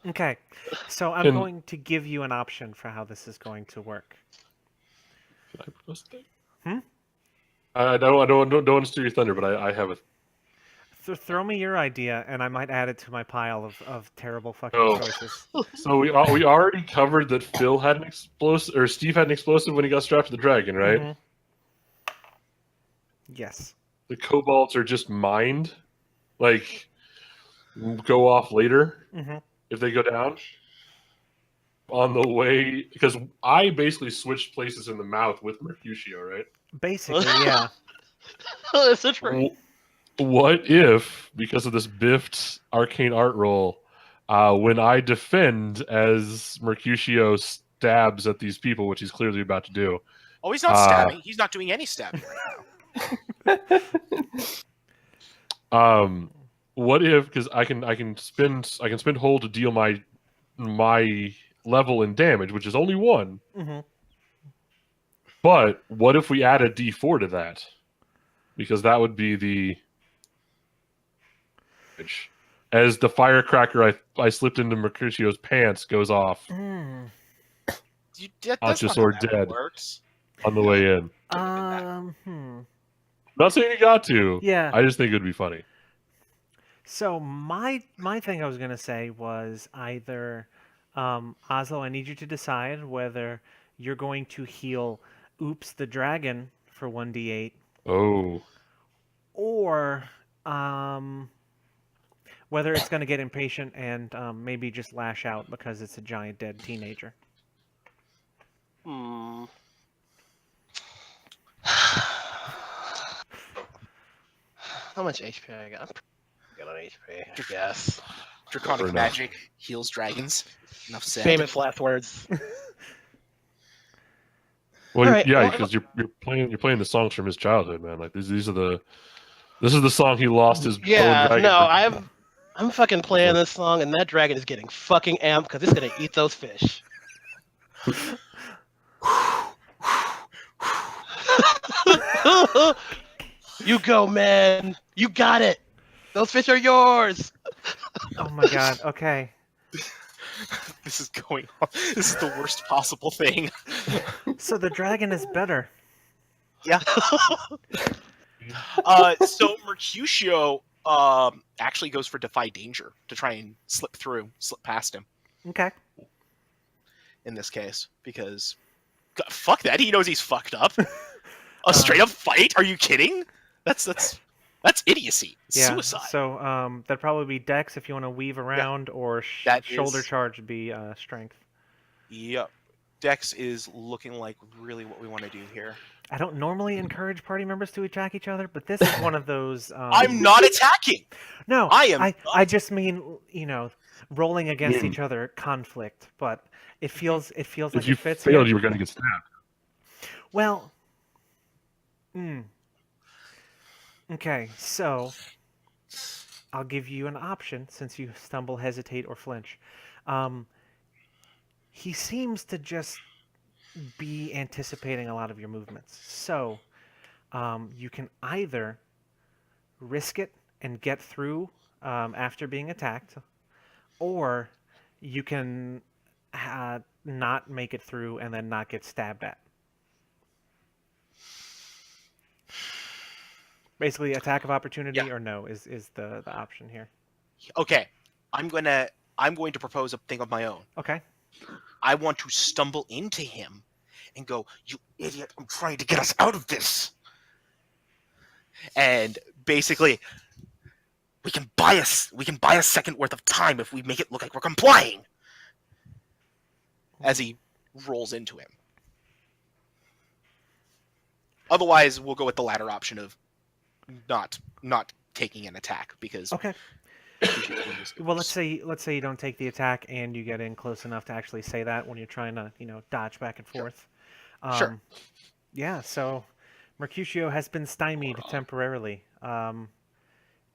Okay, so I'm Can- going to give you an option for how this is going to work. Can I propose a thing? Hmm? I don't want to steal your thunder, but I have a. Throw me your idea, and I might add it to my pile of terrible fucking Oh. choices. So we already covered that Phil had an explosive, or Steve had an explosive when he got strapped to the dragon, right? Mhm. Yes. The kobolds are just mined, like go off later hmm if they go down. On the way, because I basically switched places in the mouth with Mercutio, right? Basically, yeah. It's a tree. What if, because of this Biffed arcane art roll, when I defend as Mercutio stabs at these people, which he's clearly about to do, Oh, he's not stabbing. He's not doing any stabbing right now. what if, because I can spend hold to deal my level in damage, which is only 1. hmm But what if we add a D4 to that? Because that would be the as the firecracker I slipped into Mercutio's pants goes off Mm. That's Conscious not how or that dead. works. on the way in. Not saying you got to. Yeah. I just think it would be funny. So my thing I was gonna say was either, Oslo, I need you to decide whether you're going to heal Oops the dragon for 1d8, Oh, or whether it's going to get impatient and maybe just lash out because it's a giant dead teenager. Hmm. How much HP I got? I'm pretty good on HP, I guess. Draconic Or no. magic heals dragons. Enough said. Famous last words. well, All right, yeah, well, because you're playing the songs from his childhood, man. Like these are the. This is the song he lost his bow and Yeah, dragon. no, I'm fucking playing this song, and that dragon is getting fucking amped because it's gonna eat those fish. You go, man. You got it. Those fish are yours. Oh my god. Okay. This is going on. This is the worst possible thing. So the dragon is better. Yeah. So Mercutio actually goes for Defy Danger to try and slip past him Okay. in this case, because God, fuck that. He knows he's fucked up. A straight up fight? Are you kidding? That's idiocy. Yeah. Suicide. So that'd probably be Dex if you want to weave around, or That shoulder is- charge would be Strength. Yep. Dex is looking like really what we want to do here. I don't normally encourage party members to attack each other, but this is one of those. I'm not attacking. No, I am I just mean, rolling against Mm. each other conflict, but it feels like If you it fits failed, here. you were going to get stabbed. Well, okay, so I'll give you an option since you stumble, hesitate, or flinch. He seems to just be anticipating a lot of your movements. So you can either risk it and get through after being attacked, or you can not make it through and then not get stabbed at. Basically, attack of opportunity or no is the option here. Okay. I'm going to propose a thing of my own. Okay. I want to stumble into him and go, "You idiot, I'm trying to get us out of this." And basically, we can buy a second worth of time if we make it look like we're complying. As he rolls into him. Otherwise, we'll go with the latter option of not taking an attack because Okay. Mercutio Well, let's say you don't take the attack and you get in close enough to actually say that when you're trying to dodge back and forth. Sure. Yeah. So Mercutio has been stymied temporarily.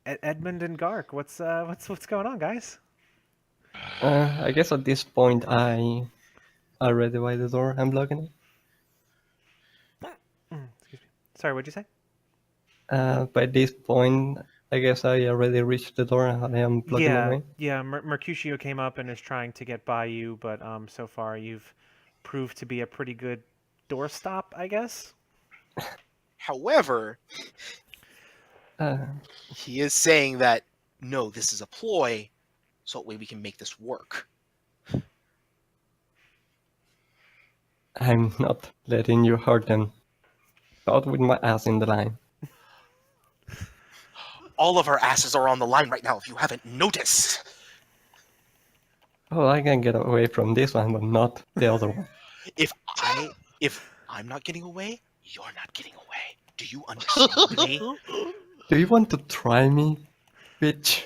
Edmund and Gark, what's going on, guys? I guess at this point I already by the door. I'm blocking it. Excuse me. Sorry, what'd you say? By this point, I guess I already reached the door and I am blocking the way. Yeah. Mercutio came up and is trying to get by you, but so far you've proved to be a pretty good doorstop, I guess. However, Uh, he is saying that no, this is a ploy, so that way we can make this work. I'm not letting you hurt them. Not with my ass in the line. All of our asses are on the line right now. If you haven't noticed. Oh, I can get away from this one, but not the other one. If I'm not getting away, you're not getting away. Do you understand me? Do you want to try me, bitch?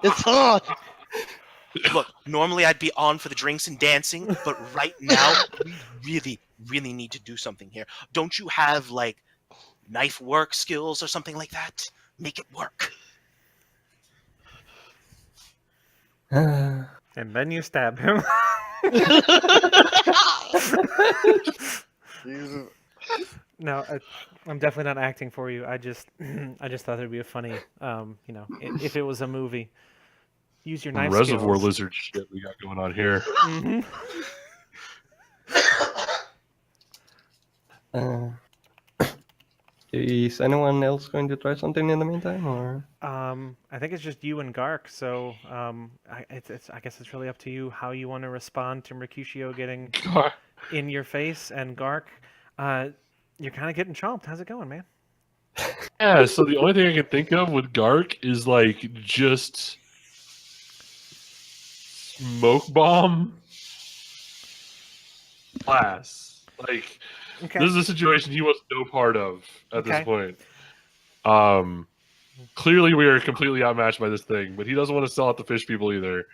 It's on. Look, normally I'd be on for the drinks and dancing, but right now we really need to do something here. Don't you have like knife work skills or something like that? Make it work. Uh, And then you stab him. No, I'm definitely not acting for you. I just thought it'd be a funny, if it was a movie. Use your knife Reservoir skills. lizard shit we got going on here. Mhm. Is anyone else going to try something in the meantime, or? I think it's just you and Gark. So, I guess it's really up to you how you want to respond to Mercutio getting in your face, and Gark, you're kind of getting chomped. How's it going, man? Yeah, so the only thing I can think of with Gark is like just smoke bomb class. Like Okay. this is a situation he wants no part of at Okay. this point. Clearly we are completely outmatched by this thing, but he doesn't want to sell out the fish people either.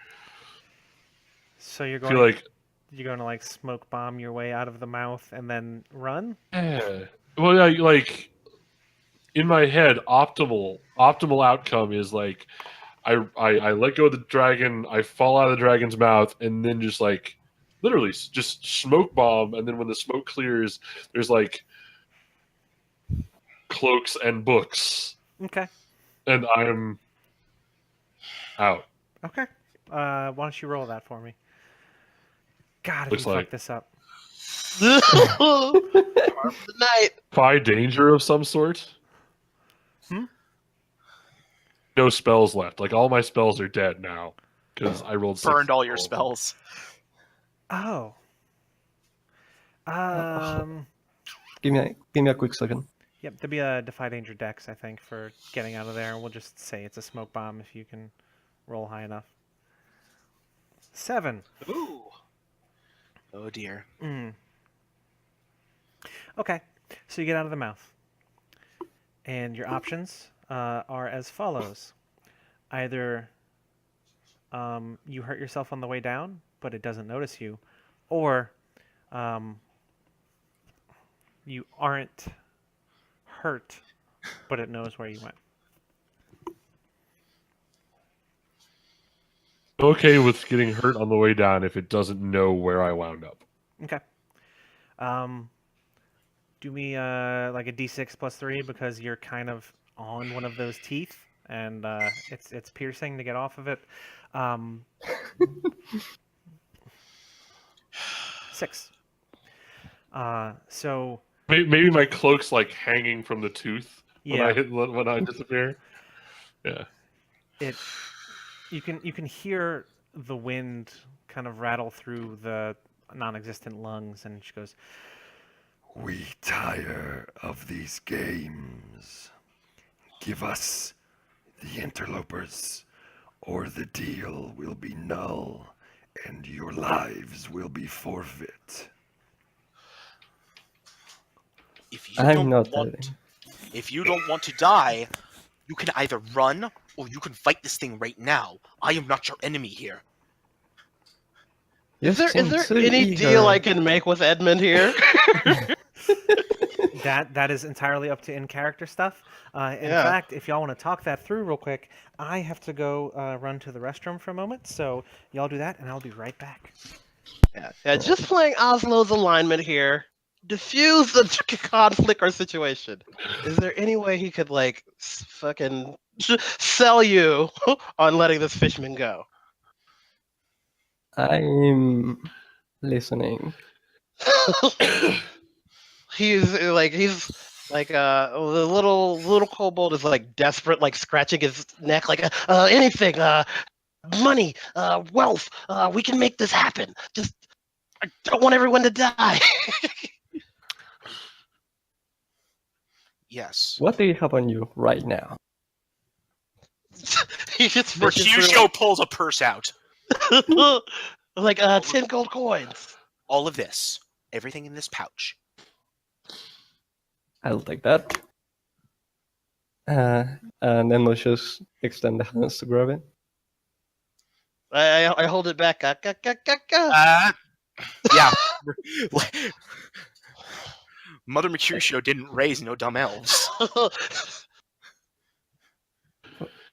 So you're I going. feel like You're going to like smoke bomb your way out of the mouth and then run. yeah. Well, yeah, like in my head, optimal outcome is like I let go of the dragon, I fall out of the dragon's mouth, and then just like literally just smoke bomb, and then when the smoke clears, there's like cloaks and books, Okay. and I'm out. Okay. Why don't you roll that for me? God, if Looks you like- fuck this up. Part of the night. By danger of some sort. No spells left. Like all my spells are dead now because I rolled 6 Burned all your of them. spells. Oh. Give me a quick second. Yep, there'd be a Defy Danger Dex, I think, for getting out of there. We'll just say it's a smoke bomb if you can roll high enough. 7. Ooh. Oh dear. Okay, so you get out of the mouth. And your options are as follows. Either you hurt yourself on the way down, but it doesn't notice you, or you aren't hurt, but it knows where you went. Okay with getting hurt on the way down if it doesn't know where I wound up. Okay. Do me like a d6 plus 3 because you're kind of on one of those teeth, and it's piercing to get off of it. 6. So Maybe my cloak's like hanging from the tooth yeah, when I disappear. Yeah. you can hear the wind kind of rattle through the non-existent lungs, and she goes, We tire of these games. Give us the interlopers, or the deal will be null, and your lives will be forfeit. If you I'm don't not want, telling. if you don't want to die, you can either run or you can fight this thing right now. I am not your enemy here. You Is there seem so any eager. deal I can make with Edmund here? That is entirely up to in-character stuff. In Yeah. fact, if y'all want to talk that through real quick, I have to go run to the restroom for a moment, so y'all do that, and I'll be right back. Yeah, just playing Oslo's alignment here. Diffuse the conflict or situation. Is there any way he could like fucking sell you on letting this fishman go? I'm listening. he's like the little kobold is like desperate, like scratching his neck, like anything, money, wealth. We can make this happen. Just I don't want everyone to die. Yes. What do you have on you right now? He just fishes through Mercutio pulls a purse out. like 10 gold coins. All of this, everything in this pouch. I'll take that. And then we'll just extend the hands to grab it. I hold it back. Yeah. Mother Mercutio didn't raise no dumb elves.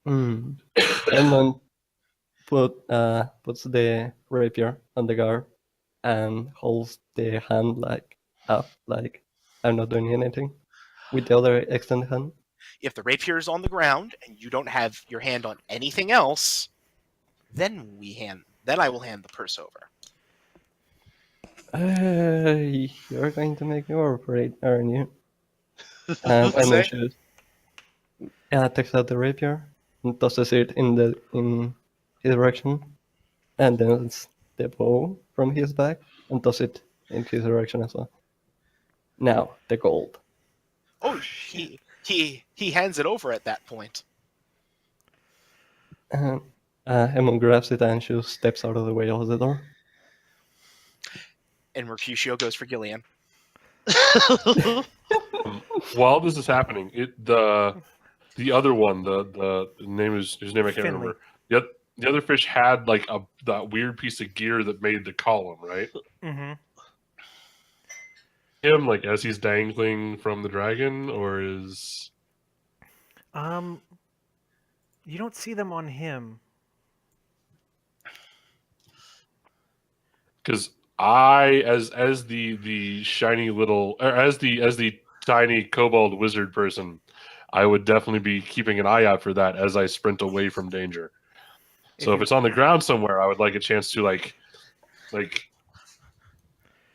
Edmund puts the rapier on the guard and holds the hand like up, like I'm not doing anything, with the other extended hand. If the rapier is on the ground and you don't have your hand on anything else, then I will hand the purse over. You're going to make me operate, aren't you? What's And then that? she takes out the rapier and tosses it in his direction, and then it's the bow from his back and tosses it in his direction as well. Now the gold. Oh, he hands it over at that point. Emon grabs it and she steps out of the way of the door. And Mercutio goes for Gillian. While this is happening, the other one, the name is his name I can't Finley. remember. Yet the other fish had like that weird piece of gear that made the column, right? Mm-hmm. Him like as he's dangling from the dragon, or is You don't see them on him. because I as the shiny little or as the tiny kobold wizard person, I would definitely be keeping an eye out for that as I sprint away from danger. So if it's on the ground somewhere, I would like a chance to like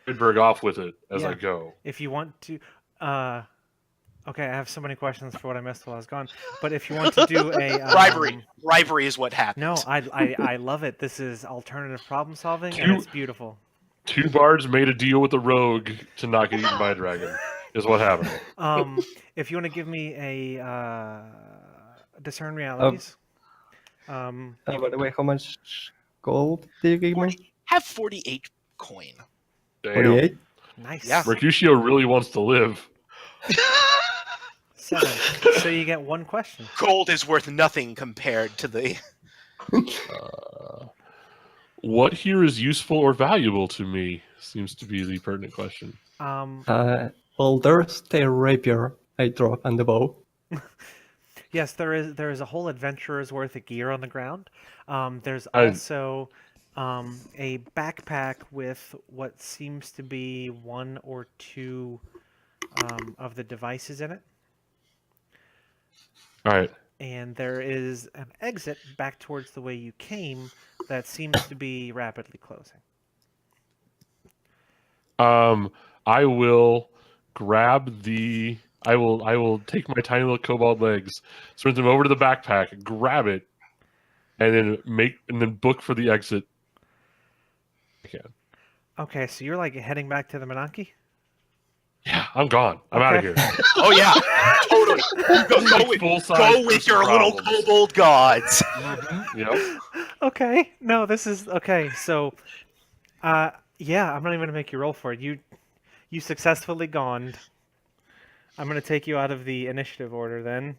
Rydberg off with it as I Yeah. go. If you want to, okay, I have so many questions for what I missed while I was gone. But if you want to do a Bribery is what happened. no, I love it. This is alternative problem solving, and it's beautiful. Two bards made a deal with the rogue to not get eaten by a dragon. Is what happened. If you want to give me a discern realities. By the way, how much gold do you give me? Have 48 coin. Damn. 48? Nice. Yeah. Mercutio really wants to live. 7. So you get one question. Gold is worth nothing compared to the. What here is useful or valuable to me seems to be the pertinent question. Well, there's the rapier I drop and the bow. Yes, there is a whole adventurer's worth of gear on the ground. There's also a backpack with what seems to be 1 or 2 of the devices in it. All right. And there is an exit back towards the way you came that seems to be rapidly closing. I will grab the. I will take my tiny little kobold legs, sprint them over to the backpack, grab it, and then book for the exit. Okay, so you're like heading back to the Menanke? Yeah, I'm gone. I'm out of here. Oh yeah, totally. Go with your little kobold gods. Yep. Okay, no, this is okay. So, yeah, I'm not even gonna make you roll for it. You successfully gone. I'm gonna take you out of the initiative order then.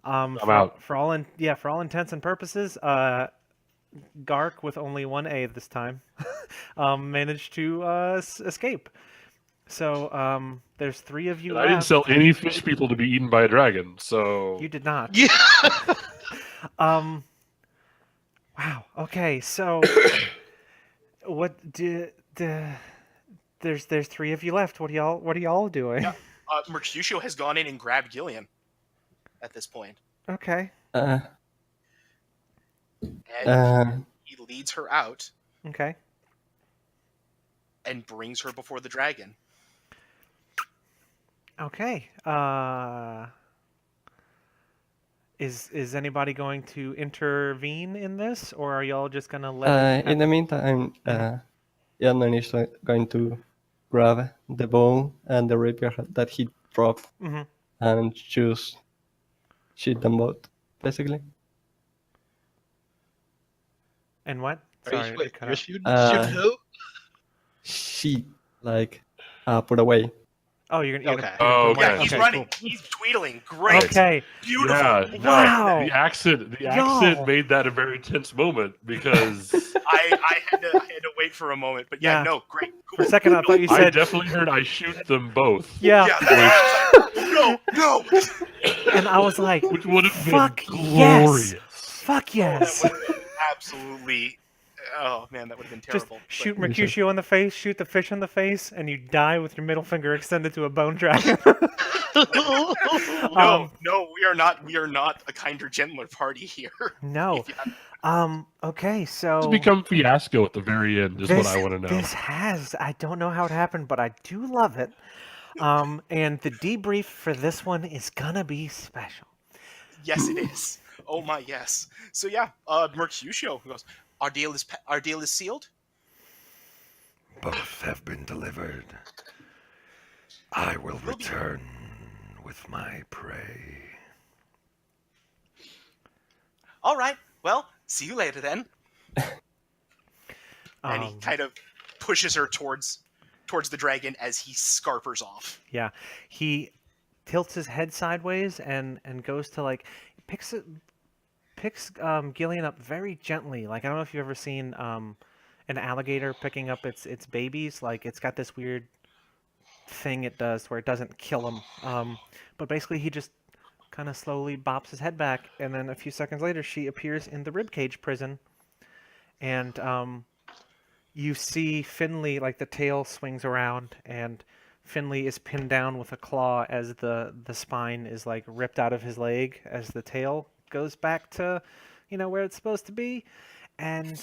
I'm for, out. For all for all intents and purposes, Gark with only one A this time, managed to escape. So there's 3 of you And I didn't left. sell any fish people to be eaten by a dragon, so You did not. Yeah. Um. Wow. Okay. So what there's 3 of you left. What are y'all doing? Yeah. Mercutio has gone in and grabbed Gillian at this point, Okay. Uh, and uh, he leads her out Okay. and brings her before the dragon. Okay. Is anybody going to intervene in this, or are y'all just gonna let it in the meantime, Yelnan is going to grab the bow and the rapier that he dropped Mm-hmm. and choose shoot them both, basically. And what? Are Sorry, you, it wait, cut you're out. shooting, Uh, shooting who? She put away. Oh, you're gonna Okay. Oh, put 'em okay. away. Yeah, he's Okay, running. cool. He's tweedling. Great. Okay. Beautiful. yeah, no, Wow. the accent Y'all. made that a very tense moment because I had to wait for a moment, but yeah, Yeah. no, great. Cool. For a second, I thought you I said definitely heard I shoot them both. yeah. Yeah, that's no. And I was like, Which would have fuck been yes. glorious. Fuck That yes. would have been absolutely. Oh man, that would have been Just terrible. shoot But- Mercutio in the face, shoot the fish in the face, and you die with your middle finger extended to a bone dragon. No, no, we are not. We are not a kinder, gentler party here. No. If you- Okay, so It's become fiasco at the very end is what I want to know. This has. I don't know how it happened, but I do love it. And the debrief for this one is gonna be special. Yes, it is. Oh my, yes. So yeah, Mercutio goes. Our deal is sealed. Both have been delivered. I will return with my prey. All right. Well, see you later then. And he Um, kind of pushes her towards the dragon as he scarpers off. Yeah, he tilts his head sideways and goes to like picks Gillian up very gently. Like I don't know if you've ever seen an alligator picking up its babies. Like it's got this weird thing it does where it doesn't kill him. But basically he just kind of slowly bops his head back, and then a few seconds later she appears in the ribcage prison, and you see Finley, like the tail swings around, and Finley is pinned down with a claw as the spine is like ripped out of his leg as the tail goes back to, where it's supposed to be, and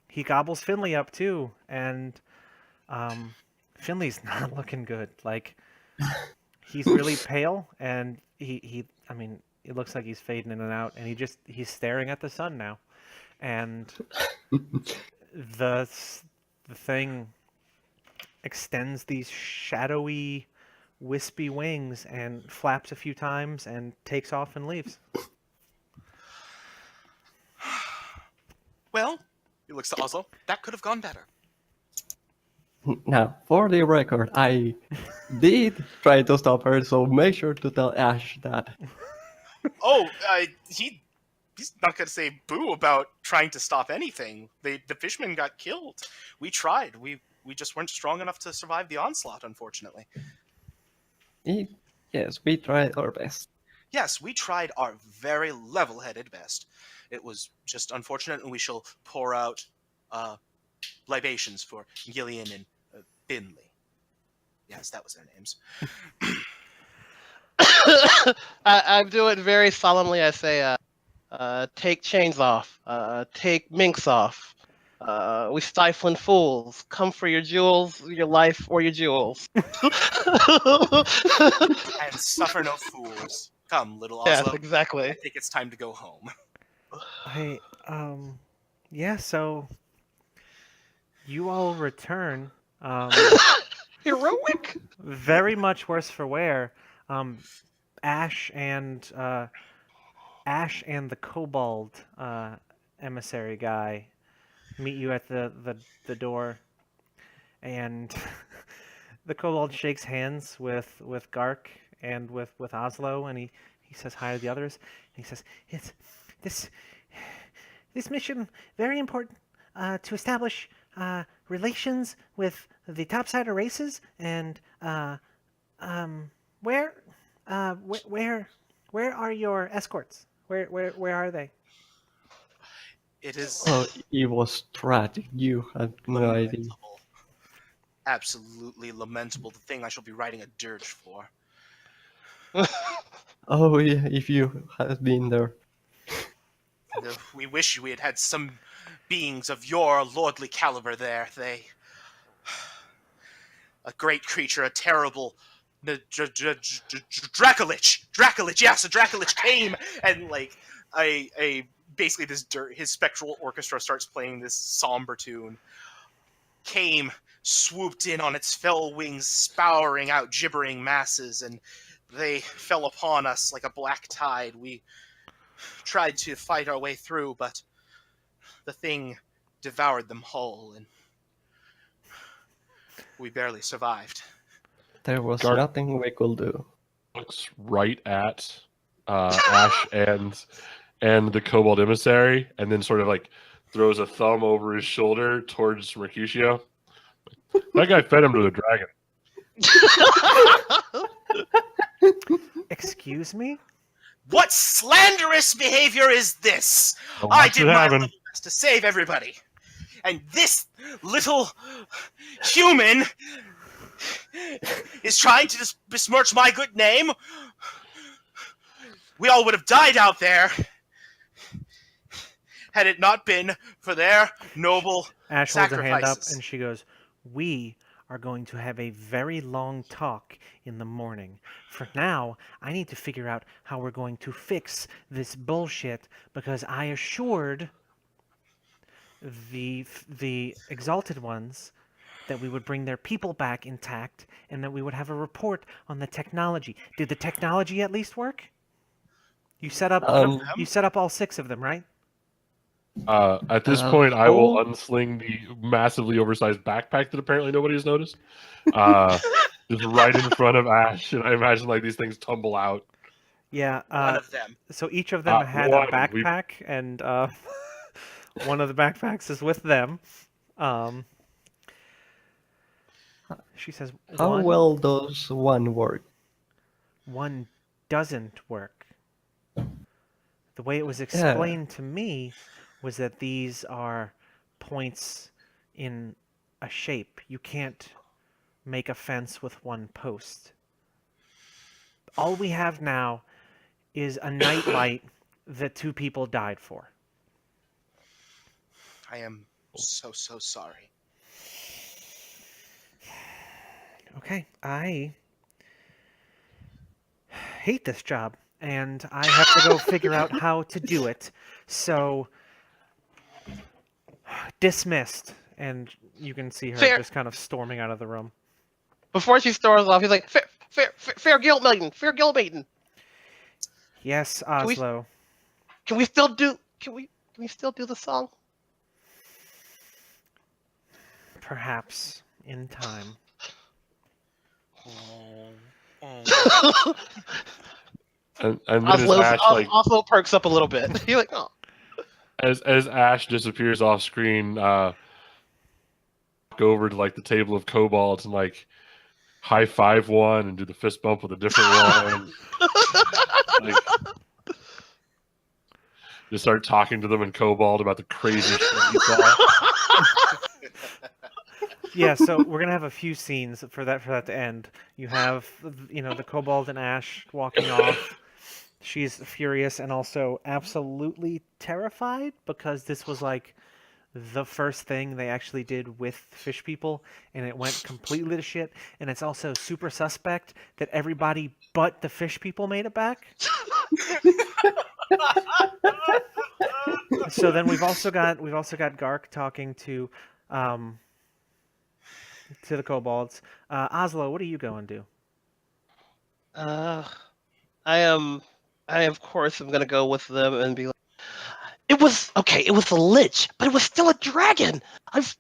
he gobbles Finley up too, and Finley's not looking good. Like he's really pale, and I mean, it looks like he's fading in and out, and he's staring at the sun now, and the thing extends these shadowy, wispy wings and flaps a few times and takes off and leaves. Well, he looks to Oslo. That could have gone better. Now, for the record, I did try to stop her, so make sure to tell Ash that. Oh, he's not going to say boo about trying to stop anything. The fisherman got killed. We tried. We just weren't strong enough to survive the onslaught, unfortunately. Yes, we tried our best. Yes, we tried our very level-headed best. It was just unfortunate, and we shall pour out libations for Gillian and Finley. Yes, that was their names. I do it very solemnly. I say, take chains off. Take minks off. We stifling fools. Come for your jewels, your life, or your jewels. And suffer no fools. Come, little Yes, Oslo. I exactly. think it's time to go home. Yeah, so you all return, Heroic. very much worse for wear. Ash and the kobold emissary guy meet you at the door, and the kobold shakes hands with Gark and with Oslo, and he says hi to the others. And he says, "It's this mission very important to establish relations with the topsider races, and where where are your escorts? Where are they?" It is Oh, it was tragic. You had no idea. lamentable. Absolutely lamentable. The thing I shall be writing a dirge for. Oh yeah, if you had been there. We wish we had had some beings of your lordly caliber there. A great creature, a terrible Dracolich. Yes, a Dracolich came and like a basically his spectral orchestra starts playing this somber tune. Came, swooped in on its fell wings, spouring out gibbering masses, and they fell upon us like a black tide. We tried to fight our way through, but the thing devoured them whole, and we barely survived. There was Garg nothing we could do. looks right at Ash and the Kobold Emissary, and then sort of like throws a thumb over his shoulder towards Mercutio. That guy fed him to the dragon. Excuse me? What slanderous behavior is this? Don't I watch did it my happen. level best to save everybody. And this little human is trying to besmirch my good name. We all would have died out there had it not been for their noble Ash holds her hand up sacrifices. and she goes, "We are going to have a very long talk in the morning. For now, I need to figure out how we're going to fix this bullshit, because I assured the Exalted Ones that we would bring their people back intact and that we would have a report on the technology. Did the technology at least work? You set up you set up all 6 of them, right?" At this point, I will unsling the massively oversized backpack that apparently nobody has noticed. Just right in front of Ash, and I imagine like these things tumble out. Yeah. One of them. So each of them had a one of them. backpack, and one of the backpacks is with them. She says, How "One, well does one work? one doesn't work. The way it was explained to me was that these are points in a shape. You can't make a fence with one post. All we have now is a nightlight that 2 people died for." I am so sorry. Okay, I hate this job, and I have to go figure out how to do it. So, dismissed. And you can see her Fair. just kind of storming out of the room. Before she storms off, he's like, fair guild meeting, fair guild meeting. Yes, we- Oslo. Can we still do the song? Perhaps in time. And then as Ash like Oslo perks up a little bit. He's like, oh. as Ash disappears off screen, go over to like the table of kobolds and like high five one and do the fist bump with a different one. Like, just start talking to them in kobold about the crazy shit you saw. Yeah, so we're gonna have a few scenes for that to end. You have, the kobold and Ash walking off. She's furious and also absolutely terrified, because this was like the first thing they actually did with fish people, and it went completely to shit. And it's also super suspect that everybody but the fish people made it back. So then we've also got Gark talking to the kobolds. Oslo, what are you going to do? I of course am gonna go with them and be like, it was a lich, but it was still a dragon. I've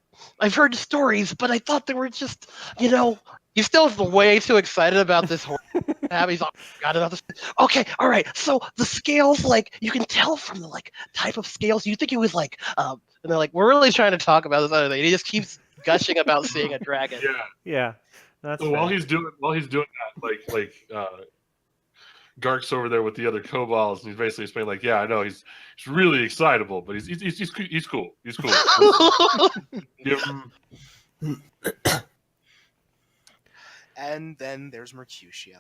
heard stories, but I thought they were just, you're still way too excited about this horse. have it. He's all, got another. Okay, all right. So the scales, like, you can tell from the like type of scales. You think it was like, and they're like, we're really trying to talk about this other thing. And he just keeps gushing about seeing a dragon. Yeah. Yeah, that's So fair. while he's doing that, Gark's over there with the other kobolds, and he's basically explaining, like, yeah, I know he's really excitable, but he's cool. He's cool. Give him. And then there's Mercutio.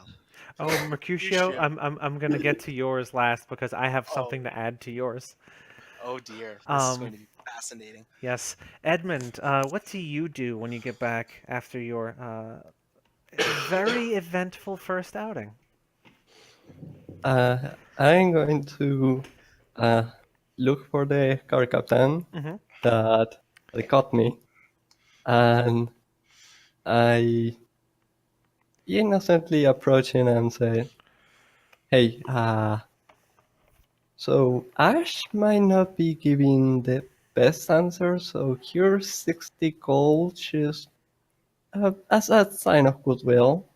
Oh, Mercutio, I'm gonna get to yours last because I have something to add to yours. Oh dear, this is going to be fascinating. Yes, Edmund, what do you do when you get back after your very eventful first outing? I'm going to look for the car captain Mm-hmm. that caught me, and I innocently approach him and say, "Hey, so Ash might not be giving the best answer, so here's 60 gold just as a sign of goodwill."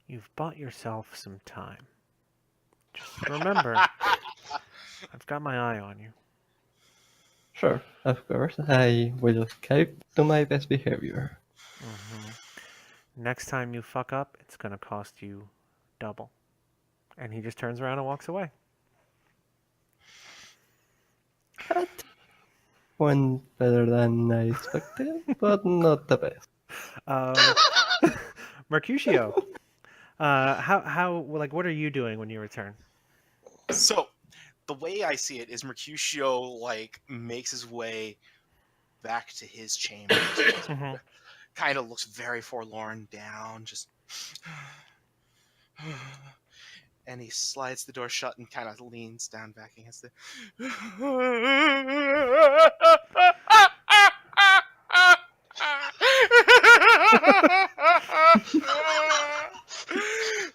You've bought yourself some time. Just remember, I've got my eye on you. Sure, of course, I will keep to my best behavior. Mm-hmm. Next time you fuck up, it's gonna cost you double. And he just turns around and walks away. That went better than I expected, but not the best. Mercutio, what are you doing when you return? So, the way I see it is Mercutio like makes his way back to his chambers. Mm-hmm. Kind of looks very forlorn down, just and he slides the door shut and kind of leans down back against it.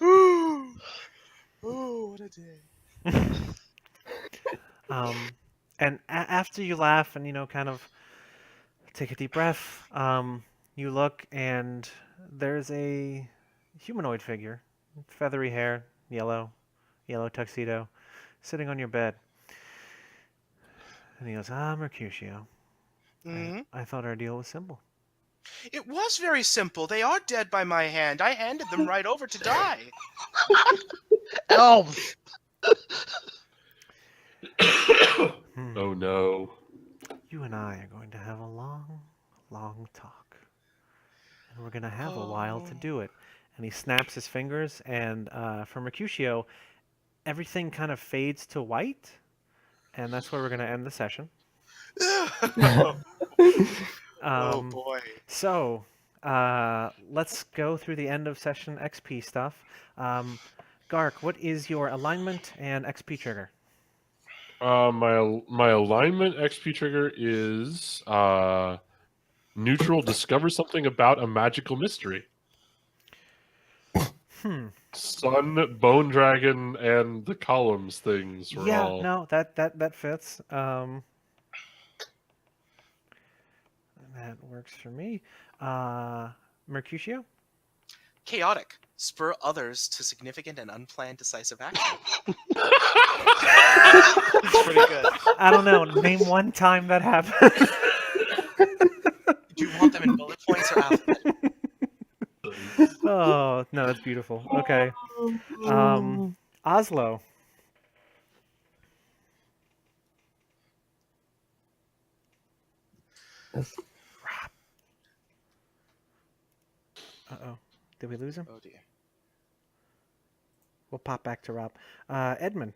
Ooh, what a day. And after you laugh and kind of take a deep breath, you look and there's a humanoid figure, feathery hair, yellow tuxedo, sitting on your bed. And he goes, Mercutio, Mhm. I thought our deal was simple. It was very simple. They are dead by my hand. I handed them right over to die. Elves. Oh no. You and I are going to have a long, long talk. And we're going to have a while to do it. And he snaps his fingers, and for Mercutio, everything kind of fades to white. And that's where we're going to end the session. Oh boy. So, let's go through the end of session XP stuff. Gark, what is your alignment and XP trigger? My alignment XP trigger is neutral. Discover something about a magical mystery. Sun, Bone Dragon, and the columns things were all. No, that fits. That works for me. Mercutio? Chaotic. Spur others to significant and unplanned decisive action. It's pretty good. I don't know. Name one time that happened. Do you want them in bullet points or alphabet? Oh, no, that's beautiful. Okay. Oslo. Yes. Uh-oh. Did we lose him? Oh dear. We'll pop back to Rob. Edmund.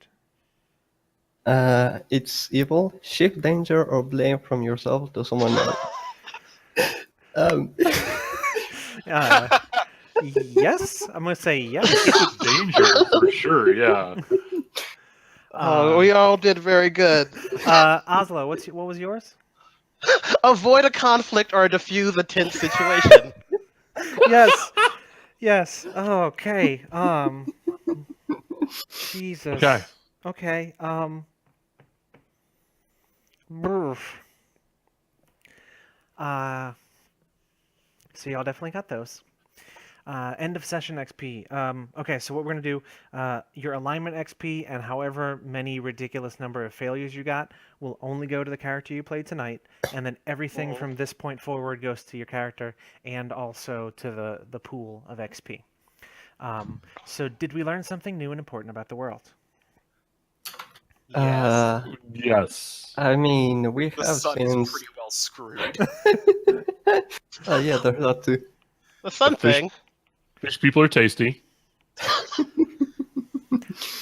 It's evil. Shift danger or blame from yourself to someone else. Yes? I'm going to say yes. It's a danger for sure. Yeah. We all did very good. Oslo, what was yours? Avoid a conflict or diffuse a tense situation. Yes. Yes. Oh, okay. Jesus. Okay. Okay. Brr. So y'all definitely got those. End of session XP. Okay, so what we're gonna do, your alignment XP and however many ridiculous number of failures you got will only go to the character you played tonight, and then everything from this point forward goes to your character and also to the pool of XP. So did we learn something new and important about the world? Yes. Yes. I mean, we The have sun is since. pretty well screwed. Yeah, there's that too. The sun The fish- thing. Fish people are tasty.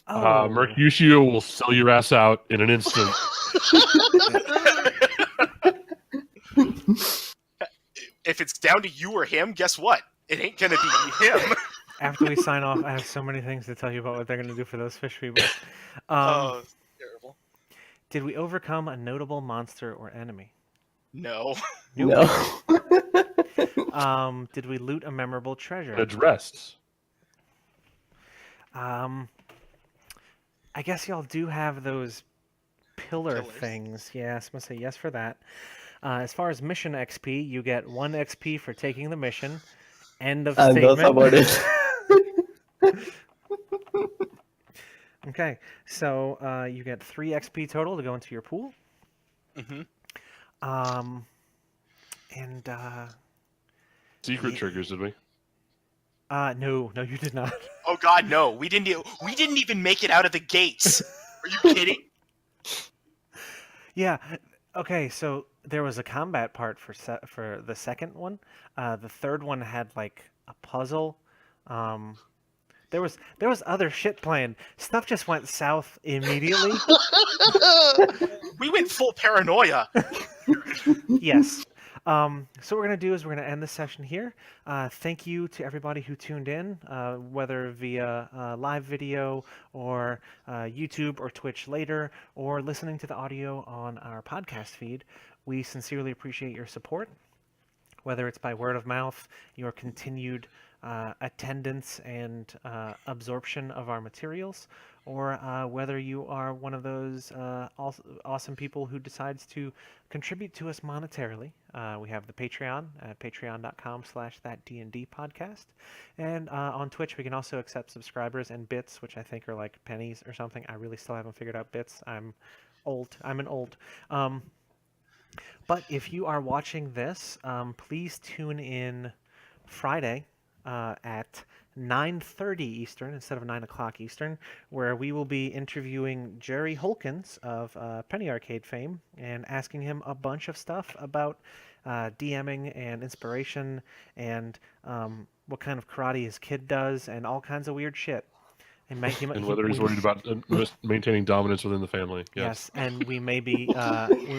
Oh, Mercutio will sell your ass out in an instant. If it's down to you or him, guess what? It ain't gonna be him. after we sign off, I have so many things to tell you about what they're gonna do for those fish people. Oh, it's terrible. Did we overcome a notable monster or enemy? No. No. Did we loot a memorable treasure? Addressed. I guess y'all do have those pillar Pillars. things. Yes, I'm gonna say yes for that. As far as mission XP, you get 1 XP for taking the mission. End of And that's statement. about it. Okay, so you get 3 XP total to go into your pool. Mm-hmm. And Secret Yeah. triggers, did we? no, you did not. Oh God, no! We didn't even make it out of the gates. Are you kidding? Yeah. Okay, so there was a combat part for the second one. The third one had like a puzzle. There was other shit planned. Stuff just went south immediately. We went full paranoia. Yes. So what we're going to do is we're going to end this session here. Thank you to everybody who tuned in, whether via live video or YouTube or Twitch later, or listening to the audio on our podcast feed. We sincerely appreciate your support, whether it's by word of mouth, your continued attendance and absorption of our materials, or whether you are one of those awesome people who decides to contribute to us monetarily. We have the Patreon at patreon.com/thatdnd podcast. And on Twitch, we can also accept subscribers and bits, which I think are like pennies or something. I really still haven't figured out bits. I'm old. I'm an old. But if you are watching this, please tune in Friday at 9:30 Eastern instead of 9 o'clock Eastern, where we will be interviewing Jerry Holkins of Penny Arcade fame and asking him a bunch of stuff about DMing and inspiration and what kind of karate his kid does and all kinds of weird shit. And And whether he's worried about maintaining dominance within the family. Yes, and we may be,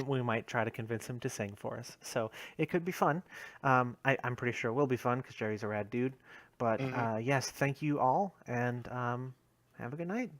we might try to convince him to sing for us. So it could be fun. I'm pretty sure it will be fun because Jerry's a rad dude. But yes, thank you all, and have a good night.